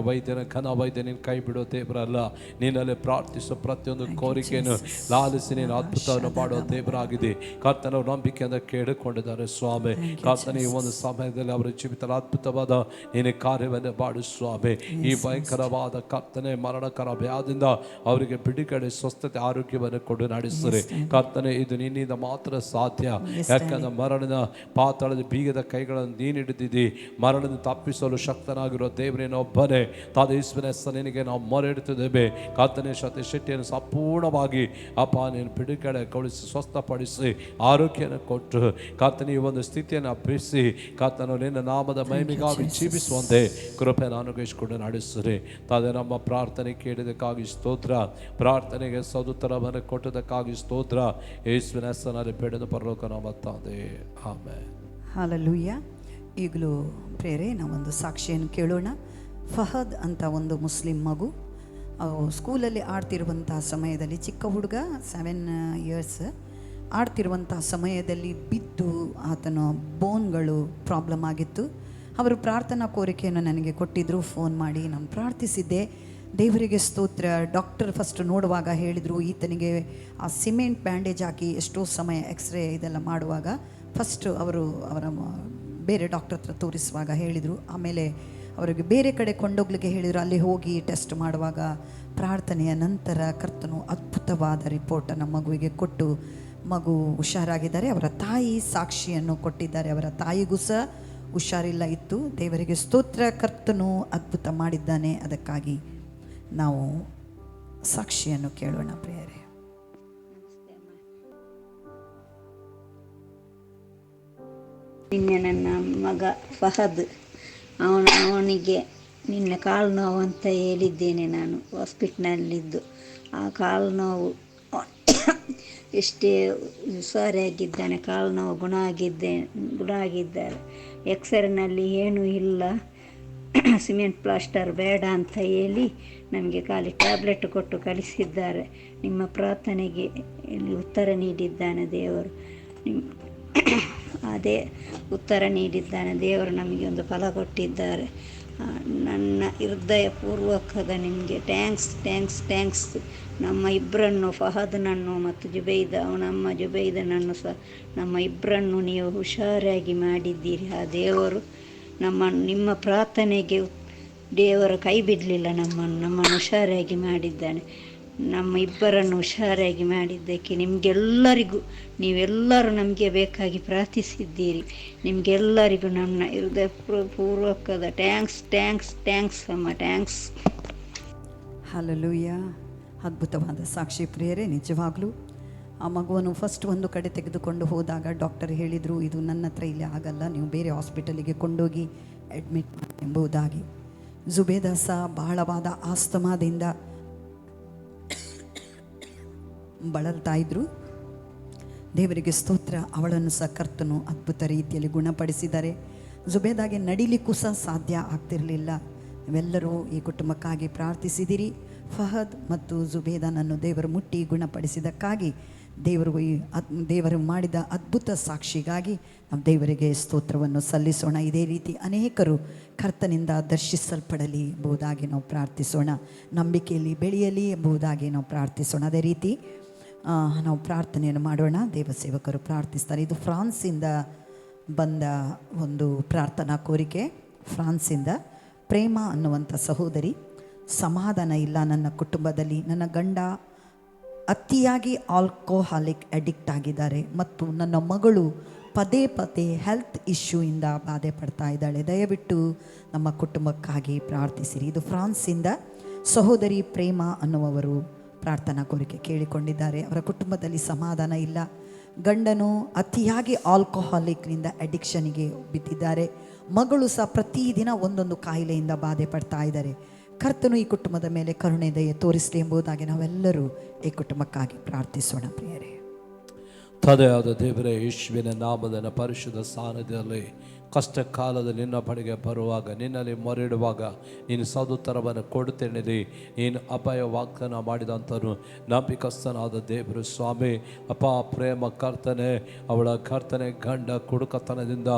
ವೈದ್ಯನ ಘನ ವೈದ್ಯ ನೀನು ಕೈ ಬಿಡೋ ದೇವರಲ್ಲ. ನಿನ್ನಲ್ಲಿ ಪ್ರಾರ್ಥಿಸೋ ಪ್ರತಿಯೊಂದು ಕೋರಿಕೆಯನ್ನು ಲಾಲಿಸಿ ನೀನು ಅದ್ಭುತವನ್ನು ಮಾಡೋ ದೇವರಾಗಿದೆ. ಕರ್ತನ ನಂಬಿಕೆಯಿಂದ ಕೇಳಿಕೊಂಡಿದ್ದಾರೆ ಸ್ವಾಮಿ. ಕರ್ತನೆ ಈ ಒಂದು ಸಮಯದಲ್ಲಿ ಅವರ ಜೀವಿತ ಅದ್ಭುತವಾದ ನಿನ್ನ ಕಾರ್ಯ ಬಾಡು ಸ್ವಾಮಿ. ಈ ಭಯಂಕರವಾದ ಕರ್ತನೆ ಮರಣಕರ ವ್ಯಾಧಿಯಿಂದ ಅವರಿಗೆ ಬಿಡುಗಡೆ, ಸ್ವಸ್ಥತೆ, ಆರೋಗ್ಯವನ್ನು ಕೊಡು ನಡೆಸಿರಿ. ಕರ್ತನೆ, ಇದು ನಿನ್ನಿಂದ ಮಾತ್ರ ಸಾಧ್ಯ. ಯಾಕಂದ್ರೆ ಮರಣದ ಪಾತಾಳದ ಬೀಗದ ಕೈಗಳನ್ನು ನೀನು ಹಿಡಿದಿದ್ದಿ. ಮರಣದ ತಪ್ಪಿಸಲು ಶಕ್ತನಾಗಿರೋ ದೇವರೇನೊಬ್ಬನೇ. ತಾದೇಶ್ವರ ನಿನಗೆ ನಾವು ಮೊರೆ ಇಡ್ತಿದ್ದೇವೆ. ಕರ್ತನೆ, ಸತೀಶ್ ಶೆಟ್ಟಿಯನ್ನು ಸಂಪೂರ್ಣವಾಗಿ ಅಪ್ಪ ನೀನು ಬಿಡುಗಡೆಗೊಳಿಸಿ, ಸ್ವಸ್ಥಪಡಿಸಿ, ಆರೋಗ್ಯನ ಕೊಟ್ಟು ಕರ್ತನೆ ಈ ಒಂದು ಸ್ಥಿತಿಯನ್ನು ಅಪ್ಪಿಸಿ, ಕರ್ತನು ನಿನ್ನ ನಾಮದ ಮಹಿಮೆಗಾಗಿ ಜೀವಿಸುವಂತೆ ಕೃಪೆಯನ್ನು ಅನುಗ್ರಹಿಸಿಕೊಂಡು ನಡೆಸಿರಿ. ತಾದೇ ನಮ್ಮ ಪ್ರಾರ್ಥನೆ ಕೇಳಿದಕ್ಕಾಗಿ ಸ್ತೋತ್ರ. ಪ್ರಾರ್ಥನೆಗೆ ಸದುತ್ತರವನ್ನು ಕೊಟ್ಟದಕ್ಕಾಗಿ ಸ್ತೋತ್ರ. ಯೇಸುವಿನ ಹೆಸರಿನಲ್ಲಿ ಬೇಡದ ಪರಲೋಕ ನಂಬುತ್ತದೆ. ಆಮೆನ್. ಹಲ್ಲೆಲೂಯಾ. ಈಗಲೂ ಪ್ರೇರೆ ನಾವೊಂದು ಸಾಕ್ಷಿಯನ್ನು ಕೇಳೋಣ. ಫಹದ್ ಅಂತ ಒಂದು ಮುಸ್ಲಿಂ ಮಗು, ಸ್ಕೂಲಲ್ಲಿ ಆಡ್ತಿರುವಂಥ ಸಮಯದಲ್ಲಿ, ಚಿಕ್ಕ ಹುಡುಗ 7 ಇಯರ್ಸ್, ಆಡ್ತಿರುವಂಥ ಸಮಯದಲ್ಲಿ ಬಿದ್ದು ಆತನ ಬೋನ್ಗಳು ಪ್ರಾಬ್ಲಮ್ ಆಗಿತ್ತು. ಅವರು ಪ್ರಾರ್ಥನಾ ಕೋರಿಕೆಯನ್ನು ನನಗೆ ಕೊಟ್ಟಿದ್ದರು ಫೋನ್ ಮಾಡಿ. ನಾನು ಪ್ರಾರ್ಥಿಸಿದ್ದೆ. ದೇವರಿಗೆ ಸ್ತೋತ್ರ. ಡಾಕ್ಟರ್ ಫಸ್ಟ್ ನೋಡುವಾಗ ಹೇಳಿದರು, ಈತನಿಗೆ ಆ ಸಿಮೆಂಟ್ ಬ್ಯಾಂಡೇಜ್ ಹಾಕಿ ಎಷ್ಟೋ ಸಮಯ ಎಕ್ಸ್ರೇ ಇದೆಲ್ಲ ಮಾಡುವಾಗ ಫಸ್ಟ್ ಅವರ ಬೇರೆ ಡಾಕ್ಟರ್ ಹತ್ರ ತೋರಿಸುವಾಗ ಹೇಳಿದರು. ಆಮೇಲೆ ಅವರಿಗೆ ಬೇರೆ ಕಡೆ ಕೊಂಡೋಗ್ಲಿಕ್ಕೆ ಹೇಳಿದರು. ಅಲ್ಲಿ ಹೋಗಿ ಟೆಸ್ಟ್ ಮಾಡುವಾಗ ಪ್ರಾರ್ಥನೆಯ ನಂತರ ಕರ್ತನು ಅದ್ಭುತವಾದ ರಿಪೋರ್ಟನ್ನು ಮಗುವಿಗೆ ಕೊಟ್ಟು ಮಗು ಹುಷಾರಾಗಿದ್ದಾರೆ. ಅವರ ತಾಯಿ ಸಾಕ್ಷಿಯನ್ನು ಕೊಟ್ಟಿದ್ದಾರೆ. ಅವರ ತಾಯಿಗೂ ಸಹ ಹುಷಾರಿಲ್ಲ ಇತ್ತು. ದೇವರಿಗೆ ಸ್ತೋತ್ರ. ಕರ್ತನು ಅದ್ಭುತ ಮಾಡಿದ್ದಾನೆ. ಅದಕ್ಕಾಗಿ ನಾವು ಸಾಕ್ಷಿಯನ್ನು ಕೇಳೋಣ ಪ್ರಿಯರೇ. ನಿನ್ನೆ ನನ್ನ ಮಗ ಫಹದ್ ಅವನಿಗೆ ನಿನ್ನೆ ಕಾಲು ನೋವು ಅಂತ ಹೇಳಿದ್ದೇನೆ. ನಾನು ಹಾಸ್ಪಿಟ್ಲಲ್ಲಿದ್ದು ಆ ಕಾಲು ನೋವು ಎಷ್ಟೇ ಹುಷಾರಾಗಿದ್ದಾನೆ. ಕಾಲು ನೋವು ಗುಣ ಆಗಿದ್ದಾರೆ. ಎಕ್ಸ್ರೇನಲ್ಲಿ ಏನೂ ಇಲ್ಲ, ಸಿಮೆಂಟ್ ಪ್ಲಾಸ್ಟರ್ ಬೇಡ ಅಂತ ಹೇಳಿ ನಮಗೆ ಖಾಲಿ ಟ್ಯಾಬ್ಲೆಟ್ ಕೊಟ್ಟು ಕಳಿಸಿದ್ದಾರೆ. ನಿಮ್ಮ ಪ್ರಾರ್ಥನೆಗೆ ಇಲ್ಲಿ ಉತ್ತರ ನೀಡಿದ್ದಾನೆ ದೇವರು. ಅದೇ ಉತ್ತರ ನೀಡಿದ್ದಾನೆ ದೇವರು. ನಮಗೆ ಒಂದು ಫಲ ಕೊಟ್ಟಿದ್ದಾರೆ. ನನ್ನ ಹೃದಯಪೂರ್ವಕದ ನಿಮಗೆ ಟ್ಯಾಂಕ್ಸ್. ನಮ್ಮ ಇಬ್ಬರನ್ನು, ಫಹದ್ನನ್ನು ಮತ್ತು ನಮ್ಮ ಜುಬೈದನನ್ನು ಸಹ ನಮ್ಮ ಇಬ್ಬರನ್ನು ನೀವು ಹುಷಾರಾಗಿ ಮಾಡಿದ್ದೀರಿ. ಆ ದೇವರು ನಿಮ್ಮ ಪ್ರಾರ್ಥನೆಗೆ ದೇವರು ಕೈ ಬಿಡಲಿಲ್ಲ. ನಮ್ಮನ್ನು ಹುಷಾರಾಗಿ ಮಾಡಿದ್ದಾನೆ. ನಮ್ಮ ಇಬ್ಬರನ್ನು ಹುಷಾರಾಗಿ ಮಾಡಿದ್ದಕ್ಕೆ ನೀವೆಲ್ಲರೂ ನಮಗೆ ಬೇಕಾಗಿ ಪ್ರಾರ್ಥಿಸಿದ್ದೀರಿ. ನಿಮಗೆಲ್ಲರಿಗೂ ನನ್ನ ಹೃದಯಪೂರ್ವಕದ ಟ್ಯಾಂಕ್ಸ್ ಅಮ್ಮ, ಟ್ಯಾಂಕ್ಸ್. ಹಲ್ಲೆಲೂಯಾ. ಅದ್ಭುತವಾದ ಸಾಕ್ಷಿ ಪ್ರಿಯರೇ. ನಿಜವಾಗ್ಲೂ ಆ ಮಗುವನ್ನು ಫಸ್ಟ್ ಒಂದು ಕಡೆ ತೆಗೆದುಕೊಂಡು ಹೋದಾಗ ಡಾಕ್ಟರ್ ಹೇಳಿದರು, ಇದು ನನ್ನ ಹತ್ರ ಇಲ್ಲಿ ಆಗಲ್ಲ, ನೀವು ಬೇರೆ ಹಾಸ್ಪಿಟಲಿಗೆ ಕೊಂಡೋಗಿ ಅಡ್ಮಿಟ್ ಮಾಡಿ ಎಂಬುದಾಗಿ. ಜುಬೇದಾ ಸಹ ಬಹಳವಾದ ಆಸ್ತಮಾದಿಂದ ಬಳಲ್ತಾ ಇದ್ರು. ದೇವರಿಗೆ ಸ್ತೋತ್ರ. ಅವಳನ್ನು ಸಹ ಕರ್ತನು ಅದ್ಭುತ ರೀತಿಯಲ್ಲಿ ಗುಣಪಡಿಸಿದ್ದಾರೆ. ಜುಬೇದಾಗೆ ನಡಿಲಿಕ್ಕೂ ಸಹ ಸಾಧ್ಯ ಆಗ್ತಿರಲಿಲ್ಲ. ನೀವೆಲ್ಲರೂ ಈ ಕುಟುಂಬಕ್ಕಾಗಿ ಪ್ರಾರ್ಥಿಸಿದಿರಿ. ಫಹದ್ ಮತ್ತು ಜುಬೇದಾನನ್ನು ದೇವರು ಮುಟ್ಟಿ ಗುಣಪಡಿಸಿದ್ದಕ್ಕಾಗಿ ದೇವರು ಮಾಡಿದ ಅದ್ಭುತ ಸಾಕ್ಷಿಗಾಗಿ ನಾವು ದೇವರಿಗೆ ಸ್ತೋತ್ರವನ್ನು ಸಲ್ಲಿಸೋಣ. ಇದೇ ರೀತಿ ಅನೇಕರು ಕರ್ತನಿಂದ ದರ್ಶಿಸಲ್ಪಡಲಿ ಎಂಬುದಾಗಿ ನಾವು ಪ್ರಾರ್ಥಿಸೋಣ. ನಂಬಿಕೆಯಲ್ಲಿ ಬೆಳೆಯಲಿ ಎಂಬುದಾಗಿ ನಾವು ಪ್ರಾರ್ಥಿಸೋಣ. ಅದೇ ರೀತಿ ನಾವು ಪ್ರಾರ್ಥನೆಯನ್ನು ಮಾಡೋಣ. ದೇವಸೇವಕರು ಪ್ರಾರ್ಥಿಸ್ತಾರೆ. ಇದು ಫ್ರಾನ್ಸಿಂದ ಬಂದ ಒಂದು ಪ್ರಾರ್ಥನಾ ಕೋರಿಕೆ. ಫ್ರಾನ್ಸಿಂದ ಪ್ರೇಮ ಅನ್ನುವಂಥ ಸಹೋದರಿ, ಸಮಾಧಾನ ಇಲ್ಲ ನನ್ನ ಕುಟುಂಬದಲ್ಲಿ. ನನ್ನ ಗಂಡ ಅತಿಯಾಗಿ ಆಲ್ಕೋಹಾಲಿಕ್ ಅಡಿಕ್ಟ್ ಆಗಿದ್ದಾರೆ ಮತ್ತು ನನ್ನ ಮಗಳು ಪದೇ ಹೆಲ್ತ್ ಇಶ್ಯೂಯಿಂದ ಬಾಧೆ ಪಡ್ತಾ ಇದ್ದಾಳೆ. ದಯವಿಟ್ಟು ನಮ್ಮ ಕುಟುಂಬಕ್ಕಾಗಿ ಪ್ರಾರ್ಥಿಸಿರಿ. ಇದು ಫ್ರಾನ್ಸಿಂದ ಸಹೋದರಿ ಪ್ರೇಮ ಅನ್ನುವವರು ಪ್ರಾರ್ಥನಾ ಕೋರಿಕೆ ಕೇಳಿಕೊಂಡಿದ್ದಾರೆ. ಅವರ ಕುಟುಂಬದಲ್ಲಿ ಸಮಾಧಾನ ಇಲ್ಲ. ಗಂಡನು ಅತಿಯಾಗಿ ಆಲ್ಕೋಹಾಲಿಕ್ನಿಂದ ಅಡಿಕ್ಷನ್ಗೆ ಬಿದ್ದಿದ್ದಾರೆ. ಮಗಳು ಸಹ ಪ್ರತಿದಿನ ಒಂದೊಂದು ಕಾಯಿಲೆಯಿಂದ ಬಾಧೆ ಪಡ್ತಾ ಇದ್ದಾರೆ. ಕರ್ತನು ಈ ಕುಟುಂಬದ ಮೇಲೆ ಕರುಣೆ ದಯೆ ತೋರಿಸಲಿ ಎಂಬುದಾಗಿ ನಾವೆಲ್ಲರೂ ಈ ಕುಟುಂಬಕ್ಕಾಗಿ ಪ್ರಾರ್ಥಿಸೋಣ ಪ್ರಿಯರೇ. ತಂದೆಯಾದ ದೇವರೇ, ಯೇಸುವಿನ ನಾಮದ ಪರಿಶುದ್ಧ ಸಾನ್ನಿಧ್ಯದಲ್ಲಿ ಕಷ್ಟ ಕಾಲದಲ್ಲಿ ನಿನ್ನ ಬಳಿಗೆ ಬರುವಾಗ, ನಿನ್ನಲ್ಲಿ ಮೊರೆಯಿಡುವಾಗ ನೀನು ಸದುತ್ತರವನ್ನು ಕೊಡುತ್ತೇನೆ. ನೀನು ಅಭಯ ವಾಗ್ದಾನ ಮಾಡಿದಂಥನು ನಂಬಿಕಸ್ಥನಾದ ದೇವರು ಸ್ವಾಮಿ. ಅಪ್ಪ ಪ್ರೇಮ ಕರ್ತನೆ, ಅವಳ ಕರ್ತನೆ ಗಂಡ ಕುಡುಕತನದಿಂದ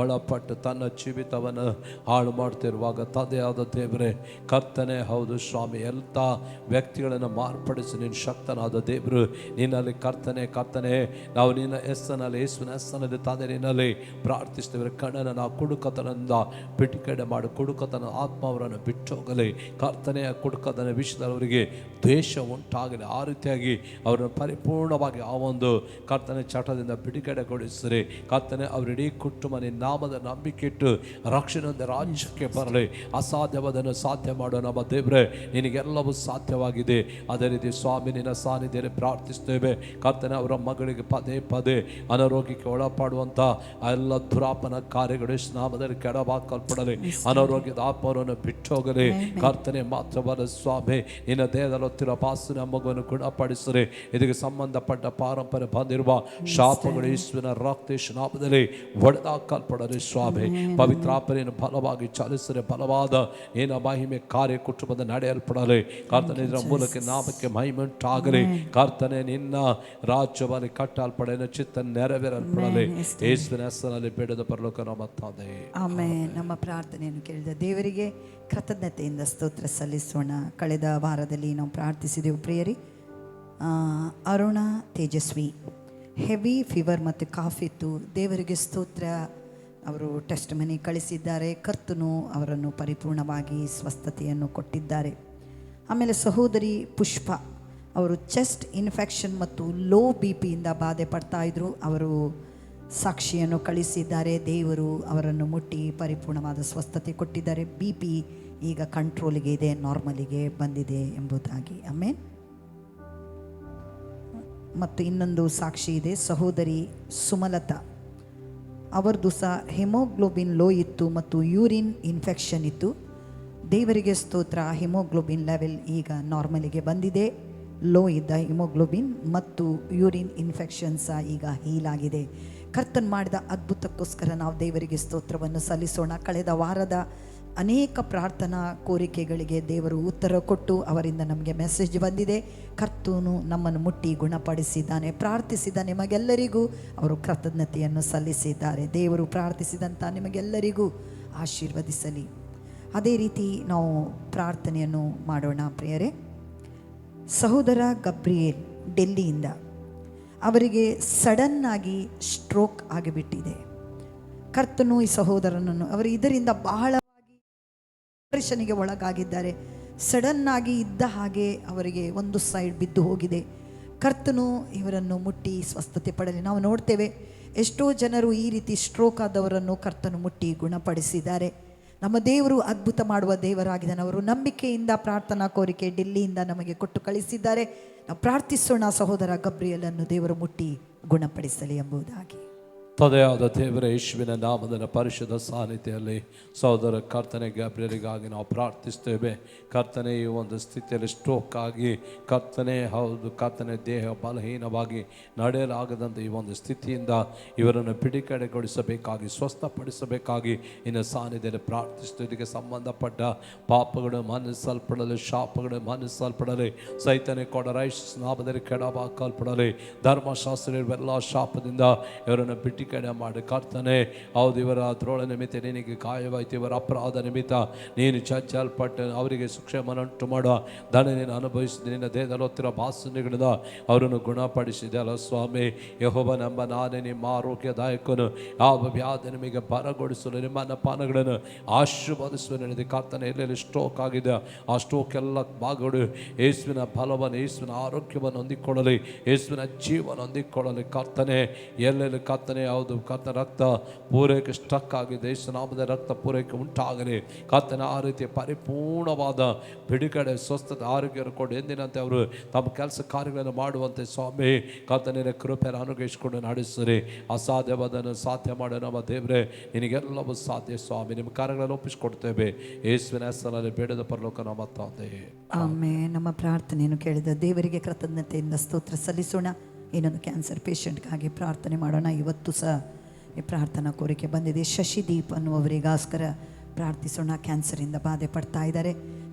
ಒಳಪಟ್ಟು ತನ್ನ ಜೀವಿತವನ್ನು ಹಾಳು ಮಾಡ್ತಿರುವಾಗ ತಂದೆಯಾದ ದೇವರೇ ಕರ್ತನೆ, ಹೌದು ಸ್ವಾಮಿ, ಎಲ್ಲ ವ್ಯಕ್ತಿಗಳನ್ನು ಮಾರ್ಪಡಿಸಿ ನೀನು ಶಕ್ತನಾದ ದೇವರು. ನಿನ್ನಲ್ಲಿ ಕರ್ತನೆ ನಾವು ನಿನ್ನ ಹೆಸರಿನಲ್ಲಿ, ಯೇಸುವಿನ ಹೆಸರಿನಲ್ಲಿ ತಂದೆ ನಿನ್ನಲ್ಲಿ ಪ್ರಾರ್ಥಿಸ್ತೇವೆ. ನಾವು ಕುಡುಕತನದಿಂದ ಬಿಡುಗಡೆ ಮಾಡಿ ಕುಡುಕತನ ಆತ್ಮ ಅವರನ್ನು ಬಿಟ್ಟೋಗಲಿ. ಕರ್ತನೆಯ ಕುಡುಕತನ ವಿಷಯದಲ್ಲಿ ಅವರಿಗೆ ದ್ವೇಷ ಉಂಟಾಗಲಿ. ಆ ರೀತಿಯಾಗಿ ಅವರನ್ನು ಪರಿಪೂರ್ಣವಾಗಿ ಆ ಒಂದು ಕರ್ತನೆ ಚಟದಿಂದ ಬಿಡುಗಡೆಗೊಳಿಸಿರಿ. ಕರ್ತನೆ ಅವರಿಡೀ ಕುಟುಂಬ ನಿನ್ನ ನಾಮದ ನಂಬಿಕೆ ಇಟ್ಟು ರಕ್ಷಣೆಯಿಂದ ರಾಜ್ಯಕ್ಕೆ ಬರಲಿ. ಅಸಾಧ್ಯವಾದನ್ನು ಸಾಧ್ಯ ಮಾಡೋ ನಮ್ಮ ದೇವರೇ, ನಿನಗೆಲ್ಲವೂ ಸಾಧ್ಯವಾಗಿದೆ. ಅದೇ ರೀತಿ ಸ್ವಾಮಿ ನಿನ್ನ ಸಾನ್ನಿಧ್ಯದಲ್ಲಿ ಪ್ರಾರ್ಥಿಸ್ತೇವೆ. ಕರ್ತನೆ ಅವರ ಮಗಳಿಗೆ ಪದೇ ಅನಾರೋಗ್ಯಕ್ಕೆ ಒಳಪಡುವಂಥ ಎಲ್ಲ ದುರಾಪನ ಕಾರ್ಯಗಳು ಯೇಸು ನಾಮದಲ್ಲಿ ಕೆಡವಾಕಲ್ಪಡಲಿ. ಅನಾರೋಗ್ಯದ ಆತ್ಮವನ್ನು ಬಿಟ್ಟು ಹೋಗಲಿ. ಕರ್ತನೆ ಮಾತ್ರವಲ್ಲ ಸ್ವಾಮಿ, ನಿನ್ನ ದೇಹದಲ್ಲಿ ಹೊತ್ತಿರುವ ಬಾಸಿನ ಮಗುವನ್ನು ಗುಣಪಡಿಸಲಿ. ಇದಕ್ಕೆ ಸಂಬಂಧಪಟ್ಟ ಪಾರಂಪರೆ ಬಂದಿರುವ ಶಾಪಗಳು ಯೇಸುವಿನ ರಕ್ತ ಯೇಸು ನಾಮದಲ್ಲಿ ಒಡೆದಾಕಲ್ಪಡಲಿ ಸ್ವಾಮಿ. ಪವಿತ್ರಾತ್ಮನೆಯನ್ನು ಬಲವಾಗಿ ಚಾಲಿಸಲಿ. ಬಲವಾದ ಏನ ಮಹಿಮೆ ಕಾರ್ಯ ಕುಟುಂಬದ ನಡೆಯಲ್ಪಡಲಿ. ಕರ್ತನೆ ಇದರ ಮೂಲಕ ನಾಮಕ್ಕೆ ಮಹಿಮೆ ಉಂಟಾಗಲಿ. ಕರ್ತನೆ ನಿನ್ನ ರಾಜ್ಯವಾಗಿ ಕಟ್ಟಲ್ಪಡ ಚಿತ್ತ ನೆರವೇರಲ್ಪಡಲಿ. ಯೇಸುವಿನ ಹೆಸರಿನಲ್ಲಿ ಬೇಡದ ಪರಲೋಕ ನಮ್ಮ ತಂದೆ. ಆಮೆನ್. ನಮ್ಮ ಪ್ರಾರ್ಥನೆಯನ್ನು ಕೇಳಿದ ದೇವರಿಗೆ ಕೃತಜ್ಞತೆಯಿಂದ ಸ್ತೋತ್ರ ಸಲ್ಲಿಸೋಣ. ಕಳೆದ ವಾರದಲ್ಲಿ ನಾವು ಪ್ರಾರ್ಥಿಸಿದೆವು ಪ್ರಿಯರಿ. ಅರುಣ ತೇಜಸ್ವಿ ಹೆವಿ ಫೀವರ್ ಮತ್ತು ಕಾಫ್ ಇತ್ತು. ದೇವರಿಗೆ ಸ್ತೋತ್ರ, ಅವರು ಟೆಸ್ಟ್ ಮನಿ ಕಳಿಸಿದ್ದಾರೆ. ಕರ್ತನು ಅವರನ್ನು ಪರಿಪೂರ್ಣವಾಗಿ ಸ್ವಸ್ಥತೆಯನ್ನು ಕೊಟ್ಟಿದ್ದಾರೆ. ಆಮೇಲೆ ಸಹೋದರಿ ಪುಷ್ಪ ಅವರು ಚೆಸ್ಟ್ ಇನ್ಫೆಕ್ಷನ್ ಮತ್ತು ಲೋ ಬಿ ಪಿಯಿಂದ ಬಾಧೆ ಪಡ್ತಾ ಇದ್ರು. ಅವರು ಸಾಕ್ಷಿಯನ್ನು ಕಳಿಸಿದ್ದಾರೆ. ದೇವರು ಅವರನ್ನು ಮುಟ್ಟಿ ಪರಿಪೂರ್ಣವಾದ ಸ್ವಸ್ಥತೆ ಕೊಟ್ಟಿದ್ದಾರೆ. ಬಿ ಪಿ ಈಗ ಕಂಟ್ರೋಲಿಗೆ ಇದೆ, ನಾರ್ಮಲಿಗೆ ಬಂದಿದೆ ಎಂಬುದಾಗಿ. ಆಮೇಲೆ ಮತ್ತು ಇನ್ನೊಂದು ಸಾಕ್ಷಿ ಇದೆ, ಸಹೋದರಿ ಸುಮಲತಾ ಅವರದು ಸಹ ಹಿಮೋಗ್ಲೋಬಿನ್ ಲೋ ಇತ್ತು ಮತ್ತು ಯೂರಿನ್ ಇನ್ಫೆಕ್ಷನ್ ಇತ್ತು. ದೇವರಿಗೆ ಸ್ತೋತ್ರ, ಹಿಮೋಗ್ಲೋಬಿನ್ ಲೆವೆಲ್ ಈಗ ನಾರ್ಮಲಿಗೆ ಬಂದಿದೆ. ಲೋ ಇದ್ದ ಹಿಮೋಗ್ಲೋಬಿನ್ ಮತ್ತು ಯೂರಿನ್ ಇನ್ಫೆಕ್ಷನ್ ಸಹ ಈಗ ಹೀಲ್ ಆಗಿದೆ. ಕರ್ತನ್ ಮಾಡಿದ ಅದ್ಭುತಕ್ಕೋಸ್ಕರ ನಾವು ದೇವರಿಗೆ ಸ್ತೋತ್ರವನ್ನು ಸಲ್ಲಿಸೋಣ. ಕಳೆದ ವಾರದ ಅನೇಕ ಪ್ರಾರ್ಥನಾ ಕೋರಿಕೆಗಳಿಗೆ ದೇವರು ಉತ್ತರ ಕೊಟ್ಟು ಅವರಿಂದ ನಮಗೆ ಮೆಸೇಜ್ ಬಂದಿದೆ. ಕರ್ತನು ನಮ್ಮನ್ನು ಮುಟ್ಟಿ ಗುಣಪಡಿಸಿದ್ದಾನೆ. ಪ್ರಾರ್ಥಿಸಿದ ನಿಮಗೆಲ್ಲರಿಗೂ ಅವರು ಕೃತಜ್ಞತೆಯನ್ನು ಸಲ್ಲಿಸಿದ್ದಾರೆ. ದೇವರು ಪ್ರಾರ್ಥಿಸಿದಂಥ ನಿಮಗೆಲ್ಲರಿಗೂ ಆಶೀರ್ವದಿಸಲಿ. ಅದೇ ರೀತಿ ನಾವು ಪ್ರಾರ್ಥನೆಯನ್ನು ಮಾಡೋಣ ಪ್ರಿಯರೇ. ಸಹೋದರ ಗಬ್ರಿಯೇಲ್ ಡೆಲ್ಲಿಯಿಂದ ಅವರಿಗೆ ಸಡನ್ನಾಗಿ ಸ್ಟ್ರೋಕ್ ಆಗಿಬಿಟ್ಟಿದೆ. ಕರ್ತನು ಈ ಸಹೋದರನನ್ನು ಅವರು ಇದರಿಂದ ಬಹಳವಾಗಿ ಡಿಪ್ರೆಷನ್ಗೆ ಒಳಗಾಗಿದ್ದಾರೆ. ಸಡನ್ನಾಗಿ ಇದ್ದ ಹಾಗೆ ಅವರಿಗೆ ಒಂದು ಸೈಡ್ ಬಿದ್ದು ಹೋಗಿದೆ. ಕರ್ತನು ಇವರನ್ನು ಮುಟ್ಟಿ ಸ್ವಸ್ಥತೆ ಪಡಲಿ. ನಾವು ನೋಡ್ತೇವೆ ಎಷ್ಟೋ ಜನರು ಈ ರೀತಿ ಸ್ಟ್ರೋಕ್ ಆದವರನ್ನು ಕರ್ತನು ಮುಟ್ಟಿ ಗುಣಪಡಿಸಿದ್ದಾರೆ. ನಮ್ಮ ದೇವರು ಅದ್ಭುತ ಮಾಡುವ ದೇವರಾಗಿದ್ದಾನೆ. ಅವರು ನಂಬಿಕೆಯಿಂದ ಪ್ರಾರ್ಥನಾ ಕೋರಿಕೆ ಡೆಲ್ಲಿಯಿಂದ ನಮಗೆ ಕೊಟ್ಟು ಕಳಿಸಿದ್ದಾರೆ. ನಾವು ಪ್ರಾರ್ಥಿಸೋಣ, ಸಹೋದರ ಗಬ್ರಿಯಲನ್ನು ದೇವರು ಮುಟ್ಟಿ ಗುಣಪಡಿಸಲಿ ಎಂಬುದಾಗಿ. ತಂದೆಯಾದ ದೇವರ ಯೇಸುವಿನ ನಾಮದ ಪರಿಶುದ್ಧ ಸಾನ್ನಿಧ್ಯದಲ್ಲಿ ಸಹೋದರ ಕರ್ತನೆ ಗಬ್ರಿಯಲಿಗಾಗಿ ನಾವು ಪ್ರಾರ್ಥಿಸ್ತೇವೆ. ಕರ್ತನೆ ಈ ಒಂದು ಸ್ಥಿತಿಯಲ್ಲಿ ಸ್ಟ್ರೋಕ್ ಆಗಿ ಕರ್ತನೆ ಹೌದು ಕರ್ತನೆ ದೇಹ ಬಲಹೀನವಾಗಿ ನಡೆಯಲಾಗದಂಥ ಈ ಒಂದು ಸ್ಥಿತಿಯಿಂದ ಇವರನ್ನು ಬಿಡುಗಡೆಗೊಳಿಸಬೇಕಾಗಿ ಸ್ವಸ್ಥಪಡಿಸಬೇಕಾಗಿ ಇನ್ನು ಸಾನ್ನಿಧ್ಯದಲ್ಲಿ ಪ್ರಾರ್ಥಿಸ್ತೇವೆ. ಇದಕ್ಕೆ ಸಂಬಂಧಪಟ್ಟ ಪಾಪಗಳು ಮನ್ನಿಸಲ್ಪಡಲಿ, ಶಾಪಗಳು ಮನ್ನಿಸಲ್ಪಡಲಿ, ಸೈತನ್ಯ ಕೊಡರೈಸ್ ನಾಮದಲ್ಲಿ ಕೆಡವಾಕಲ್ಪಡಲಿ. ಧರ್ಮಶಾಸ್ತ್ರ ಇವೆಲ್ಲ ಶಾಪದಿಂದ ಇವರನ್ನು ಬಿಟ್ಟು ಕಡೆ ಮಾಡಿ ಕರ್ತನೆ ಹೌದು ಇವರ ದ್ರೋಳ ನಿಮಿತ್ತ ನಿನಗೆ ಗಾಯವಾಯಿತು, ಇವರ ಅಪರಾಧ ನಿಮಿತ್ತ ನೀನು ಚಚ್ಚಲ್ಪಟ್ಟು ಅವರಿಗೆ ಸುಕ್ಷೇಮನುಂಟು ಮಾಡುವ ದಂಡ ನೀನು ಅನುಭವಿಸಿದ ನಿನ್ನ ದೇಹದಲ್ಲಿ ಹೊತ್ತಿರೋ ಬಾಸನೆಗಳಿಂದ ಅವರನ್ನು ಗುಣಪಡಿಸಿದೆ ಅಲ್ಲ ಸ್ವಾಮಿ. ಯೆಹೋವನೆಂಬ ನಾನೇ ನಿಮ್ಮ ಆರೋಗ್ಯದಾಯಕನು, ಯಾವ ವ್ಯಾಧಿ ನಿಮಗೆ ಬರಗೊಡಿಸಲು ನಿಮ್ಮ ಅನ್ನಪಾನಗಳನ್ನು ಆಶೀರ್ವದಿಸುವ ನಡೆದಿ. ಕರ್ತನೆ ಎಲ್ಲೆಲ್ಲಿ ಸ್ಟ್ರೋಕ್ ಆಗಿದೆ ಆ ಸ್ಟ್ರೋಕ್ ಎಲ್ಲ ಭಾಗಗಳು ಯೇಸುವಿನ ಬಲವನ್ನು ಯೇಸುವಿನ ಆರೋಗ್ಯವನ್ನು ಹೊಂದಿಕೊಳ್ಳಲಿ, ಯೇಸುವಿನ ಜೀವನ ಹೊಂದಿಕೊಳ್ಳಲಿ. ಕರ್ತನೆ ಎಲ್ಲೆಲ್ಲಿ ಕರ್ತನೆ ಯಾವುದು ಕರ್ತನ ರಕ್ತ ಪೂರೈಕೆ ಸ್ಟಕ್ ಆಗಿದೆ, ಯೇಸುನಾಮದ ರಕ್ತ ಪೂರೈಕೆ ಉಂಟಾಗಲಿ. ಕರ್ತನ ಆ ರೀತಿ ಪರಿಪೂರ್ಣವಾದ ಬಿಡುಗಡೆ ಸ್ವಸ್ಥತೆ ಆರೋಗ್ಯ ಕೊಡು. ಎಂದಿನಂತೆ ಅವರು ತಮ್ಮ ಕೆಲಸ ಕಾರ್ಯಗಳನ್ನು ಮಾಡುವಂತೆ ಸ್ವಾಮಿ ಕರ್ತನಿನ ಕೃಪೆಯನ್ನು ಅನುಗ್ರಹಿಸಿಕೊಂಡು ನಡೆಸಿರಿ. ಅಸಾಧ್ಯವಾದನ್ನು ಸಾಧ್ಯ ಮಾಡೋ ನಮ್ಮ ದೇವರೇ ನಿನಗೆಲ್ಲವೂ ಸಾಧ್ಯ ಸ್ವಾಮಿ. ನಿಮ್ಮ ಕಾರ್ಯಗಳನ್ನು ಒಪ್ಪಿಸಿಕೊಡ್ತೇವೆ ಯೇಸುವಿನ ಹೆಸರಿನಲ್ಲಿ ಬೇಡದ ಪರಲೋಕ ನಮ್ಮ ತಂದೆ. ಆಮೆನ್. ನಮ್ಮ ಪ್ರಾರ್ಥನೆಯನ್ನು ಕೇಳಿದ ದೇವರಿಗೆ ಕೃತಜ್ಞತೆಯಿಂದ ಸ್ತೋತ್ರ ಸಲ್ಲಿಸೋಣ. ಇನ್ನೊಂದು ಕ್ಯಾನ್ಸರ್ ಪೇಷಂಟ್ಗಾಗಿ ಪ್ರಾರ್ಥನೆ ಮಾಡೋಣ. ಇವತ್ತು ಸಹ ಈ ಪ್ರಾರ್ಥನಾ ಕೋರಿಕೆ ಬಂದಿದೆ. ಶಶಿದೀಪ್ ಅನ್ನುವವರಿಗೋಸ್ಕರ ಪ್ರಾರ್ಥಿಸೋಣ. ಕ್ಯಾನ್ಸರಿಂದ ಬಾಧೆ ಪಡ್ತಾ ಇದ್ದಾರೆ.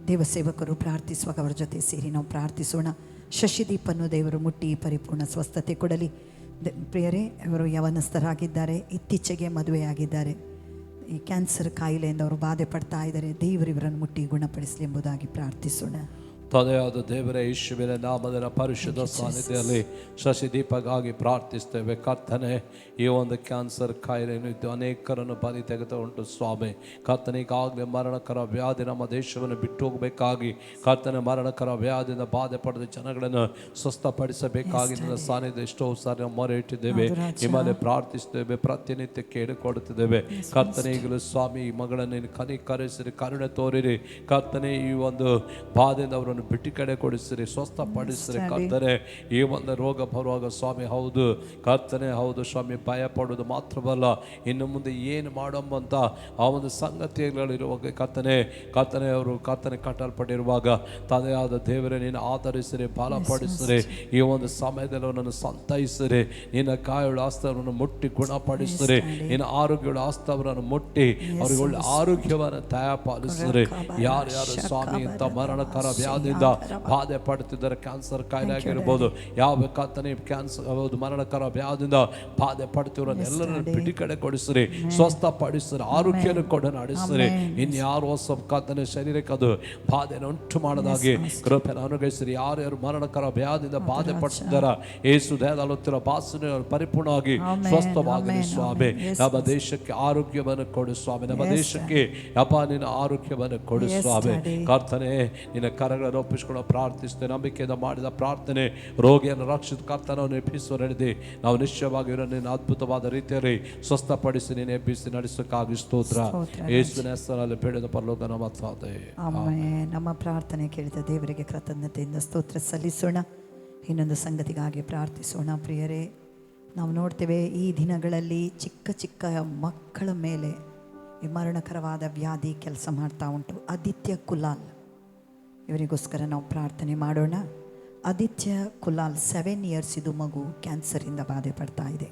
ದೇವಸೇವಕರು ಪ್ರಾರ್ಥಿಸುವಾಗ ಅವರ ಜೊತೆ ಸೇರಿ ನಾವು ಪ್ರಾರ್ಥಿಸೋಣ. ಶಶಿದೀಪನ್ನು ದೇವರು ಮುಟ್ಟಿ ಪರಿಪೂರ್ಣ ಸ್ವಸ್ಥತೆ ಕೊಡಲಿ. ಪ್ರಿಯರೇ, ಅವರು ಯವನಸ್ಥರಾಗಿದ್ದಾರೆ, ಇತ್ತೀಚೆಗೆ ಮದುವೆಯಾಗಿದ್ದಾರೆ. ಈ ಕ್ಯಾನ್ಸರ್ ಕಾಯಿಲೆಯಿಂದ ಅವರು ಬಾಧೆ ಪಡ್ತಾ ಇದ್ದಾರೆ. ದೇವರು ಇವರನ್ನು ಮುಟ್ಟಿ ಗುಣಪಡಿಸಲಿ ಎಂಬುದಾಗಿ ಪ್ರಾರ್ಥಿಸೋಣ. ತಂದೆಯಾದ ದೇವರೇ ಯೇಸುವಿನ ನಾಮದ ಪರಿಶುದ್ಧ ಸಾನ್ನಿಧ್ಯದಲ್ಲಿ ಶಶಿದೀಪಗಾಗಿ ಪ್ರಾರ್ಥಿಸ್ತೇವೆ. ಕರ್ತನೆ ಈ ಒಂದು ಕ್ಯಾನ್ಸರ್ ಕಾಯಿಲೆಯನ್ನು ಇದ್ದು ಅನೇಕರನ್ನು ಬಲಿ ತೆಗೆದು ಉಂಟು ಸ್ವಾಮಿ. ಕರ್ತನೆ ಈಗಾಗಲೇ ಮರಣಕರ ವ್ಯಾಧಿ ನಮ್ಮ ದೇಶವನ್ನು ಬಿಟ್ಟು ಹೋಗಬೇಕಾಗಿ ಕರ್ತನೆ ಮರಣಕರ ವ್ಯಾಧಿಯಿಂದ ಬಾಧೆ ಪಡೆದ ಜನಗಳನ್ನು ಸ್ವಸ್ಥಪಡಿಸಬೇಕಾಗಿ ನನ್ನ ಸಾನ್ನಿಧ್ಯ ಎಷ್ಟೋ ಸಾರಿ ಮೊರೆ ಇಟ್ಟಿದ್ದೇವೆ. ನಿಮ್ಮಲ್ಲಿ ಪ್ರಾರ್ಥಿಸ್ತೇವೆ, ಪ್ರತಿನಿತ್ಯ ಕೇಳಿಕೊಡುತ್ತಿದ್ದೇವೆ. ಕರ್ತನೆ ಈಗಲೂ ಸ್ವಾಮಿ ಈ ಮಗಳನ್ನು ಕನಿಕರಿಸಿರಿ, ಕರುಣೆ ತೋರಿರಿ. ಕರ್ತನೆ ಈ ಒಂದು ಬಾಧೆಯಿಂದ ಅವರನ್ನು ಅವನನ್ನು ಬಿಡುಗಡೆ ಕೊಡಿಸಿರಿ, ಸ್ವಸ್ಥಪಡಿಸಿರಿ ಕರ್ತನೆ. ಈ ಒಂದು ರೋಗ ಬರುವಾಗ ಸ್ವಾಮಿ ಹೌದು ಕರ್ತನೆ, ಹೌದು ಸ್ವಾಮಿ, ಭಯ ಪಡೋದು ಮಾತ್ರವಲ್ಲ, ಇನ್ನು ಮುಂದೆ ಏನು ಮಾಡಂಬಂತ ಆ ಒಂದು ಸಂಗತಿಗಳಿರುವಾಗ ಕರ್ತನೆ ಅವರು ಕಟ್ಟಲ್ಪಟ್ಟಿರುವಾಗ ತಂದೆಯಾದ ದೇವರೇ ನೀನು ಆಧರಿಸಿರಿ, ಬಲಪಡಿಸಿರಿ. ಈ ಒಂದು ಸಮಯದಲ್ಲಿ ಅವನನ್ನು ಸಂತೈಸಿರಿ, ನಿನ್ನ ಕಾಯುಳ ಆಸ್ತವನ್ನು ಮುಟ್ಟಿ ಗುಣಪಡಿಸಿರಿ, ನಿನ್ನ ಆರೋಗ್ಯಗಳ ಆಸ್ತವರನ್ನು ಮುಟ್ಟಿ ಅವರಿಗೆ ಒಳ್ಳೆ ಆರೋಗ್ಯವನ್ನು ದಯಪಾಲಿಸಿರಿ. ಯಾರ್ಯಾರು ಸ್ವಾಮಿ ಇಂಥ ಮರಣಕರ ವ್ಯಾಧಿಯಿಂದ ಬಾಧೆ ಪಡ್ತಿದ್ದಾರೆ, ಕ್ಯಾನ್ಸರ್ ಕಾಯಿಲೆ ಆಗಿರ್ಬೋದು, ಯಾವ ಕರ್ತನೆ ಕ್ಯಾನ್ಸರ್ ಹೌದು ಮರಣಕರ ವ್ಯಾಧಿಯಿಂದ ಬಾಧೆ ಪಡ್ತಿರೋರು ಎಲ್ಲರನ್ನು ಬಿಡುಗಡೆ ಕೊಡಿಸಿರಿ, ಸ್ವಸ್ಥಪಡಿಸಿರಿ, ಆರೋಗ್ಯನ ಕೊಡ ನಡೆಸಿರಿ. ಇನ್ಯಾರು ಹೊಸ ಕರ್ತನೆ ಶರೀರಕ್ಕೆ ಅದು ಬಾಧೆಯನ್ನು ಉಂಟು ಮಾಡದಾಗಿ ಕೃಪೆಯನ್ನು ಅನುಗ್ರಹಿಸಿರಿ. ಯಾರ್ಯಾರು ಮರಣಕರ ವ್ಯಾಧಿಯಿಂದ ಬಾಧೆ ಪಡ್ತಿದ್ದಾರ ಯೇಸು ದೇಹದಲ್ಲಿರೋ ಬಾಸನೆ ಪರಿಪೂರ್ಣವಾಗಿ ಸ್ವಸ್ಥವಾಗಲಿ ಸ್ವಾಮಿ. ನಮ್ಮ ದೇಶಕ್ಕೆ ಆರೋಗ್ಯವನ್ನು ಕೊಡು ಸ್ವಾಮಿ, ನಮ್ಮ ದೇಶಕ್ಕೆ ಅಪ್ಪ ನಿನ್ನ ಆರೋಗ್ಯವನ್ನು ಕೊಡು ಸ್ವಾಮಿ. ಕರ್ತನೆ ನಿನ್ನ ಕರಗಳನ್ನು ಒಪ್ಪಿಸಿಕೊಂಡು ಪ್ರಾರ್ಥಿಸ್ತೇವೆ. ನಂಬಿಕೆಯಿಂದ ಮಾಡಿದ ಪ್ರಾರ್ಥನೆ ರೋಗಿಯನ್ನು ರಕ್ಷಿತ ಕರ್ತನವನ್ನು ಎಬ್ಬಿಸುವರೆಡಿದೆ. ನಾವು ನಿಶ್ಚಯವಾಗಿ ನಿನ್ನ ಅದ್ಭುತವಾದ ರೀತಿಯಲ್ಲಿ ಸ್ವಸ್ಥಪಡಿಸಿ ನೀನು ಎಬ್ಬಿಸಿ ನಡೆಸೋಕ್ಕಾಗಿ ಸ್ತೋತ್ರ. ಯೇಸುವಿನ ಹೆಸರಲ್ಲಿ ಬೇಡದ ಪರಲೋಕ ನಮ್ಮ ತಂದೆ. ನಮ್ಮ ಪ್ರಾರ್ಥನೆ ಕೇಳಿದ ದೇವರಿಗೆ ಕೃತಜ್ಞತೆಯಿಂದ ಸ್ತೋತ್ರ ಸಲ್ಲಿಸೋಣ. ಇನ್ನೊಂದು ಸಂಗತಿಗಾಗಿ ಪ್ರಾರ್ಥಿಸೋಣ. ಪ್ರಿಯರೇ, ನಾವು ನೋಡ್ತೇವೆ ಈ ದಿನಗಳಲ್ಲಿ ಚಿಕ್ಕ ಚಿಕ್ಕ ಮಕ್ಕಳ ಮೇಲೆ ಈ ಮರಣಕರವಾದ ವ್ಯಾಧಿ ಕೆಲಸ ಮಾಡ್ತಾ ಉಂಟು. ಆದಿತ್ಯ ಕುಲಾಲ್ ಇವರಿಗೋಸ್ಕರ ನಾವು ಪ್ರಾರ್ಥನೆ ಮಾಡೋಣ. ಆದಿತ್ಯ ಕುಲಾಲ್ 7 ಇಯರ್ಸ್ ಇದು ಮಗು ಕ್ಯಾನ್ಸರಿಂದ ಬಾಧೆ ಪಡ್ತಾ ಇದೆ.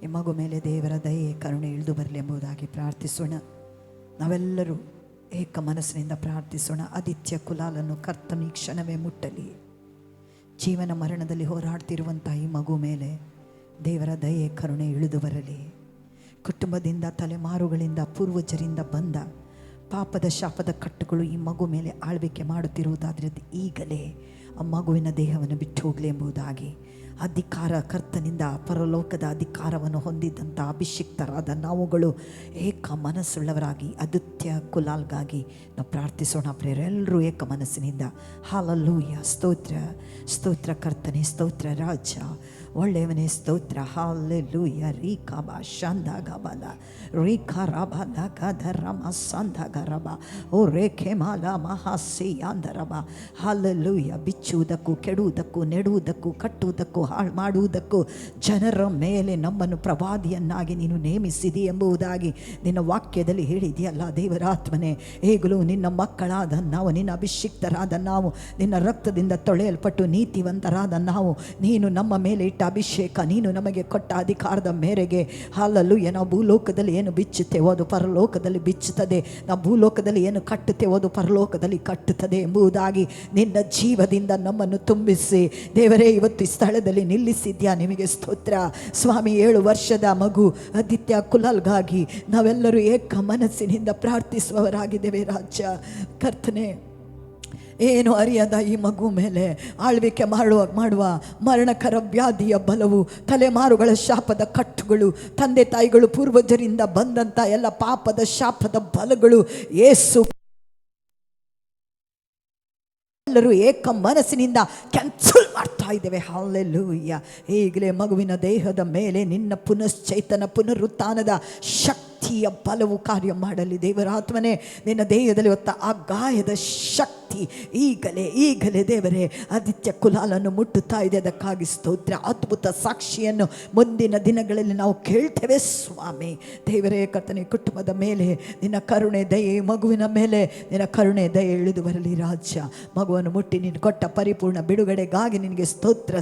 ಈ ಮಗು ಮೇಲೆ ದೇವರ ದಯೆ ಕರುಣೆ ಇಳಿದು ಬರಲಿ ಎಂಬುದಾಗಿ ಪ್ರಾರ್ಥಿಸೋಣ. ನಾವೆಲ್ಲರೂ ಏಕ ಮನಸ್ಸಿನಿಂದ ಪ್ರಾರ್ಥಿಸೋಣ. ಆದಿತ್ಯ ಕುಲಾಲನ್ನು ಕರ್ತನ ಈ ಕ್ಷಣವೇ ಮುಟ್ಟಲಿ. ಜೀವನ ಮರಣದಲ್ಲಿ ಹೋರಾಡ್ತಿರುವಂಥ ಈ ಮಗು ಮೇಲೆ ದೇವರ ದಯೆ ಕರುಣೆ ಇಳಿದು ಬರಲಿ. ಕುಟುಂಬದಿಂದ ತಲೆಮಾರುಗಳಿಂದ ಪೂರ್ವಜರಿಂದ ಬಂದ ಪಾಪದ ಶಾಪದ ಕಟ್ಟುಗಳು ಈ ಮಗು ಮೇಲೆ ಆಳ್ವಿಕೆ ಮಾಡುತ್ತಿರುವುದಾದರೆ ಈಗಲೇ ಆ ಮಗುವಿನ ದೇಹವನ್ನು ಬಿಟ್ಟು ಹೋಗಲಿ ಎಂಬುದಾಗಿ ಅಧಿಕಾರ ಕರ್ತನಿಂದ ಪರಲೋಕದ ಅಧಿಕಾರವನ್ನು ಹೊಂದಿದ್ದಂಥ ಅಭಿಷಿಕ್ತರಾದ ನಾವುಗಳು ಏಕ ಮನಸ್ಸುಳ್ಳವರಾಗಿ ಆದಿತ್ಯ ಕುಲಾಲ್ಗಾಗಿ ನಾವು ಪ್ರಾರ್ಥಿಸೋಣ. ಪ್ರೇರೆಲ್ಲರೂ ಏಕ ಮನಸ್ಸಿನಿಂದ ಹಾಲೆಲೂಯಾ, ಸ್ತೋತ್ರ ಸ್ತೋತ್ರ ಕರ್ತನೆ, ಸ್ತೋತ್ರ ರಾಜ, ಒಳ್ಳೆಯವನೇ, ಸ್ತೋತ್ರ ಹಾಲೆಲೂಯಾ. ರೀಕಾಬ ಶಾಂದಾಗಬಲ ರೀಖಾರಬಲ ಗಧರಮ ಸಂಧಗರಬ ಓ ರೇಖೆ ಮಾಲ ಮಹಾಸಿ ಅಂದರಬ. ಹಾಲೆಲೂಯಾ. ಬಿಚ್ಚುವುದಕ್ಕೂ ಕೆಡುವುದಕ್ಕೂ ನೆಡುವುದಕ್ಕೂ ಕಟ್ಟುವುದಕ್ಕೂ ಹಾಳು ಮಾಡುವುದಕ್ಕೂ ಜನರ ಮೇಲೆ ನಮ್ಮನ್ನು ಪ್ರವಾದಿಯನ್ನಾಗಿ ನೀನು ನೇಮಿಸಿದಿ ಎಂಬುದಾಗಿ ನಿನ್ನ ವಾಕ್ಯದಲ್ಲಿ ಹೇಳಿದೆಯಲ್ಲ ದೇವರಾತ್ಮನೇ. ಈಗಲೂ ನಿನ್ನ ಮಕ್ಕಳಾದ ನಾವು, ನಿನ್ನ ಅಭಿಷಿಕ್ತರಾದ ನಾವು, ನಿನ್ನ ರಕ್ತದಿಂದ ತೊಳೆಯಲ್ಪಟ್ಟು ನೀತಿವಂತರಾದ ನಾವು, ನೀನು ನಮ್ಮ ಮೇಲೆ ಇಟ್ಟ ಅಭಿಷೇಕ, ನೀನು ನಮಗೆ ಕೊಟ್ಟ ಅಧಿಕಾರದ ಮೇರೆಗೆ ಹಾಲೆಲೂಯಾ ನಾವು ಭೂಲೋಕದಲ್ಲಿ ಏನು ಬಿಚ್ಚುತ್ತೇವೋ ಅದು ಪರಲೋಕದಲ್ಲಿ ಬಿಚ್ಚುತ್ತದೆ, ನಾವು ಭೂಲೋಕದಲ್ಲಿ ಏನು ಕಟ್ಟುತ್ತೇವೋ ಅದು ಪರಲೋಕದಲ್ಲಿ ಕಟ್ಟುತ್ತದೆ ಎಂಬುದಾಗಿ ನಿನ್ನ ಜೀವದಿಂದ ನಮ್ಮನ್ನು ತುಂಬಿಸಿ ದೇವರೇ ಇವತ್ತು ಈ ಸ್ಥಳದಲ್ಲಿ ನಿಲ್ಲಿಸಿದ್ಯಾ. ನಿಮಗೆ ಸ್ತೋತ್ರ ಸ್ವಾಮಿ. 7 ವರ್ಷದ ಮಗು ಆದಿತ್ಯ ಕುಲಾಲ್ಗಾಗಿ ನಾವೆಲ್ಲರೂ ಏಕ ಮನಸ್ಸಿನಿಂದ ಪ್ರಾರ್ಥಿಸುವವರಾಗಿದ್ದೇವೆ ರಾಜ. ಕರ್ತನೆ, ಏನು ಅರಿಯದ ಈ ಮಗು ಮೇಲೆ ಆಳ್ವಿಕೆ ಮಾಡುವ ಮರಣಕರ ವ್ಯಾಧಿಯ ಬಲವು, ತಲೆಮಾರುಗಳ ಶಾಪದ ಕಟ್ಟುಗಳು, ತಂದೆ ತಾಯಿಗಳು ಪೂರ್ವಜರಿಂದ ಬಂದಂಥ ಎಲ್ಲ ಪಾಪದ ಶಾಪದ ಬಲಗಳು ಯೇಸು ಎಲ್ಲರೂ ಏಕ ಮನಸ್ಸಿನಿಂದ ಕ್ಯಾನ್ಸಲ್ ಮಾಡ್ತಾ ಇದ್ದೇವೆ. ಹಾಲೆಲೂಯಾ. ಈಗಲೇ ಮಗುವಿನ ದೇಹದ ಮೇಲೆ ನಿನ್ನ ಪುನಶ್ಚೈತನ ಪುನರುತ್ಥಾನದ ಶಕ್ತಿಯ ಬಲವು ಕಾರ್ಯ ಮಾಡಲಿ ದೇವರಾತ್ಮನೇ. ನಿನ್ನ ದೇಹದಲ್ಲಿ ಹೊತ್ತ ಆ ಗಾಯದ ಶಕ್ತಿ ಈಗಲೇ ದೇವರೇ ಆದಿತ್ಯ ಕುಲಾಲನ್ನು ಮುಟ್ಟುತ್ತಾ ಇದೆ. ಅದಕ್ಕಾಗಿ ಸ್ತೋತ್ರ. ಅದ್ಭುತ ಸಾಕ್ಷಿಯನ್ನು ಮುಂದಿನ ದಿನಗಳಲ್ಲಿ ನಾವು ಕೇಳ್ತೇವೆ ಸ್ವಾಮಿ. ದೇವರೇ ಕರ್ತನೆ, ಕುಟುಂಬದ ಮೇಲೆ ನಿನ್ನ ಕರುಣೆ ದಯೆ, ಮಗುವಿನ ಮೇಲೆ ನಿನ್ನ ಕರುಣೆ ದಯೆ ಇಳಿದು ಬರಲಿ ರಾಜ. ಮಗುವನ್ನು ಮುಟ್ಟಿ ನೀನು ಕೊಟ್ಟ ಪರಿಪೂರ್ಣ ಬಿಡುಗಡೆಗಾಗಿ ನಿನಗೆ ಸ್ತೋತ್ರ.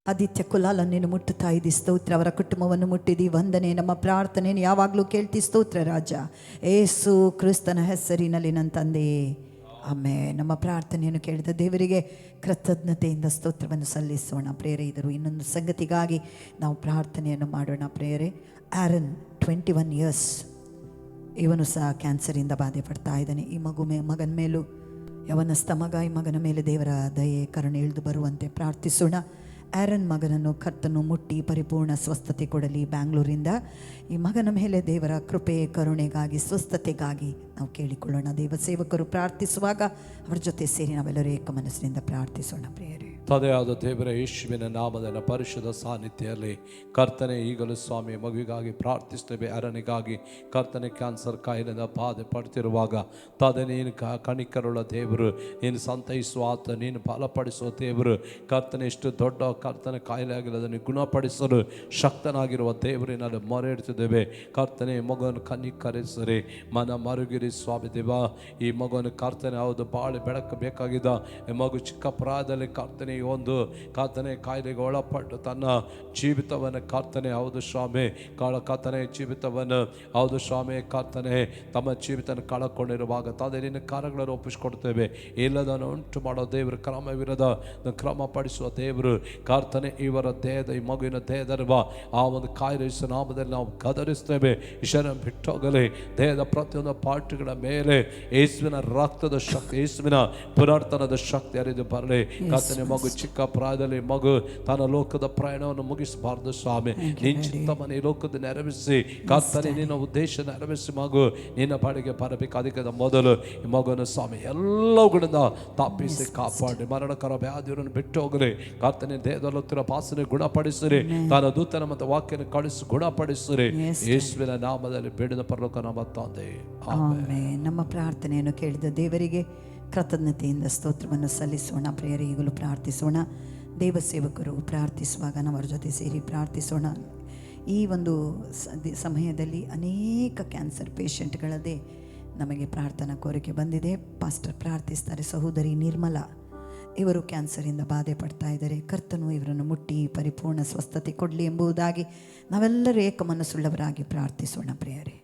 ಆದಿತ್ಯ ಕುಲಾಲನ್ನು ನೀನು ಮುಟ್ಟುತ್ತಾ ಇದ್ದಿ, ಸ್ತೋತ್ರ. ಅವರ ಕುಟುಂಬವನ್ನು ಮುಟ್ಟಿದಿ, ವಂದನೆ. ನಮ್ಮ ಪ್ರಾರ್ಥನೆಯನ್ನು ಯಾವಾಗಲೂ ಕೇಳ್ತಿ, ಸ್ತೋತ್ರ ರಾಜ. ಏಸು ಕ್ರಿಸ್ತನ ಹೆಸರಿನಲ್ಲಿ ನನ್ನ ತಂದೆಯೇ, ಆಮೇಲೆ ನಮ್ಮ ಪ್ರಾರ್ಥನೆಯನ್ನು ಕೇಳಿದ ದೇವರಿಗೆ ಕೃತಜ್ಞತೆಯಿಂದ ಸ್ತೋತ್ರವನ್ನು ಸಲ್ಲಿಸೋಣ. ಪ್ರೇರೆ, ಇದರು ಇನ್ನೊಂದು ಸಂಗತಿಗಾಗಿ ನಾವು ಪ್ರಾರ್ಥನೆಯನ್ನು ಮಾಡೋಣ. ಪ್ರೇರೆ, ಆರನ್ 21 ಇಯರ್ಸ್, ಇವನು ಸಹ ಕ್ಯಾನ್ಸರಿಂದ ಬಾಧೆ ಪಡ್ತಾ ಇದ್ದಾನೆ. ಈ ಮಗನ ಮೇಲೂ ಯವನಸ್ಥ ಮಗ, ಈ ಮಗನ ಮೇಲೆ ದೇವರ ದಯೆ ಕರುಣೆ ಇಳಿದು ಬರುವಂತೆ ಪ್ರಾರ್ಥಿಸೋಣ. ಆರನ್ ಮಗನನ್ನು ಕರ್ತನು ಮುಟ್ಟಿ ಪರಿಪೂರ್ಣ ಸ್ವಸ್ಥತೆ ಕೊಡಲಿ. ಬ್ಯಾಂಗ್ಳೂರಿಂದ ಈ ಮಗನ ಮೇಲೆ ದೇವರ ಕೃಪೆ ಕರುಣೆಗಾಗಿ ಸ್ವಸ್ಥತೆಗಾಗಿ ನಾವು ಕೇಳಿಕೊಳ್ಳೋಣ. ದೇವ ಸೇವಕರು ಪ್ರಾರ್ಥಿಸುವಾಗ ಅವರ ಜೊತೆ ಸೇರಿ ನಾವೆಲ್ಲರೂ ಏಕ ಮನಸ್ಸಿನಿಂದ ಪ್ರಾರ್ಥಿಸೋಣ ಪ್ರಿಯರೇ. ತಂದೆಯಾದ ದೇವರ ಯೇಸುವಿನ ನಾಮದ ಪರಿಶುದ್ಧ ಸಾನ್ನಿಧ್ಯದಲ್ಲಿ ಕರ್ತನೆ ಈಗಲೂ ಸ್ವಾಮಿ ಮಗುವಿಗಾಗಿ ಪ್ರಾರ್ಥಿಸ್ತೇವೆ. ಅರನಿಗಾಗಿ ಕರ್ತನೆ ಕ್ಯಾನ್ಸರ್ ಕಾಯಿಲೆಯಿಂದ ಬಾಧೆ ಪಡ್ತಿರುವಾಗ ತಾದೆ ನೀನು ಕಣಿಕರುಳ್ಳ ದೇವರು, ನೀನು ಸಂತೈಸುವ ಆತ, ನೀನು ಬಲಪಡಿಸುವ ದೇವರು. ಕರ್ತನೆ ಎಷ್ಟು ದೊಡ್ಡ ಕರ್ತನೆ ಕಾಯಿಲೆ ಆಗಿಲ್ಲ ಅದನ್ನು ಗುಣಪಡಿಸಲು ಶಕ್ತನಾಗಿರುವ ದೇವರಿನಲ್ಲಿ ಮೊರೆ ಇಡ್ತಿದ್ದೇವೆ. ಕರ್ತನೆ ಈ ಮಗುವನ್ನು ಕನಿಕರಿಸಿರಿ, ಮನ ಮರುಗಿರಿ ಸ್ವಾಮಿ ದೇವ. ಈ ಮಗುವನ್ನು ಕರ್ತನೆ ಹೌದು ಬಾಳೆ ಬೆಳಕು ಬೇಕಾಗಿದ್ದ ಈ ಮಗು ಚಿಕ್ಕ ಪ್ರಾಯದಲ್ಲಿ ಕರ್ತನೆ ಈ ಒಂದು ಕರ್ತನೆ ಕಾಯಿಲೆಗೆ ಒಳಪಟ್ಟು ತನ್ನ ಜೀವಿತವನ್ನು ಕರ್ತನೆ ಹೌದು ಸ್ವಾಮಿ ಕರ್ತನೆ ಜೀವಿತವನ್ನು ಹೌದು ಸ್ವಾಮಿ ಕರ್ತನೆ ತಮ್ಮ ಜೀವಿತ ಕಳಕೊಂಡಿರುವಾಗ ತಾದೇ ನಿನ್ನ ಕಾರ್ಯಗಳನ್ನು ಒಪ್ಪಿಸಿಕೊಡ್ತೇವೆ. ಇಲ್ಲದನ್ನು ಉಂಟು ಮಾಡೋ ದೇವರು, ಕ್ರಮವಿರದ ಕ್ರಮ ಪಡಿಸುವ ದೇವರು. ಕರ್ತನೆ ಇವರ ದೇಹದ ಈ ಮಗುವಿನ ದೇಹದಲ್ಲಿರುವ ಆ ಒಂದು ಕಾಯಿಲೆ ನಾಮದಲ್ಲಿ ನಾವು ಗದರಿಸ್ತೇವೆ. ಈಶ್ವರ ಬಿಟ್ಟೋಗಲಿ ದೇಹದ ಪ್ರತಿಯೊಂದು ಪಾರ್ಟಿಗಳ ಮೇಲೆ ಯೇಸುವಿನ ರಕ್ತದ ಶಕ್ತಿ, ಯೇಸುವಿನ ಪುನರ್ತನದ ಶಕ್ತಿ ಹರಿದು ಬರಲಿ. ಕರ್ತನೆ ಮಗು ಚಿಕ್ಕ ಪ್ರಾಯದಲ್ಲಿ ಮಗು ತನ್ನ ಲೋಕದ ಪ್ರಯಾಣವನ್ನು ಮುಗಿಸಬಾರದು ಸ್ವಾಮಿ. ನಿನ್ನ ಚಿತ್ತವನ್ನು ಈ ಲೋಕದ ನೆರವೇರಿಸಿ ಕರ್ತನೆ ನಿನ್ನ ಉದ್ದೇಶ ನೆರವೇರಿಸಿ ಮಗು ನಿನ್ನ ಬಾಡಿಗೆ ಬರಬೇಕು. ಅದಕ್ಕೆ ಮೊದಲು ಈ ಮಗುವನ್ನು ಸ್ವಾಮಿ ಎಲ್ಲವುಗಳಿಂದ ತಪ್ಪಿಸಿ ಕಾಪಾಡಿ, ಮರಣಕರ ವ್ಯಾಧಿಯನ್ನು ಬಿಟ್ಟು ಹೋಗಲಿ. ಕರ್ತನೆ ದೇಹದಲ್ಲುತ್ತಿರೋ ಪಾಸನೆ ಗುಣಪಡಿಸಿರಿ, ತನ್ನ ದೂತನ ಮತ್ತು ವಾಕ್ಯನ ಕಳಿಸಿ ಗುಣಪಡಿಸಿರಿ. ಯೇಸುವಿನ ನಾಮದಲ್ಲಿ ಬೇಡಿದ ಪರಲೋಕ ನಮ್ಮ ತಂದೆ ಆಮೆನ್. ನಮ್ಮ ಪ್ರಾರ್ಥನೆಯನ್ನು ಕೇಳಿದ ದೇವರಿಗೆ ಕೃತಜ್ಞತೆಯಿಂದ ಸ್ತೋತ್ರವನ್ನು ಸಲ್ಲಿಸೋಣ. ಪ್ರಿಯರೇ, ಈಗಲೂ ಪ್ರಾರ್ಥಿಸೋಣ. ದೇವಸೇವಕರು ಪ್ರಾರ್ಥಿಸುವಾಗ ನಾವು ಅವರ ಜೊತೆ ಸೇರಿ ಪ್ರಾರ್ಥಿಸೋಣ. ಈ ಒಂದು ಸಮಯದಲ್ಲಿ ಅನೇಕ ಕ್ಯಾನ್ಸರ್ ಪೇಷಂಟ್ಗಳದೇ ನಮಗೆ ಪ್ರಾರ್ಥನಾ ಕೋರಿಕೆ ಬಂದಿದೆ. ಪಾಸ್ಟರ್ ಪ್ರಾರ್ಥಿಸ್ತಾರೆ. ಸಹೋದರಿ ನಿರ್ಮಲಾ ಇವರು ಕ್ಯಾನ್ಸರಿಂದ ಬಾಧೆ ಪಡ್ತಾ ಇದ್ದಾರೆ. ಕರ್ತನು ಇವರನ್ನು ಮುಟ್ಟಿ ಪರಿಪೂರ್ಣ ಸ್ವಸ್ಥತೆ ಕೊಡಲಿ ಎಂಬುದಾಗಿ ನಾವೆಲ್ಲರೂ ಏಕ ಮನಸ್ಸುಳ್ಳವರಾಗಿ ಪ್ರಾರ್ಥಿಸೋಣ. ಪ್ರಿಯರೇ,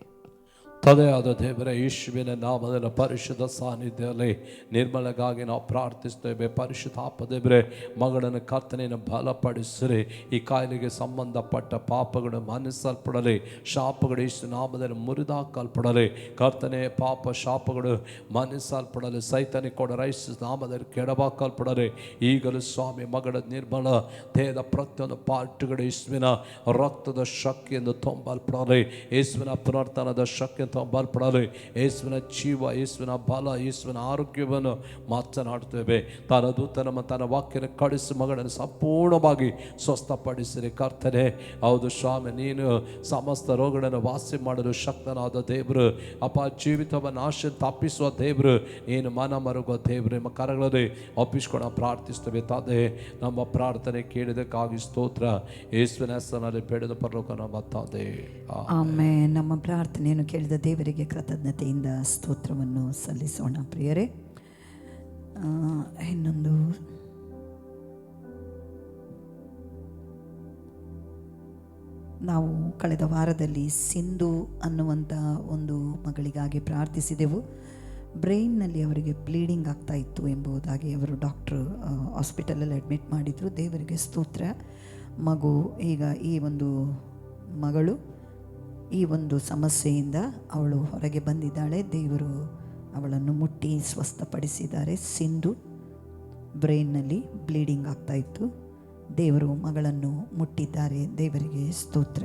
ತಂದೆಯಾದ ದೇವರ ಯೇಸುವಿನ ನಾಮದ ಪರಿಶುದ್ಧ ಸಾನ್ನಿಧ್ಯದಲ್ಲಿ ನಿರ್ಮಲಗಾಗಿ ನಾವು ಪ್ರಾರ್ಥಿಸ್ತೇವೆ. ಪರಿಶುದ್ಧಾತ್ಮ ದೇವರೇ, ಮಗಳನ್ನು ಕರ್ತನೆಯನ್ನು ಬಲಪಡಿಸಿರಿ. ಈ ಕಾಯಿಲೆಗೆ ಸಂಬಂಧಪಟ್ಟ ಪಾಪಗಳು ಮನ್ನಿಸಲ್ಪಡಲಿ, ಶಾಪಗಳು ಯೇಸು ನಾಮದಲ್ಲಿ ಮುರಿದಾಕಲ್ಪಡಲಿ. ಕರ್ತನೆ ಪಾಪ ಶಾಪಗಳು ಮನ್ನಿಸಲ್ಪಡಲಿ, ಸೈತಾನಿ ಕೊಡ ಯೇಸು ನಾಮದಲ್ಲಿ ಕೆಡವಾಕಲ್ಪಡಲಿ. ಈಗಲೂ ಸ್ವಾಮಿ ಮಗಳ ನಿರ್ಮಲ ದೇಹದ ಪ್ರತಿಯೊಂದು ಪಾರ್ಟಿಗಳು ಯೇಸುವಿನ ರಕ್ತದ ಶಕ್ತಿಯನ್ನು ತುಂಬಲ್ಪಡಲಿ, ಯೇಸುವಿನ ಪುನರ್ತನದ ಶಕ್ತಿ ಬಲಪಡಲಿ. ಯೇಸುವಿನ ಜೀವ, ಯೇಸುವಿನ ಬಲ, ಯೇಸುವಿನ ಆರೋಗ್ಯವನ್ನು ಮಾತನಾಡ್ತೇವೆ. ತನ್ನ ದೂತನ ತನ್ನ ವಾಕ್ಯನ ಕಳಿಸಿ ಮಗಳನ್ನು ಸಂಪೂರ್ಣವಾಗಿ ಸ್ವಸ್ಥಪಡಿಸಿರಿ. ಕರ್ತನೆ ಹೌದು ಸ್ವಾಮಿ, ನೀನು ಸಮಸ್ತ ರೋಗಗಳನ್ನು ವಾಸಿ ಮಾಡಲು ಶಕ್ತನಾದ ದೇವರು. ಅಪ್ಪ, ಜೀವಿತವನ್ನು ಆಶೆ ತಪ್ಪಿಸುವ ದೇವರು, ನೀನು ಮನ ಮರುಗುವ ದೇವರು. ನಿಮ್ಮ ಕರಗಳಲ್ಲಿ ಒಪ್ಪಿಸ್ಕೊಂಡು ಪ್ರಾರ್ಥಿಸ್ತೇವೆ. ತಾದೇ ನಮ್ಮ ಪ್ರಾರ್ಥನೆ ಕೇಳಿದಕ್ಕಾಗಿ ಸ್ತೋತ್ರ. ಯೇಸುವಿನ ಹೆಸರಿನಲ್ಲಿ ಬೇಡಿದ ಪರಲೋಕ ನಮ್ಮ ತಂದೆ ಆಮೆನ್. ನಮ್ಮ ಪ್ರಾರ್ಥನೆಯನ್ನು ಕೇಳಿದ ದೇವರಿಗೆ ಕೃತಜ್ಞತೆಯಿಂದ ಸ್ತೋತ್ರವನ್ನು ಸಲ್ಲಿಸೋಣ. ಪ್ರಿಯರೇ, ಇನ್ನೊಂದು ನಾವು ಕಳೆದ ವಾರದಲ್ಲಿ ಸಿಂಧು ಅನ್ನುವಂಥ ಒಂದು ಮಗಳಿಗಾಗಿ ಪ್ರಾರ್ಥಿಸಿದೆವು. ಬ್ರೈನ್ನಲ್ಲಿ ಅವರಿಗೆ ಬ್ಲೀಡಿಂಗ್ ಆಗ್ತಾ ಇತ್ತು ಎಂಬುದಾಗಿ ಅವರು ಡಾಕ್ಟ್ರು ಹಾಸ್ಪಿಟಲಲ್ಲಿ ಅಡ್ಮಿಟ್ ಮಾಡಿದರು. ದೇವರಿಗೆ ಸ್ತೋತ್ರ. ಮಗು ಈಗ ಈ ಒಂದು ಮಗಳು ಈ ಒಂದು ಸಮಸ್ಯೆಯಿಂದ ಅವಳು ಹೊರಗೆ ಬಂದಿದ್ದಾಳೆ. ದೇವರು ಅವಳನ್ನು ಮುಟ್ಟಿ ಸ್ವಸ್ಥಪಡಿಸಿದ್ದಾರೆ. ಸಿಂಧು ಬ್ರೈನ್ನಲ್ಲಿ ಬ್ಲೀಡಿಂಗ್ ಆಗ್ತಾಯಿತ್ತು. ದೇವರು ಮಗಳನ್ನು ಮುಟ್ಟಿದ್ದಾರೆ. ದೇವರಿಗೆ ಸ್ತೋತ್ರ.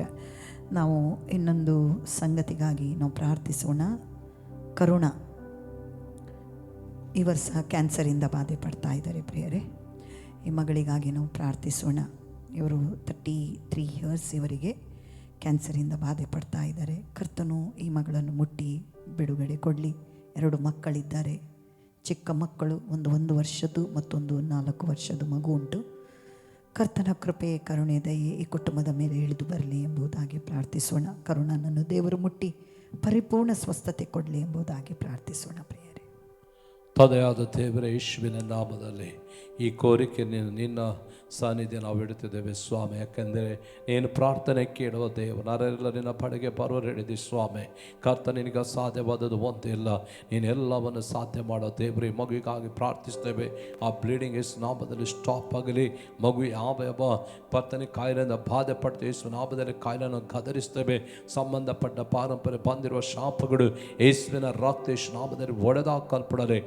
ನಾವು ಇನ್ನೊಂದು ಸಂಗತಿಗಾಗಿ ನಾವು ಪ್ರಾರ್ಥಿಸೋಣ. ಕರುಣಾ ಇವರು ಸಹ ಕ್ಯಾನ್ಸರಿಂದ ಬಾಧೆ ಪಡ್ತಾ ಇದ್ದಾರೆ. ಪ್ರಿಯರೇ, ಈ ಮಗಳಿಗಾಗಿ ನಾವು ಪ್ರಾರ್ಥಿಸೋಣ. ಇವರು 33 ಇಯರ್ಸ್ ಇವರಿಗೆ ಕ್ಯಾನ್ಸರಿಂದ ಬಾಧೆ ಪಡ್ತಾ ಇದ್ದಾರೆ. ಕರ್ತನು ಈ ಮಗಳನ್ನು ಮುಟ್ಟಿ ಬಿಡುಗಡೆ ಕೊಡಲಿ. 2 ಮಕ್ಕಳಿದ್ದಾರೆ, ಚಿಕ್ಕ ಮಕ್ಕಳು. ಒಂದು 1 ವರ್ಷದ್ದು ಮತ್ತೊಂದು 4 ವರ್ಷದ ಮಗು ಉಂಟು. ಕರ್ತನ ಕೃಪೆ, ಕರುಣೆ, ದಯೆ ಈ ಕುಟುಂಬದ ಮೇಲೆ ಇಳಿದು ಬರಲಿ ಎಂಬುದಾಗಿ ಪ್ರಾರ್ಥಿಸೋಣ. ಕರುಣನನ್ನು ದೇವರು ಮುಟ್ಟಿ ಪರಿಪೂರ್ಣ ಸ್ವಸ್ಥತೆ ಕೊಡಲಿ ಎಂಬುದಾಗಿ ಪ್ರಾರ್ಥಿಸೋಣ. ಪ್ರಿಯರೇ, ತಂದೆಯಾದ ದೇವರ ಯೇಸುವಿನ ನಾಮದಲ್ಲಿ ಈ ಕೋರಿಕೆ ನಿನ್ನ ಸಾನ್ನಿಧ್ಯ ನಾವು ಇಡುತ್ತಿದ್ದೇವೆ ಸ್ವಾಮಿ. ಯಾಕೆಂದರೆ ನೀನು ಪ್ರಾರ್ಥನೆ ಕೇಳುವ ದೇವರು, ನಾರೆಲ್ಲ ನಿನ್ನ ಪಡೆಗೆ ಬರೋರು ಹೇಳಿದಿ ಸ್ವಾಮಿ. ಕರ್ತ, ನಿನಗೆ ಸಾಧ್ಯವಾದದ್ದು ಒಂದಿಲ್ಲ, ನೀನು ಎಲ್ಲವನ್ನು ಸಾಧ್ಯ ಮಾಡೋ ದೇವರು. ಈ ಮಗುವಿಗಾಗಿ ಪ್ರಾರ್ಥಿಸ್ತೇವೆ. ಆ ಬ್ಲೀಡಿಂಗ್ ಯೇಸು ನಾಮದಲ್ಲಿ ಸ್ಟಾಪ್ ಆಗಲಿ. ಮಗು ಯಾವ ಪರ್ತನೆ ಕಾಯಿಲೆಯಿಂದ ಬಾಧೆ ಪಡ್ತೇವೆ ಯೇಸು ನಾಮದಲ್ಲಿ ಕಾಯಿಲೆಯನ್ನು ಗದರಿಸ್ತೇವೆ. ಸಂಬಂಧಪಟ್ಟ ಪಾರಂಪರ್ಯ ಬಂದಿರುವ ಶಾಪಗಳು ಯೇಸುವಿನ ರಕ್ತ ಯೇಸು ನಾಮದಲ್ಲಿ ಒಡೆದಾಕಲ್ಪಡಲಿ.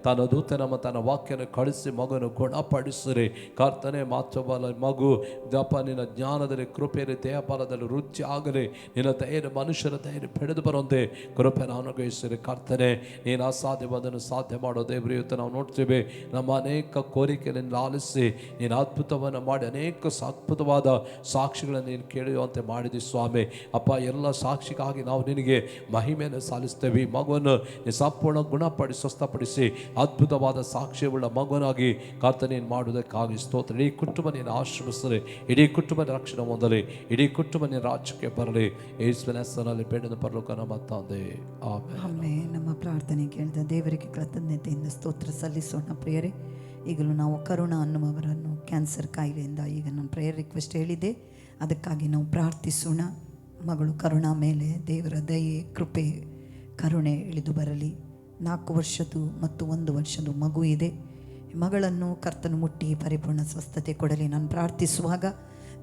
ತನ್ನ ದೂತನ ತನ್ನ ವಾಕ್ಯನ ಕಳಿಸಿ ಮಗನು ಗುಣಪಡಿಸಿರಿ. ಕರ್ತನೆ ಮಾತ್ರವಲ್ಲ ಮಗು ದಪ್ಪ ನಿನ್ನ ಜ್ಞಾನದಲ್ಲಿ ಕೃಪೆಯಲ್ಲಿ ದೇಹಪಾಲದಲ್ಲಿ ರುಚಿ ಆಗಲಿ, ನಿನ್ನ ಧೈರ್ಯ ಮನುಷ್ಯರ ಧೈರ್ಯ ಬೆಳೆದು ಬರುವಂತೆ ಕೃಪೆಯನ್ನು ಅನುಗ್ರಹಿಸಿರಿ ಕರ್ತನೆ. ನೀನು ಅಸಾಧ್ಯವಾದನ್ನು ಸಾಧ್ಯ ಮಾಡೋ ದೇವರು ಇವತ್ತು ನಾವು ನೋಡ್ತೀವಿ. ನಮ್ಮ ಅನೇಕ ಕೋರಿಕೆಯನ್ನು ಲಾಲಿಸಿ ನೀನು ಅದ್ಭುತವನ್ನು ಮಾಡಿ ಅನೇಕ ಅದ್ಭುತವಾದ ಸಾಕ್ಷಿಗಳನ್ನು ನೀನು ಕೇಳುವಂತೆ ಮಾಡಿದಿ ಸ್ವಾಮಿ. ಅಪ್ಪ, ಎಲ್ಲ ಸಾಕ್ಷಿಗಾಗಿ ನಾವು ನಿನಗೆ ಮಹಿಮೆಯನ್ನು ಸಲ್ಲಿಸ್ತೇವೆ. ಈ ಮಗುವನ್ನು ಸಂಪೂರ್ಣ ಗುಣಪಡಿಸಿ ಸ್ವಸ್ಥಪಡಿಸಿ ಅದ್ಭುತವಾದ ಸಾಕ್ಷ್ಯವುಳ್ಳ ಮಗುವನಾಗಿ ಕರ್ತನೆ ನೀನು ಮಾಡುವುದಕ್ಕಾಗಿ ಸ್ತೋತ್ರ. ಇಡೀ ಕುಟುಂಬ ನೀನು ಆಶ್ರಮಿಸಲಿ, ಇಡೀ ಕುಟುಂಬ ರಕ್ಷಣೆ ಹೊಂದಲಿ, ಇಡೀ ಕುಟುಂಬ ನೀನು ರಾಜ್ಯಕ್ಕೆ ಬರಲಿ. ಯೇಸುವಿನ ಹೆಸರಿನಲ್ಲಿ ಬೇಡದ ಪರಲೋಕ ನಮ್ಮ ತಂದೆ, ಆಮೆನ್. ಆಮೆನ್. ನಮ್ಮ ಪ್ರಾರ್ಥನೆ ಕೇಳಿದ ದೇವರಿಗೆ ಕೃತಜ್ಞತೆಯಿಂದ ಸ್ತೋತ್ರ ಸಲ್ಲಿಸೋಣ ಪ್ರಿಯರೇ. ಈಗಲೂ ನಾವು ಕರುಣಾ ಅನ್ನುವವರನ್ನು ಕ್ಯಾನ್ಸರ್ ಕಾಯಿಲೆಯಿಂದ ಈಗ ನಮ್ಮ ಪ್ರೇಯರ್ ರಿಕ್ವೆಸ್ಟ್ ಹೇಳಿದೆ, ಅದಕ್ಕಾಗಿ ನಾವು ಪ್ರಾರ್ಥಿಸೋಣ. ಮಗಳು ಕರುಣಾ ಮೇಲೆ ದೇವರ ದಯೆ ಕೃಪೆ ಕರುಣೆ ಇಳಿದು ಬರಲಿ. 4 ವರ್ಷದ್ದು ಮತ್ತು 1 ವರ್ಷದ ಮಗು ಇದೆ. ಮಗಳನ್ನು ಕರ್ತನು ಮುಟ್ಟಿ ಪರಿಪೂರ್ಣ ಸ್ವಸ್ಥತೆ ಕೊಡಲಿ. ನಾನು ಪ್ರಾರ್ಥಿಸುವಾಗ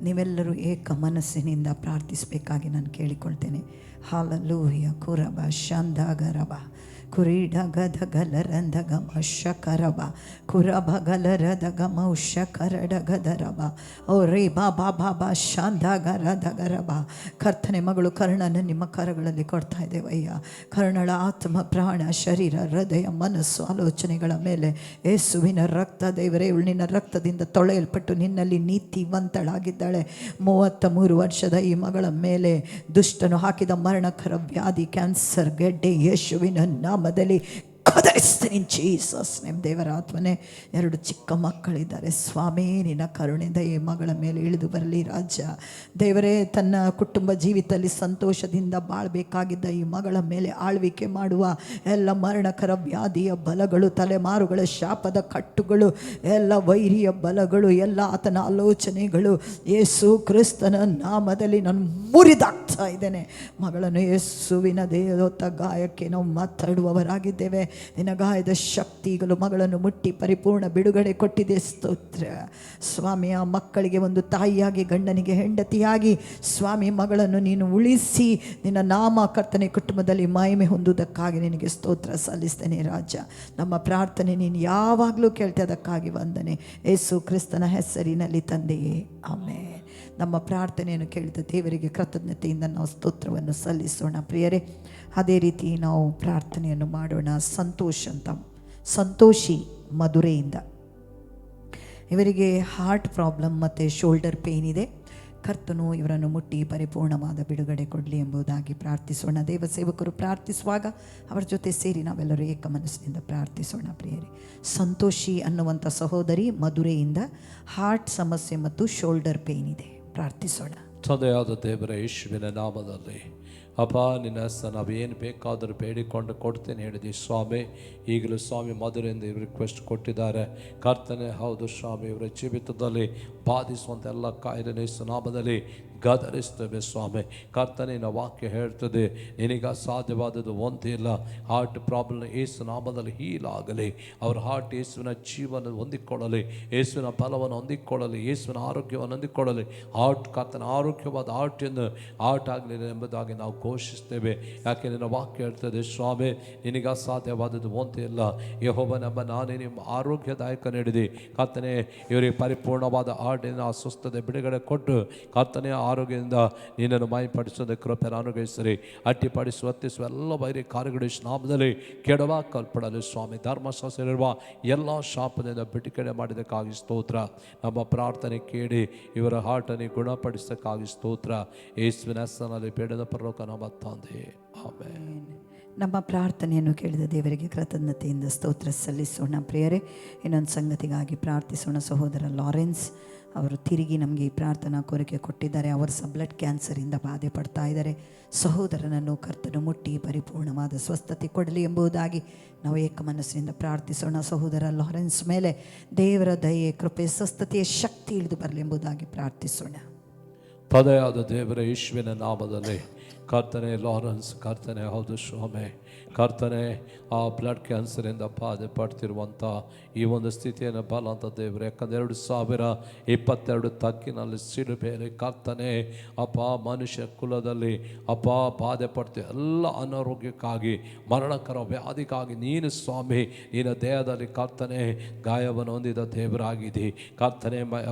ನೀವೆಲ್ಲರೂ ಏಕ ಮನಸ್ಸಿನಿಂದ ಪ್ರಾರ್ಥಿಸಬೇಕಾಗಿ ನಾನು ಕೇಳಿಕೊಳ್ತೇನೆ. ಹಾಲಲೂಯ ಕುರಬ ಶಾಂದಾಗರಬ ಕುರಿಡಗದಗಲರಂದಗಮ ಶಕರಬ ಕುರಬಗಲರದಗಮ ಶಕರಡಗದರಬ ಓ ರೇ ಬಾಬಾ ಬಾಬಾ ಶಾಂದಾಗರದಗರಬ. ಕರ್ತನೆ, ಮಗಳು ಕರ್ಣನ ನಿಮ್ಮ ಕರಗಳಲ್ಲಿ ಕೊಡ್ತಾ ಇದ್ದೇವಯ್ಯ. ಕರ್ಣಳ ಆತ್ಮ, ಪ್ರಾಣ, ಶರೀರ, ಹೃದಯ, ಮನಸ್ಸು, ಆಲೋಚನೆಗಳ ಮೇಲೆ ಯೇಸುವಿನ ರಕ್ತ ದೇವರೇ, ನಿನ್ನ ರಕ್ತದಿಂದ ತೊಳೆಯಲ್ಪಟ್ಟು ನಿನ್ನಲ್ಲಿ ನೀತಿವಂತಳಾಗಿದ್ದಾಳೆ. 33 ವರ್ಷದ ಈ ಮಗಳ ಮೇಲೆ ದುಷ್ಟನು ಹಾಕಿದ ಮರಣಕರ ವ್ಯಾಧಿ ಕ್ಯಾನ್ಸರ್ ಗೆಡ್ಡೆ ಯೇಸುವಿನ ನಾಮದಲ್ಲಿ ಕದರಿಸ್ತೀನಿ ಜೀಸಸ್ ನೇಮ್. ದೇವರ ಆತ್ಮನೆ, 2 ಚಿಕ್ಕ ಮಕ್ಕಳಿದ್ದಾರೆ ಸ್ವಾಮಿ, ನಿನ್ನ ಕರುಣೆಯಿಂದ ಈ ಮಗಳ ಮೇಲೆ ಇಳಿದು ಬರಲಿ ರಾಜ. ದೇವರೇ, ತನ್ನ ಕುಟುಂಬ ಜೀವಿತದಲ್ಲಿ ಸಂತೋಷದಿಂದ ಬಾಳ್ಬೇಕಾಗಿದ್ದ ಈ ಮಗಳ ಮೇಲೆ ಆಳ್ವಿಕೆ ಮಾಡುವ ಎಲ್ಲ ಮರಣಕರ ವ್ಯಾಧಿಯ ಬಲಗಳು, ತಲೆಮಾರುಗಳ ಶಾಪದ ಕಟ್ಟುಗಳು, ಎಲ್ಲ ವೈರಿಯ ಬಲಗಳು, ಎಲ್ಲ ಆತನ ಆಲೋಚನೆಗಳು ಯೇಸು ಕ್ರಿಸ್ತನ ನಾಮದಲ್ಲಿ ನಾನು ಮುರಿದಾಗ್ತಾ ಇದ್ದೇನೆ. ಮಗಳನ್ನು ಯೇಸುವಿನ ದೇಹದೊತ್ತ ಗಾಯಕ್ಕೆ ನಾವು ಮಾತಾಡುವವರಾಗಿದ್ದೇವೆ. ನಿನ್ನ ಗಾಯದ ಶಕ್ತಿಗಳು ಮಗಳನ್ನು ಮುಟ್ಟಿ ಪರಿಪೂರ್ಣ ಬಿಡುಗಡೆ ಕೊಟ್ಟಿದೆ. ಸ್ತೋತ್ರ ಸ್ವಾಮಿ. ಆ ಮಕ್ಕಳಿಗೆ ಒಂದು ತಾಯಿಯಾಗಿ, ಗಂಡನಿಗೆ ಹೆಂಡತಿಯಾಗಿ ಸ್ವಾಮಿ ಮಗಳನ್ನು ನೀನು ಉಳಿಸಿ ನಿನ್ನ ನಾಮ ಕರ್ತನೆ ಕುಟುಂಬದಲ್ಲಿ ಮಹಿಮೆ ಹೊಂದುವುದಕ್ಕಾಗಿ ನಿನಗೆ ಸ್ತೋತ್ರ ಸಲ್ಲಿಸ್ತೇನೆ ರಾಜ. ನಮ್ಮ ಪ್ರಾರ್ಥನೆ ನೀನು ಯಾವಾಗಲೂ ಕೇಳ್ತೆ, ಅದಕ್ಕಾಗಿ ವಂದನೆ ಯೇಸು ಕ್ರಿಸ್ತನ ಹೆಸರಿನಲ್ಲಿ ತಂದೆಯೇ, ಆಮೆನ್. ನಮ್ಮ ಪ್ರಾರ್ಥನೆಯನ್ನು ಕೇಳಿದ ದೇವರಿಗೆ ಕೃತಜ್ಞತೆಯಿಂದ ನಾವು ಸ್ತೋತ್ರವನ್ನು ಸಲ್ಲಿಸೋಣ ಪ್ರಿಯರೇ. ಅದೇ ರೀತಿ ನಾವು ಪ್ರಾರ್ಥನೆಯನ್ನು ಮಾಡೋಣ. ಸಂತೋಷಿ ಮಧುರೆಯಿಂದ ಇವರಿಗೆ ಹಾರ್ಟ್ ಪ್ರಾಬ್ಲಮ್ ಮತ್ತು ಶೋಲ್ಡರ್ ಪೇಯ್ನ್ ಇದೆ. ಕರ್ತನು ಇವರನ್ನು ಮುಟ್ಟಿ ಪರಿಪೂರ್ಣವಾದ ಬಿಡುಗಡೆ ಕೊಡಲಿ ಎಂಬುದಾಗಿ ಪ್ರಾರ್ಥಿಸೋಣ. ದೇವ ಸೇವಕರು ಪ್ರಾರ್ಥಿಸುವಾಗ ಅವರ ಜೊತೆ ಸೇರಿ ನಾವೆಲ್ಲರೂ ಏಕ ಮನಸ್ಸಿನಿಂದ ಪ್ರಾರ್ಥಿಸೋಣ ಪ್ರಿಯರೇ. ಸಂತೋಷಿ ಅನ್ನುವಂಥ ಸಹೋದರಿ ಮಧುರೆಯಿಂದ ಹಾರ್ಟ್ ಸಮಸ್ಯೆ ಮತ್ತು ಶೋಲ್ಡರ್ ಪೇಯ್ನ್ ಇದೆ. ಪ್ರಾರ್ಥಿಸೋಣ. ತಂದೆಯಾದ ದೇವರ ಯೇಸುವಿನ ನಾಮದಲ್ಲಿ ಅಪ್ಪ, ನಿನ್ನ ಹೆಸರು ನಾವೇನು ಬೇಕಾದರೂ ಬೇಡಿಕೊಂಡು ಕೊಡ್ತೇನೆ ಹೇಳಿದಿ ಸ್ವಾಮಿ. ಈಗಲೂ ಸ್ವಾಮಿ ಮಧುರೆಯಿಂದ ಇವರು ರಿಕ್ವೆಸ್ಟ್ ಕೊಟ್ಟಿದ್ದಾರೆ ಕರ್ತನೆ. ಹೌದು ಸ್ವಾಮಿ, ಇವರ ಜೀವಿತದಲ್ಲಿ ಬಾಧಿಸುವಂಥ ಎಲ್ಲ ಕಾಯಿಲೆ ನಾಮದಲ್ಲಿ ಗದರಿಸ್ತೇವೆ ಸ್ವಾಮಿ. ಕರ್ತನಿನ ವಾಕ್ಯ ಹೇಳ್ತದೆ, ನಿನಗೆ ಅಸಾಧ್ಯವಾದದ್ದು ಒಂದಿಲ್ಲ. ಹಾರ್ಟ್ ಪ್ರಾಬ್ಲಮ್ ಯೇಸು ನಾಮದಲ್ಲಿ ಹೀಲ್ ಆಗಲಿ. ಅವ್ರ ಹಾರ್ಟ್ ಯೇಸುವಿನ ಜೀವನ ಹೊಂದಿಕೊಳ್ಳಲಿ, ಯೇಸುವಿನ ಬಲವನ್ನು ಹೊಂದಿಕೊಳ್ಳಲಿ, ಯೇಸುವಿನ ಆರೋಗ್ಯವನ್ನು ಹೊಂದಿಕೊಳ್ಳಲಿ. ಹಾರ್ಟ್ ಕರ್ತನ ಆರೋಗ್ಯವಾದ ಹಾರ್ಟಿಂದ ಹಾರ್ಟ್ ಆಗಲಿ ಎಂಬುದಾಗಿ ನಾವು ಘೋಷಿಸ್ತೇವೆ. ಯಾಕೆ ನಿನ್ನ ವಾಕ್ಯ ಹೇಳ್ತದೆ ಸ್ವಾಮಿ, ನಿನಗೆ ಅಸಾಧ್ಯವಾದದ್ದು ಒಂದಿಲ್ಲ. ಯೆಹೋವನೆಂಬ ನಾನೇ ನಿಮ್ಮ ಆರೋಗ್ಯದಾಯಕ ನೀಡಿದೆ ಕರ್ತನೆ. ಇವರಿಗೆ ಪರಿಪೂರ್ಣವಾದ ಹಾರ್ಟಿನ ಅಸ್ವಸ್ಥತೆ ಬಿಡುಗಡೆ ಕೊಟ್ಟು ಕರ್ತನೆ ಆರೋಗ್ಯದಿಂದ ನೀನನ್ನು ಮಾಯಪಡಿಸೋದ ಕೃಪೆಯನ್ನು ಅನುಗ್ರಹಿಸಿರಿ. ಅಡ್ಡಿಪಡಿಸುವ ವರ್ತಿಸುವ ಎಲ್ಲ ವೈರಿ ಕಾರ್ಯಗಳು ನಾಮದಲ್ಲಿ ಕೆಡವಾಕಲ್ಪಡಲು ಸ್ವಾಮಿ. ಧರ್ಮಶಾಸ್ತ್ರವಿರುವ ಎಲ್ಲ ಶಾಪದಿಂದ ಬಿಡುಗಡೆ ಮಾಡಿದಕ್ಕಾಗಿ ಸ್ತೋತ್ರ. ನಮ್ಮ ಪ್ರಾರ್ಥನೆ ಕೇಳಿ ಇವರ ಹಾರ್ಟನ್ನು ಗುಣಪಡಿಸೋಕ್ಕಾಗಿ ಸ್ತೋತ್ರ. ಯೇಸುವಿನ ಹೆಸರಿನಲ್ಲಿ ಬೇಡದ ಪರಲೋಕ ನಮ್ಮ ತಂದೆ, ಆಮೆನ್. ನಮ್ಮ ಪ್ರಾರ್ಥನೆಯನ್ನು ಕೇಳಿದ ದೇವರಿಗೆ ಕೃತಜ್ಞತೆಯಿಂದ ಸ್ತೋತ್ರ ಸಲ್ಲಿಸೋಣ ಪ್ರಿಯರೇ. ಇನ್ನೊಂದು ಸಂಗತಿಗಾಗಿ ಪ್ರಾರ್ಥಿಸೋಣ. ಸಹೋದರ ಲಾರೆನ್ಸ್ ಅವರು ತಿರುಗಿ ನಮಗೆ ಈ ಪ್ರಾರ್ಥನಾ ಕೋರಿಕೆ ಕೊಟ್ಟಿದ್ದಾರೆ. ಅವರು ಸಹ ಬ್ಲಡ್ ಕ್ಯಾನ್ಸರಿಂದ ಬಾಧೆ ಪಡ್ತಾ ಇದ್ದಾರೆ. ಸಹೋದರನನ್ನು ಕರ್ತನು ಮುಟ್ಟಿ ಪರಿಪೂರ್ಣವಾದ ಸ್ವಸ್ಥತೆ ಕೊಡಲಿ ಎಂಬುದಾಗಿ ನಾವು ಏಕ ಮನಸ್ಸಿನಿಂದ ಪ್ರಾರ್ಥಿಸೋಣ. ಸಹೋದರ ಲಾರೆನ್ಸ್ ಮೇಲೆ ದೇವರ ದಯೆ ಕೃಪೆ ಸ್ವಸ್ಥತೆಯ ಶಕ್ತಿ ಇಳಿದು ಬರಲಿ ಎಂಬುದಾಗಿ ಪ್ರಾರ್ಥಿಸೋಣ. ತಂದೆಯಾದ ದೇವರ ಯೇಸುವಿನ ನಾಮದಲ್ಲಿ ಕರ್ತನೆ ಲಾರೆನ್ಸ್ ಕರ್ತನೆ, ಹೌದು ಸ್ವಾಮಿ ಕರ್ತನೆ, ಆ ಬ್ಲಡ್ ಕ್ಯಾನ್ಸರಿಂದ ಬಾಧೆ ಪಡ್ತಿರುವಂಥ ಈ ಒಂದು ಸ್ಥಿತಿಯನ್ನು ಬಲ ಅಂತ ದೇವರೇ, ಯಾಕಂದರೆ 2022 ತಗ್ಗಿನಲ್ಲಿ ಸಿಡುಬೇರೆ ಕರ್ತನೆ ಅಪ್ಪ, ಮನುಷ್ಯ ಕುಲದಲ್ಲಿ ಅಪ್ಪ ಬಾಧೆ ಪಡ್ತೀವಿ ಎಲ್ಲ ಅನಾರೋಗ್ಯಕ್ಕಾಗಿ, ಮರಣಕರ ವ್ಯಾಧಿಗಾಗಿ ನೀನು ಸ್ವಾಮಿ ನಿನ್ನ ದೇಹದಲ್ಲಿ ಕರ್ತನೆ ಗಾಯವನ್ನು ಹೊಂದಿದ ದೇವರಾಗಿದ್ದಿ ಕರ್ತನೆ.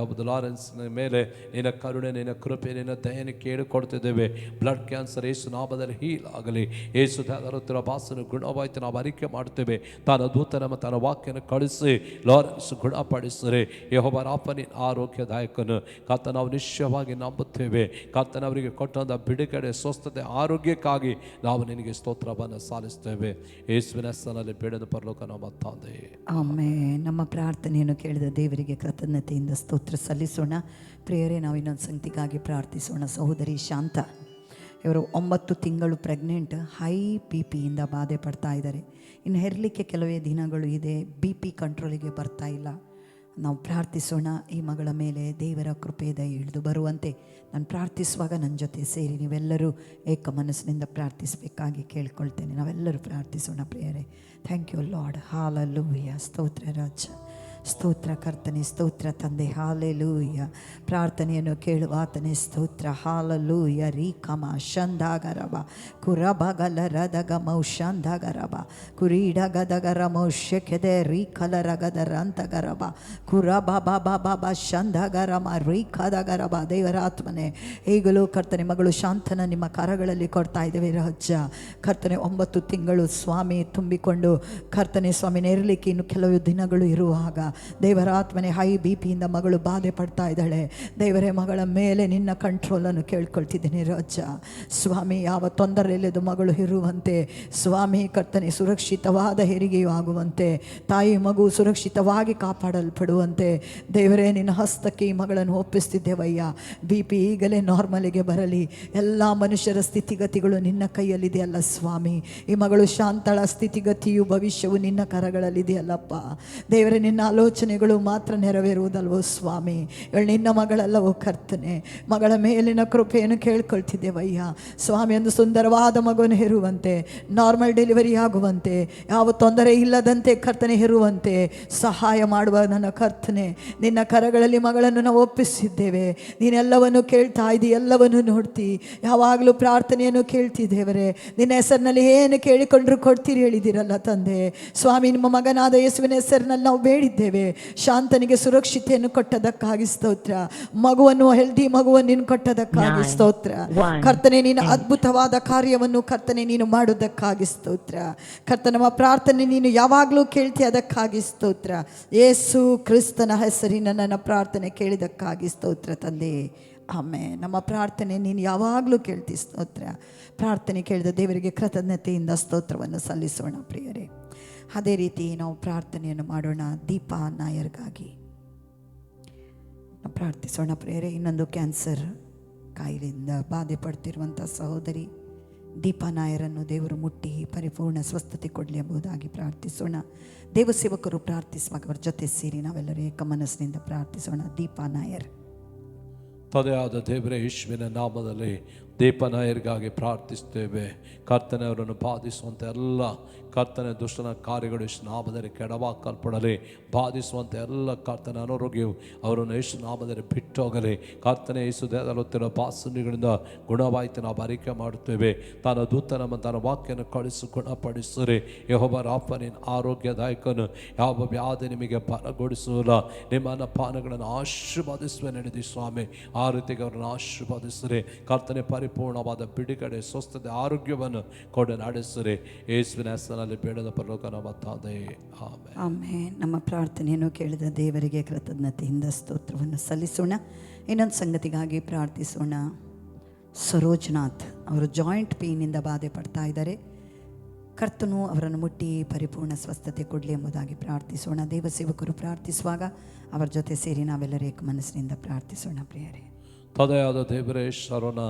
ಲಾರೆನ್ಸ್ ಮೇಲೆ ನಿನ್ನ ಕರುಣೆ, ನಿನ್ನ ಕೃಪೆ, ನಿನ್ನ ದಯೆಯನ್ನು ಕೇಳಿಕೊಡ್ತಿದ್ದೇವೆ. ಬ್ಲಡ್ ಕ್ಯಾನ್ಸರ್ ಯೇಸು ನಾಮದಲ್ಲಿ ಹೀಲ್ ಆಗಲಿ. ಯೇಸು ದೇವರ ಭಾಸನು ಗುಣವಾಯಿತು ನಾವು ಅರಿಕೆ ಮಾಡ್ತೇವೆ. ತನ್ನ ದೂತನ ಮತ್ತು ತನ್ನ ವಾಕ್ಯನ ಕಳಿಸಿ ಲಾರೆನ್ಸ್ ಗುಣಪಡಿಸಿದರೆ ಯೆಹೋವ ರಾಫನಿನ ಆರೋಗ್ಯದಾಯಕನು ಕರ್ತ, ನಾವು ನಿಶ್ಚಯವಾಗಿ ನಂಬುತ್ತೇವೆ. ಕರ್ತನವರಿಗೆ ಕೊಟ್ಟಂಥ ಬಿಡುಗಡೆ, ಸ್ವಸ್ಥತೆ, ಆರೋಗ್ಯಕ್ಕಾಗಿ ನಾವು ನಿನಗೆ ಸ್ತೋತ್ರವನ್ನು ಸಾಲಿಸ್ತೇವೆ. ಯೇಸುವಿನ ಹೆಸರಿನಲ್ಲಿ ಬೇಡದ ಪರಲೋಕ ನಮ್ಮ ತಂದೆ. ಆಮೆನ್. ನಮ್ಮ ಪ್ರಾರ್ಥನೆಯನ್ನು ಕೇಳಿದ ದೇವರಿಗೆ ಕೃತಜ್ಞತೆಯಿಂದ ಸ್ತೋತ್ರ ಸಲ್ಲಿಸೋಣ. ಪ್ರಿಯರೇ, ನಾವು ಇನ್ನೊಂದು ಸಂಗತಿಗಾಗಿ ಪ್ರಾರ್ಥಿಸೋಣ. ಸಹೋದರಿ ಶಾಂತ ಇವರು 9 ತಿಂಗಳು ಪ್ರೆಗ್ನೆಂಟ್, ಹೈ BP ಯಿಂದ ಬಾಧೆ ಪಡ್ತಾ ಇದ್ದಾರೆ. ಇನ್ನು ಹೆರಲಿಕ್ಕೆ ಕೆಲವೇ ದಿನಗಳು ಇದೆ, BP ಕಂಟ್ರೋಲಿಗೆ ಬರ್ತಾ ಇಲ್ಲ. ನಾವು ಪ್ರಾರ್ಥಿಸೋಣ, ಈ ಮಗಳ ಮೇಲೆ ದೇವರ ಕೃಪೆ ದಯೆ ಇಳಿದು ಬರುವಂತೆ. ನಾನು ಪ್ರಾರ್ಥಿಸುವಾಗ ನನ್ನ ಜೊತೆ ಸೇರಿ ನೀವೆಲ್ಲರೂ ಏಕ ಮನಸ್ಸಿನಿಂದ ಪ್ರಾರ್ಥಿಸಬೇಕಾಗಿ ಕೇಳ್ಕೊಳ್ತೇನೆ. ನಾವೆಲ್ಲರೂ ಪ್ರಾರ್ಥಿಸೋಣ ಪ್ರಿಯರೇ. Thank you lord. ಹಾಲೆಲೂಯಾ. ಸ್ತೋತ್ರ ರಾಜ, ಸ್ತೋತ್ರ ಕರ್ತನೆ, ಸ್ತೋತ್ರ ತಂದೆ. ಹಾಲೆಲೂಯ. ಪ್ರಾರ್ಥನೆಯನ್ನು ಕೇಳುವ ಆತನೇ ಸ್ತೋತ್ರ. ಹಾಲೆಲೂಯ. ರೀಕಮ ಶಂದಾಗರಬ ಕುರಬಗಲರದಗಮೌ ಶಂದಾಗರಬ ಕುರೀಡಗದಗರಮೌ ಶೆಕೆದೆ ರೀಕಲರಗದರಂತಗರಬ ಕುರಬಬಬಬ ಶಂದಾಗರಮ ರೀಕದಗರಬ. ದೇವರಾತ್ಮನೆ, ಈಗಲೂ ಕರ್ತನೆ ಮಗಳು ಶಾಂತನ ನಿಮ್ಮ ಕರಗಳಲ್ಲಿ ಕೊಡ್ತಾ ಇದ್ದೇವೆ ರಾಜ. ಕರ್ತನೆ 9 ತಿಂಗಳು ಸ್ವಾಮಿ ತುಂಬಿಕೊಂಡು ಕರ್ತನೆ ಸ್ವಾಮಿ ನೇರಲಿಕ್ಕೆ ಇನ್ನು ಕೆಲವು ದಿನಗಳು ಇರುವಾಗ ದೇವರಾತ್ಮನೆ ಹೈ BP ಯಿಂದ ಮಗಳು ಬಾಧೆ ಪಡ್ತಾ ಇದ್ದಾಳೆ. ದೇವರೇ, ಮಗಳ ಮೇಲೆ ನಿನ್ನ ಕಂಟ್ರೋಲನ್ನು ಕೇಳ್ಕೊಳ್ತಿದ್ದೇನೆ ರಾಜ. ಸ್ವಾಮಿ, ಯಾವ ತೊಂದರೆ ಇಲ್ಲದ ಮಗಳು ಇರುವಂತೆ ಸ್ವಾಮಿ ಕರ್ತನೆ, ಸುರಕ್ಷಿತವಾದ ಹೆರಿಗೆಯೂ ಆಗುವಂತೆ, ತಾಯಿ ಮಗು ಸುರಕ್ಷಿತವಾಗಿ ಕಾಪಾಡಲ್ಪಡುವಂತೆ ದೇವರೇ ನಿನ್ನ ಹಸ್ತಕ್ಕೆ ಈ ಮಗಳನ್ನು ಒಪ್ಪಿಸ್ತಿದ್ದೇವಯ್ಯ. BP ಈಗಲೇ ನಾರ್ಮಲಿಗೆ ಬರಲಿ. ಎಲ್ಲ ಮನುಷ್ಯರ ಸ್ಥಿತಿಗತಿಗಳು ನಿನ್ನ ಕೈಯಲ್ಲಿದೆಯಲ್ಲ ಸ್ವಾಮಿ. ಈ ಮಗಳು ಶಾಂತಳ ಸ್ಥಿತಿಗತಿಯು ಭವಿಷ್ಯವು ನಿನ್ನ ಕರಗಳಲ್ಲಿದೆಯಲ್ಲಪ್ಪ. ದೇವರೇ, ನಿನ್ನ ಆಲೋಚನೆಗಳು ಮಾತ್ರ ನೆರವೇರುವುದಲ್ವೋ ಸ್ವಾಮಿ. ನಿನ್ನ ಮಗಳಲ್ಲವೋ ಕರ್ತನೆ, ಮಗಳ ಮೇಲಿನ ಕೃಪೆಯನ್ನು ಕೇಳ್ಕೊಳ್ತಿದ್ದೇವಯ್ಯ ಸ್ವಾಮಿ. ಒಂದು ಸುಂದರವಾದ ಮಗುವನ್ನು ಹೆರುವಂತೆ, ನಾರ್ಮಲ್ ಡೆಲಿವರಿ ಆಗುವಂತೆ, ಯಾವ ತೊಂದರೆ ಇಲ್ಲದಂತೆ ಕರ್ತನೆ ಹೆರುವಂತೆ ಸಹಾಯ ಮಾಡುವ ನನ್ನ ಕರ್ತನೆ, ನಿನ್ನ ಕರಗಳಲ್ಲಿ ಮಗಳನ್ನು ನಾವು ಒಪ್ಪಿಸಿದ್ದೇವೆ. ನೀನೆಲ್ಲವನ್ನು ಕೇಳ್ತಾ ಇದ್ದಿ, ಎಲ್ಲವನ್ನು ನೋಡ್ತಿ, ಯಾವಾಗಲೂ ಪ್ರಾರ್ಥನೆಯನ್ನು ಕೇಳ್ತಿದ್ದೇವರೇ. ನಿನ್ನ ಹೆಸರಿನಲ್ಲಿ ಏನು ಕೇಳಿಕೊಂಡ್ರು ಕೊಡ್ತೀರಿ ಹೇಳಿದಿರಲ್ಲ ತಂದೆ ಸ್ವಾಮಿ. ನಿಮ್ಮ ಮಗನಾದ ಯೇಸುವಿನ ಹೆಸರಿನಲ್ಲಿ ನಾವು ಬೇಡಿದ್ದೇವೆ. ಶಾಂತನಿಗೆ ಸುರಕ್ಷತೆಯನ್ನು ಕೊಟ್ಟದಕ್ಕಾಗಿ ಸ್ತೋತ್ರ. ಮಗುವನ್ನು, ಹೆಲ್ದಿ ಮಗುವನ್ನು ನೀನು ಕೊಟ್ಟದಕ್ಕಾಗಿ ಸ್ತೋತ್ರ ಕರ್ತನೆ. ನೀನು ಅದ್ಭುತವಾದ ಕಾರ್ಯವನ್ನು ಕರ್ತನೆ ನೀನು ಮಾಡೋದಕ್ಕಾಗಿ ಸ್ತೋತ್ರ ಕರ್ತನೆ. ನಮ್ಮ ಪ್ರಾರ್ಥನೆ ನೀನು ಯಾವಾಗಲೂ ಕೇಳ್ತಿ, ಅದಕ್ಕಾಗಿ ಸ್ತೋತ್ರ. ಯೇಸು ಕ್ರಿಸ್ತನ ಹೆಸರಿನ ನನ್ನ ಪ್ರಾರ್ಥನೆ ಕೇಳಿದಕ್ಕಾಗಿ ಸ್ತೋತ್ರ ತಂದೆ. ಆಮೇಲೆ ನಮ್ಮ ಪ್ರಾರ್ಥನೆ ನೀನು ಯಾವಾಗಲೂ ಕೇಳ್ತಿ ಸ್ತೋತ್ರ. ಪ್ರಾರ್ಥನೆ ಕೇಳಿದ ದೇವರಿಗೆ ಕೃತಜ್ಞತೆಯಿಂದ ಸ್ತೋತ್ರವನ್ನು ಸಲ್ಲಿಸೋಣ ಪ್ರಿಯರೇ. ಅದೇ ರೀತಿ ನಾವು ಪ್ರಾರ್ಥನೆಯನ್ನು ಮಾಡೋಣ. ದೀಪಾ ನಾಯರ್ಗಾಗಿ ನಾವು ಪ್ರಾರ್ಥಿಸೋಣ ಪ್ರಿಯರೇ. ಇನ್ನೊಂದು ಕ್ಯಾನ್ಸರ್ ಕಾಯಿಲೆಯಿಂದ ಬಾಧೆ ಪಡ್ತಿರುವಂಥ ಸಹೋದರಿ ದೀಪಾ ನಾಯರನ್ನು ದೇವರು ಮುಟ್ಟಿ ಪರಿಪೂರ್ಣ ಸ್ವಸ್ಥತೆ ಕೊಡಲಿ ಎಂಬುದಾಗಿ ಪ್ರಾರ್ಥಿಸೋಣ. ದೇವಸೇವಕರು ಪ್ರಾರ್ಥಿಸುವಾಗ ಅವರ ಜೊತೆ ಸೇರಿ ನಾವೆಲ್ಲರೂ ಏಕ ಮನಸ್ಸಿನಿಂದ ಪ್ರಾರ್ಥಿಸೋಣ. ದೀಪಾ ನಾಯರ್. ತಂದೆಯಾದ ದೇವರೇ, ಯೇಸುವಿನ ನಾಮದಲ್ಲಿ ದೀಪಾ ನಾಯರ್ಗಾಗಿ ಪ್ರಾರ್ಥಿಸ್ತೇವೆ. ಕರ್ತನೆ, ಅವರನ್ನು ಬಾಧಿಸುವಂಥ ಎಲ್ಲ ಕರ್ತನೆ ದುಷ್ಟನ ಕಾರ್ಯಗಳು ಯೇಸು ನಾಮದಲ್ಲಿ ಕೆಡವಾಕಲ್ಪಡಲಿ. ಬಾಧಿಸುವಂಥ ಎಲ್ಲ ಕರ್ತನ ಅನಾರೋಗ್ಯವು ಅವರನ್ನು ಯೇಸು ನಾಮದಲ್ಲಿ ಬಿಟ್ಟೋಗಲಿ. ಕರ್ತನೆ, ಯೇಸು ದೇಹದಲ್ಲಿರುವ ಬಾಸುನಿಗಳಿಂದ ಗುಣವಾಯಿತು ನಾವು ಅರಿಕೆ ಮಾಡುತ್ತೇವೆ. ತನ್ನ ದೂತನ ತನ್ನ ವಾಕ್ಯನ ಕಳಿಸಿ ಗುಣಪಡಿಸಿರಿ. ಯೆಹೋವ ರಾಫನಿನ ಆರೋಗ್ಯದಾಯಕನು, ಯಾವ ವ್ಯಾಧಿ ನಿಮಗೆ ಬಲಗೊಡಿಸುವುದಿಲ್ಲ. ನಿಮ್ಮ ಅನ್ನಪಾನಗಳನ್ನು ಆಶೀರ್ವಾದಿಸುವೆ ನಡೆದಿ ಸ್ವಾಮಿ. ಆ ರೀತಿಗೆ ಅವರನ್ನು ಆಶೀರ್ವಾದಿಸಿರಿ. ಕರ್ತನೆ, ಪರಿಪೂರ್ಣವಾದ ಬಿಡುಗಡೆ, ಸ್ವಸ್ಥತೆ, ಆರೋಗ್ಯವನ್ನು ಕೊಡು ನಡೆಸಿರಿ. ಯೇಸುವಿನ ಹೆಸರಿನಲ್ಲಿ ಬೇಡದ ಪರಲೋಕ ನಮ್ಮ ತಂದೆ. ಆಮೆನ್. ಆಮೆನ್. ನಮ್ಮ ಪ್ರಾರ್ಥನೆಯನ್ನು ಕೇಳಿದ ದೇವರಿಗೆ ಕೃತಜ್ಞತೆಯಿಂದ ಸ್ತೋತ್ರವನ್ನು ಸಲ್ಲಿಸೋಣ. ಇನ್ನೊಂದು ಸಂಗತಿಗಾಗಿ ಪ್ರಾರ್ಥಿಸೋಣ. ಸರೋಜ್ನಾಥ್ ಅವರು ಜಾಯಿಂಟ್ ಪೇಯ್ನಿಂದ ಬಾಧೆ ಪಡ್ತಾ ಇದ್ದಾರೆ. ಕರ್ತನು ಅವರನ್ನು ಮುಟ್ಟಿ ಪರಿಪೂರ್ಣ ಸ್ವಸ್ಥತೆ ಕೊಡಲಿ ಎಂಬುದಾಗಿ ಪ್ರಾರ್ಥಿಸೋಣ. ದೇವಸೇವಕರು ಪ್ರಾರ್ಥಿಸುವಾಗ ಅವರ ಜೊತೆ ಸೇರಿ ನಾವೆಲ್ಲರೂ ಏಕ ಮನಸ್ಸಿನಿಂದ ಪ್ರಾರ್ಥಿಸೋಣ ಪ್ರಿಯರೇ. ತಂದೆಯಾದ ದೇವರೇ ಶರಣ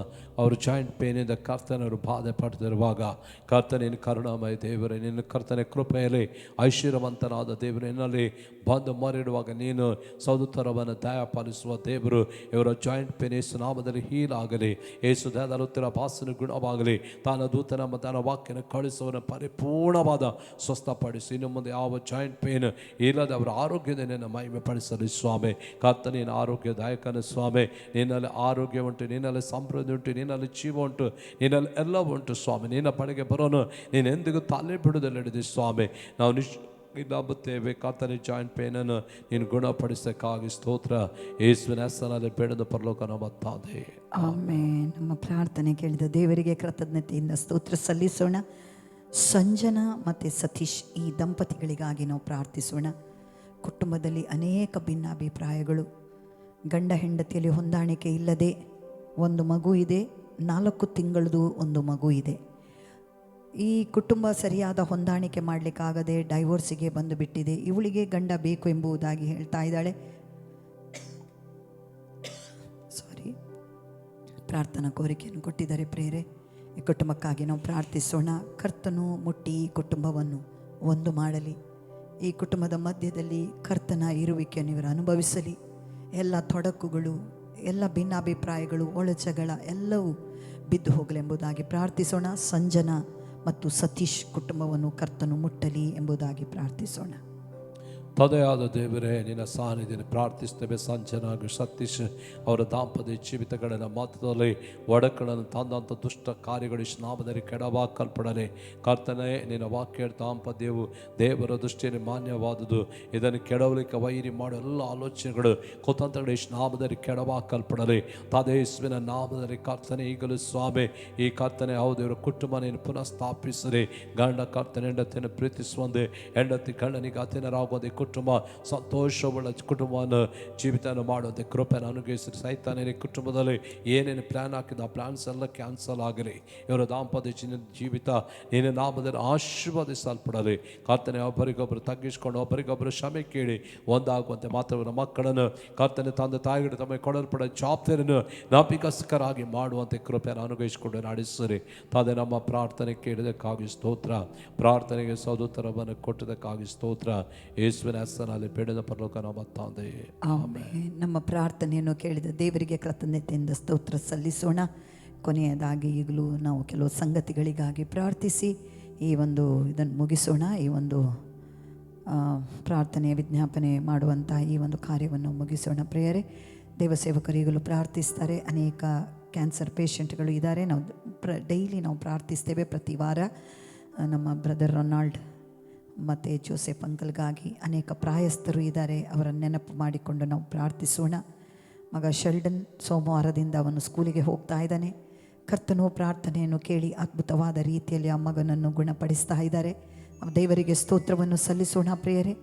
ಅವರು ಜಾಯಿಂಟ್ ಪೇನಿಂದ ಕರ್ತನವರು ಬಾಧೆ ಪಡೆದಿರುವಾಗ ಕರ್ತನಿನ ಕರುಣಾಮಯ ದೇವರೇ, ನಿನ್ನ ಕರ್ತನ ಕೃಪೆಯಲ್ಲಿ ಐಶ್ವರ್ಯವಂತನಾದ ದೇವರು ನಿನ್ನಲ್ಲಿ ಬಂದು ಮರಿಡುವಾಗ ನೀನು ಸದುತ್ತರವನ್ನು ದಯಪಾಲಿಸುವ ದೇವರು. ಇವರ ಜಾಯಿಂಟ್ ಪೇನ್ ಯೇಸು ನಾಮದಲ್ಲಿ ಹೀಲ್ ಆಗಲಿ, ಯೇಸು ದೇಹದಲ್ಲಿರುವ ಭಾಸನ ಗುಣವಾಗಲಿ, ತಾನ ದೂತನ ಮತ್ತು ತನ್ನ ವಾಕ್ಯನ ಕಳಿಸುವನ ಪರಿಪೂರ್ಣವಾದ ಸ್ವಸ್ಥಪಡಿಸಿ ಇನ್ನು ಮುಂದೆ ಯಾವ ಜಾಯಿಂಟ್ ಪೇನ್ ಇಲ್ಲದೆ ಅವರ ಆರೋಗ್ಯದ ನಿನ್ನ ಮಹಿಮೆ ಪಡಿಸಲಿ ಸ್ವಾಮಿ. ಕರ್ತನಿನ ಆರೋಗ್ಯದಾಯಕನ ಸ್ವಾಮಿ, ನಿನ್ನಲ್ಲಿ ಆರೋಗ್ಯ ಉಂಟು, ನಿನ್ನಲ್ಲಿ ಸಮೃದ್ಧಿ ಉಂಟು, ನಿನ್ನಲ್ಲಿ ಜೀವ ಉಂಟು, ನಿನ್ನಲ್ಲಿ ಎಲ್ಲ ಉಂಟು ಸ್ವಾಮಿ. ನಿನ್ನ ಪಡೆಗೆ ಬರೋನು ನೀನು ಎಂದಿಗೂ ತಾಲೇ ಬಿಡುವುದಿಲ್ಲ ಸ್ವಾಮಿ. ನಾವು ನಂಬುತ್ತೇವೆ ಕರ್ತನ ಜಾಯಿಂಟ್ ಪೇನನ್ನು ನೀನು ಗುಣಪಡಿಸಕ್ಕಾಗಿ ಸ್ತೋತ್ರ. ಯೇಸುವಿನ ಹೆಸರಿನಲ್ಲಿ ಬೇಡದ ಪರಲೋಕ ನಮ್ಮ ತಂದೆ. ಆಮೆನ್. ನಮ್ಮ ಪ್ರಾರ್ಥನೆ ಕೇಳಿದ ದೇವರಿಗೆ ಕೃತಜ್ಞತೆಯಿಂದ ಸ್ತೋತ್ರ ಸಲ್ಲಿಸೋಣ. ಸಂಜನಾ ಮತ್ತು ಸತೀಶ್ ಈ ದಂಪತಿಗಳಿಗಾಗಿ ನಾವು ಪ್ರಾರ್ಥಿಸೋಣ. ಕುಟುಂಬದಲ್ಲಿ ಅನೇಕ ಭಿನ್ನಾಭಿಪ್ರಾಯಗಳು, ಗಂಡ ಹೆಂಡತಿಯಲ್ಲಿ ಹೊಂದಾಣಿಕೆ ಇಲ್ಲದೆ ಒಂದು ಮಗು ಇದೆ, 4 ತಿಂಗಳದು ಒಂದು ಮಗು ಇದೆ. ಈ ಕುಟುಂಬ ಸರಿಯಾದ ಹೊಂದಾಣಿಕೆ ಮಾಡಲಿಕ್ಕಾಗದೆ ಡೈವೋರ್ಸಿಗೆ ಬಂದು ಬಿಟ್ಟಿದೆ. ಇವಳಿಗೆ ಗಂಡ ಬೇಕು ಎಂಬುದಾಗಿ ಹೇಳ್ತಾ ಇದ್ದಾಳೆ. ಪ್ರಾರ್ಥನಾ ಕೋರಿಕೆಯನ್ನು ಕೊಟ್ಟಿದ್ದಾರೆ ಪ್ರೇರೆ. ಈ ಕುಟುಂಬಕ್ಕಾಗಿ ನಾವು ಪ್ರಾರ್ಥಿಸೋಣ. ಕರ್ತನು ಮುಟ್ಟಿ ಈ ಕುಟುಂಬವನ್ನು ಒಂದು ಮಾಡಲಿ. ಈ ಕುಟುಂಬದ ಮಧ್ಯದಲ್ಲಿ ಕರ್ತನ ಇರುವಿಕೆಯನ್ನು ಇವರು ಅನುಭವಿಸಲಿ. ಎಲ್ಲ ತೊಡಕುಗಳು, ಎಲ್ಲ ಭಿನ್ನಾಭಿಪ್ರಾಯಗಳು, ಒಳಜಗಳ ಎಲ್ಲವೂ ಬಿದ್ದು ಹೋಗಲೆಂಬುದಾಗಿ ಪ್ರಾರ್ಥಿಸೋಣ. ಸಂಜನಾ ಮತ್ತು ಸತೀಶ್ ಕುಟುಂಬವನ್ನು ಕರ್ತನು ಮುಟ್ಟಲಿ ಎಂಬುದಾಗಿ ಪ್ರಾರ್ಥಿಸೋಣ. ತಂದೆಯಾದ ದೇವರೇ, ನಿನ್ನ ಸಾನ್ನಿಧ್ಯವನ್ನು ಪ್ರಾರ್ಥಿಸ್ತೇವೆ. ಸಂಜನಾಗಿ ಸತೀಶ್ ಅವರ ದಾಂಪತ್ಯ ಜೀವಿತಗಳನ್ನು ಮಧ್ಯದಲ್ಲಿ ಒಡಕಗಳನ್ನು ತಂದಂಥ ದುಷ್ಟ ಕಾರ್ಯಗಳು ನಾಮದಲ್ಲಿ ಕೆಡವಾಕಲ್ಪಡಲಿ. ಕರ್ತನೇ, ನಿನ್ನ ವಾಕ್ಯ ದಾಂಪತ್ಯವು ದೇವರ ದೃಷ್ಟಿಯಲ್ಲಿ ಮಾನ್ಯವಾದುದು. ಇದನ್ನು ಕೆಡವಲಿಕ್ಕೆ ವೈರಿ ಮಾಡೋ ಎಲ್ಲ ಆಲೋಚನೆಗಳು ಕುತಂತ್ರಗಳು ನಾಮದಲ್ಲಿ ಕೆಡವಾಕಲ್ಪಡಲಿ. ಯೇಸುವಿನ ನಾಮದಲ್ಲಿ ಕರ್ತನೆ ಈಗಲೂ ಸ್ವಾಮಿ, ಈ ಕರ್ತನೆ ಹೌದು ಇವರ ಕುಟುಂಬ ನೀನು ಪುನಃ ಸ್ಥಾಪಿಸಲಿ. ಗಂಡ ಕರ್ತನೆ ಹೆಂಡತಿಯನ್ನು ಪ್ರೀತಿಸುವಂತೆ, ಹೆಂಡತಿ ಗಂಡನಿಗೆ ಅಧೀನರಾಗುವಂತೆ, ಕುಟುಂಬ ಸಂತೋಷವುಳ್ಳ ಕುಟುಂಬವನ್ನು ಜೀವಿತವನ್ನು ಮಾಡುವಂತೆ ಕೃಪೆಯನ್ನು ಅನುಗ್ರಹಿಸಿ. ಸೈತಾನ ಕುಟುಂಬದಲ್ಲಿ ಏನೇನು ಪ್ಲ್ಯಾನ್ ಹಾಕಿದ ಆ ಪ್ಲ್ಯಾನ್ಸ್ ಎಲ್ಲ ಕ್ಯಾನ್ಸಲ್ ಆಗಲಿ. ಇವರ ದಾಂಪತ್ಯ ಜೀವಿತ ನಿನ್ನ ನಾಮದಲ್ಲಿ ಆಶೀರ್ವದಿಸಲ್ಪಡಲಿ. ಕರ್ತನೆ ಒಬ್ಬರಿಗೊಬ್ಬರು ತಗ್ಗಿಸಿಕೊಂಡು ಒಬ್ಬರಿಗೊಬ್ಬರು ಕ್ಷಮೆ ಕೇಳಿ ಒಂದಾಗುವಂತೆ ಮಾತ್ರವನ್ನ ಮಕ್ಕಳನ್ನು ಕರ್ತನೆ ತಂದೆ ತಾಯಿಗಳು ತಮಗೆ ಕೊಡಲ್ಪಡ ಜವಾಬ್ದಾರಿಯನ್ನು ನಂಬಿಕಸ್ಕರಾಗಿ ಮಾಡುವಂತೆ ಕೃಪೆಯನ್ನು ಅನುಗ್ರಹಿಸಿಕೊಂಡು ನಡೆಸಿರಿ. ತಾದೇ ನಮ್ಮ ಪ್ರಾರ್ಥನೆ ಕೇಳಿದಕ್ಕಾಗಿ ಸ್ತೋತ್ರ. ಪ್ರಾರ್ಥನೆಗೆ ಸದುತ್ತರವನ್ನು ಕೊಟ್ಟದಕ್ಕಾಗಿ ಸ್ತೋತ್ರ. ಯೇಸುವಿನ ಹೆಸರಿನಲ್ಲಿ ಬೇಡದ ಪರಲೋಕ ನಮ್ಮ ತಂದೆ. ಆಮೆನ್. ನಮ್ಮ ಪ್ರಾರ್ಥನೆಯನ್ನು ಕೇಳಿದ ದೇವರಿಗೆ ಕೃತಜ್ಞತೆಯಿಂದ ಸ್ತೋತ್ರ ಸಲ್ಲಿಸೋಣ. ಕೊನೆಯದಾಗಿ ಈಗಲೂ ನಾವು ಕೆಲವು ಸಂಗತಿಗಳಿಗಾಗಿ ಪ್ರಾರ್ಥಿಸಿ ಇದನ್ನು ಮುಗಿಸೋಣ. ಈ ಒಂದು ಪ್ರಾರ್ಥನೆ ವಿಜ್ಞಾಪನೆ ಮಾಡುವಂಥ ಈ ಒಂದು ಕಾರ್ಯವನ್ನು ಮುಗಿಸೋಣ. ಪ್ರಿಯರೇ, ದೇವಸೇವಕರು ಈಗಲೂ ಪ್ರಾರ್ಥಿಸ್ತಾರೆ. ಅನೇಕ ಕ್ಯಾನ್ಸರ್ ಪೇಷಂಟ್ಗಳು ಇದ್ದಾರೆ. ನಾವು ಡೈಲಿ ನಾವು ಪ್ರಾರ್ಥಿಸ್ತೇವೆ. ಪ್ರತಿ ವಾರ ನಮ್ಮ ಬ್ರದರ್ ರೊನಾಲ್ಡ್ ಮತ್ತು ಜೋಸೆಫ್ ಅಂಕಲ್ಗಾಗಿ ಅನೇಕ ಪ್ರಾಯಸ್ಥರು ಇದ್ದಾರೆ. ಅವರನ್ನು ನೆನಪು ಮಾಡಿಕೊಂಡು ನಾವು ಪ್ರಾರ್ಥಿಸೋಣ. ಮಗ ಶೆಲ್ಡನ್ ಸೋಮವಾರದಿಂದ ಅವನು ಸ್ಕೂಲಿಗೆ ಹೋಗ್ತಾ ಇದ್ದಾನೆ. ಕರ್ತನು ಪ್ರಾರ್ಥನೆಯನ್ನು ಕೇಳಿ ಅದ್ಭುತವಾದ ರೀತಿಯಲ್ಲಿ ಆ ಮಗನನ್ನು ಗುಣಪಡಿಸ್ತಾ ಇದ್ದಾರೆ. ದೇವರಿಗೆ ಸ್ತೋತ್ರವನ್ನು ಸಲ್ಲಿಸೋಣ. ಪ್ರಿಯರೇ,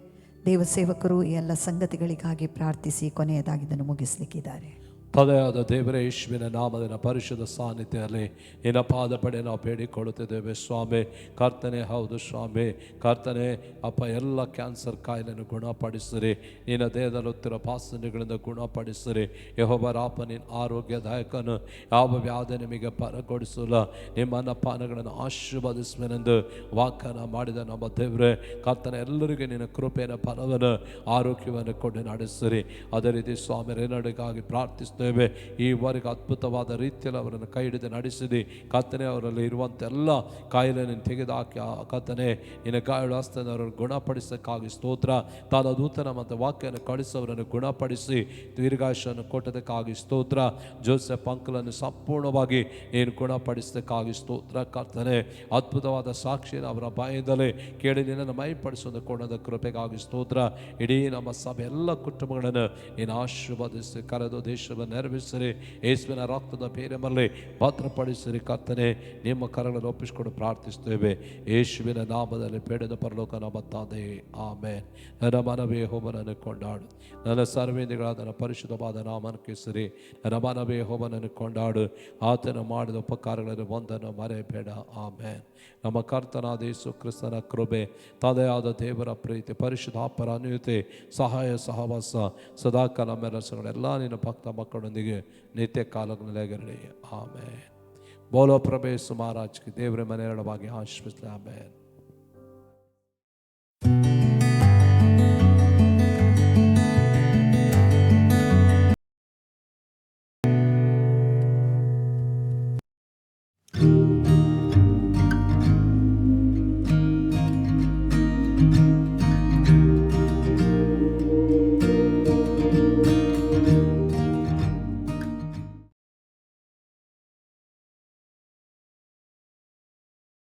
ದೇವಸೇವಕರು ಈ ಎಲ್ಲ ಸಂಗತಿಗಳಿಗಾಗಿ ಪ್ರಾರ್ಥಿಸಿ ಕೊನೆಯದಾಗಿ ಇದನ್ನು ಮುಗಿಸ್ಲಿಕ್ಕಿದ್ದಾರೆ. ತಂದೆಯಾದ ದೇವರೇ, ಯೇಸುವಿನ ನಾಮದ ಪರಿಶುದ್ಧ ಸಾನ್ನಿಧ್ಯದಲ್ಲಿ ನಿನ್ನ ಪಾದ ಪಡೆ ನಾವು ಬೇಡಿಕೊಳ್ಳುತ್ತಿದ್ದೇವೆ ಸ್ವಾಮಿ. ಕರ್ತನೆ ಹೌದು ಸ್ವಾಮಿ, ಕರ್ತನೆ ಅಪ್ಪ ಎಲ್ಲ ಕ್ಯಾನ್ಸರ್ ಕಾಯಿಲೆಯನ್ನು ಗುಣಪಡಿಸಿರಿ. ನಿನ್ನ ದೇಹದಲ್ಲಿರುವ ಭಾಸನೆಗಳಿಂದ ಗುಣಪಡಿಸಿರಿ. ಯೆಹೋವ ರಾಪ, ನಿನ್ನ ಆರೋಗ್ಯದಾಯಕನು, ಯಾವ ವ್ಯಾಧಿ ನಿಮಗೆ ಪರಗೊಡಿಸಲ್ಲ. ನಿಮ್ಮ ಅನ್ನಪಾನಗಳನ್ನು ಆಶೀರ್ವದಿಸುವೆನೆಂದು ವಾಗ್ದಾನ ಮಾಡಿದ ನಮ್ಮ ದೇವರೇ, ಕರ್ತನೆ ಎಲ್ಲರಿಗೆ ನಿನ್ನ ಕೃಪೆಯ ಫಲವನ್ನು ಆರೋಗ್ಯವನ್ನು ಕೊಟ್ಟು ನಡೆಸಿರಿ. ಅದೇ ರೀತಿ ಸ್ವಾಮಿ ರೇನಡಿಗಾಗಿ ಪ್ರಾರ್ಥಿಸ್ತೇವೆ. ಈವರೆಗೆ ಅದ್ಭುತವಾದ ರೀತಿಯಲ್ಲಿ ಅವರನ್ನು ಕೈ ಹಿಡಿದು ನಡೆಸಿದಿ. ಕರ್ತನೆ ಅವರಲ್ಲಿ ಇರುವಂಥ ಎಲ್ಲ ಕಾಯಿಲೆಯನ್ನು ತೆಗೆದುಹಾಕಿ ಕರ್ತನೆ ನಿನ್ನ ಗಾಯದ ಹಸ್ತದಿಂದ ಅವರನ್ನು ಗುಣಪಡಿಸೋಕ್ಕಾಗಿ ಸ್ತೋತ್ರ. ತಾನ ದೂತನ ಮತ್ತು ವಾಕ್ಯವನ್ನು ಕಳಿಸೋರನ್ನು ಗುಣಪಡಿಸಿ ದೀರ್ಘಾಯುಷ್ಯವನ್ನು ಕೊಟ್ಟದಕ್ಕಾಗಿ ಸ್ತೋತ್ರ. ಜೋಸೆಫ್ ಅಂಕಲನ್ನು ಸಂಪೂರ್ಣವಾಗಿ ನೀನು ಗುಣಪಡಿಸೋದಕ್ಕಾಗಿ ಸ್ತೋತ್ರ. ಕರ್ತನೆ ಅದ್ಭುತವಾದ ಸಾಕ್ಷಿಯನ್ನು ಅವರ ಬಾಯಿಂದಲೇ ಕೇಳಿ ನಿನ್ನನ್ನು ಮೈಪಡಿಸೋದು ಕೊಡೋದ ಕೃಪೆಗಾಗಿ ಸ್ತೋತ್ರ. ಇಡೀ ನಮ್ಮ ಸಭೆ ಎಲ್ಲ ಕುಟುಂಬಗಳನ್ನು ನೀನು ಆಶೀರ್ವದಿಸಿ ಕರೆದು ದೇಶವನ್ನು ನೆರವೇರಿಸಿರಿ. ಯೇಸುವಿನ ರಕ್ತದ ಬೇರೆ ಮರಳಿ ಭದ್ರಪಡಿಸಿರಿ. ಕರ್ತನೆ ನಿಮ್ಮ ಕರಗಳನ್ನು ಒಪ್ಪಿಸಿಕೊಂಡು ಪ್ರಾರ್ಥಿಸ್ತೇವೆ. ಯೇಸುವಿನ ನಾಮದಲ್ಲಿ ಬೇಡದ ಪರಲೋಕ ನಮ್ಮ ತಂದೆ. ಆಮೆನ್. ನನ್ನ ಮನವೇ ಹೋಮನನ್ನು ಕೊಂಡಾಡು, ನನ್ನ ಸರ್ವೇಂದ್ರಿಗಳಾದ ನನ್ನ ಪರಿಶುದ್ಧವಾದ ನಾಮನ ಕೇಸರಿ. ನನ್ನ ಮನವೇ ಹೋಮನನ್ನು ಕೊಂಡಾಡು, ಆತನು ಮಾಡಿದ ಉಪಕಾರಗಳನ್ನು ಒಂದನ್ನು ಮರೆಯಬೇಡ. ಆಮೆನ್. ನಮ್ಮ ಕರ್ತನಾದ ಯೇಸು ಕ್ರಿಸ್ತನ ಕೃಪೆ, ತಂದೆಯಾದ ದೇವರ ಪ್ರೀತಿ, ಪರಿಶುದ್ಧಾತ್ಮರ ಅನ್ಯೋನ್ಯತೆ, ಸಹಾಯ ಸಹವಾಸ ಸದಾಕಾಲ ಮೆರಸಗಳೆಲ್ಲ ನಿನ್ನ ಭಕ್ತ ಮಕ್ಕಳು ಮಕ್ಕಳೊಂದಿಗೆ ನಿತ್ಯ ಕಾಲಗಳಲ್ಲಿರಲಿ. ಆಮೇಲೆ ಬೋಲೋ ಪ್ರಭೇಸು ಮಹಾರಾಜ್ಗೆ ದೇವರ ಮನೆಯೊಳಗಾಗಿ ಆಶ್ರಯಿಸಲಿ. ಆಮೇಲೆ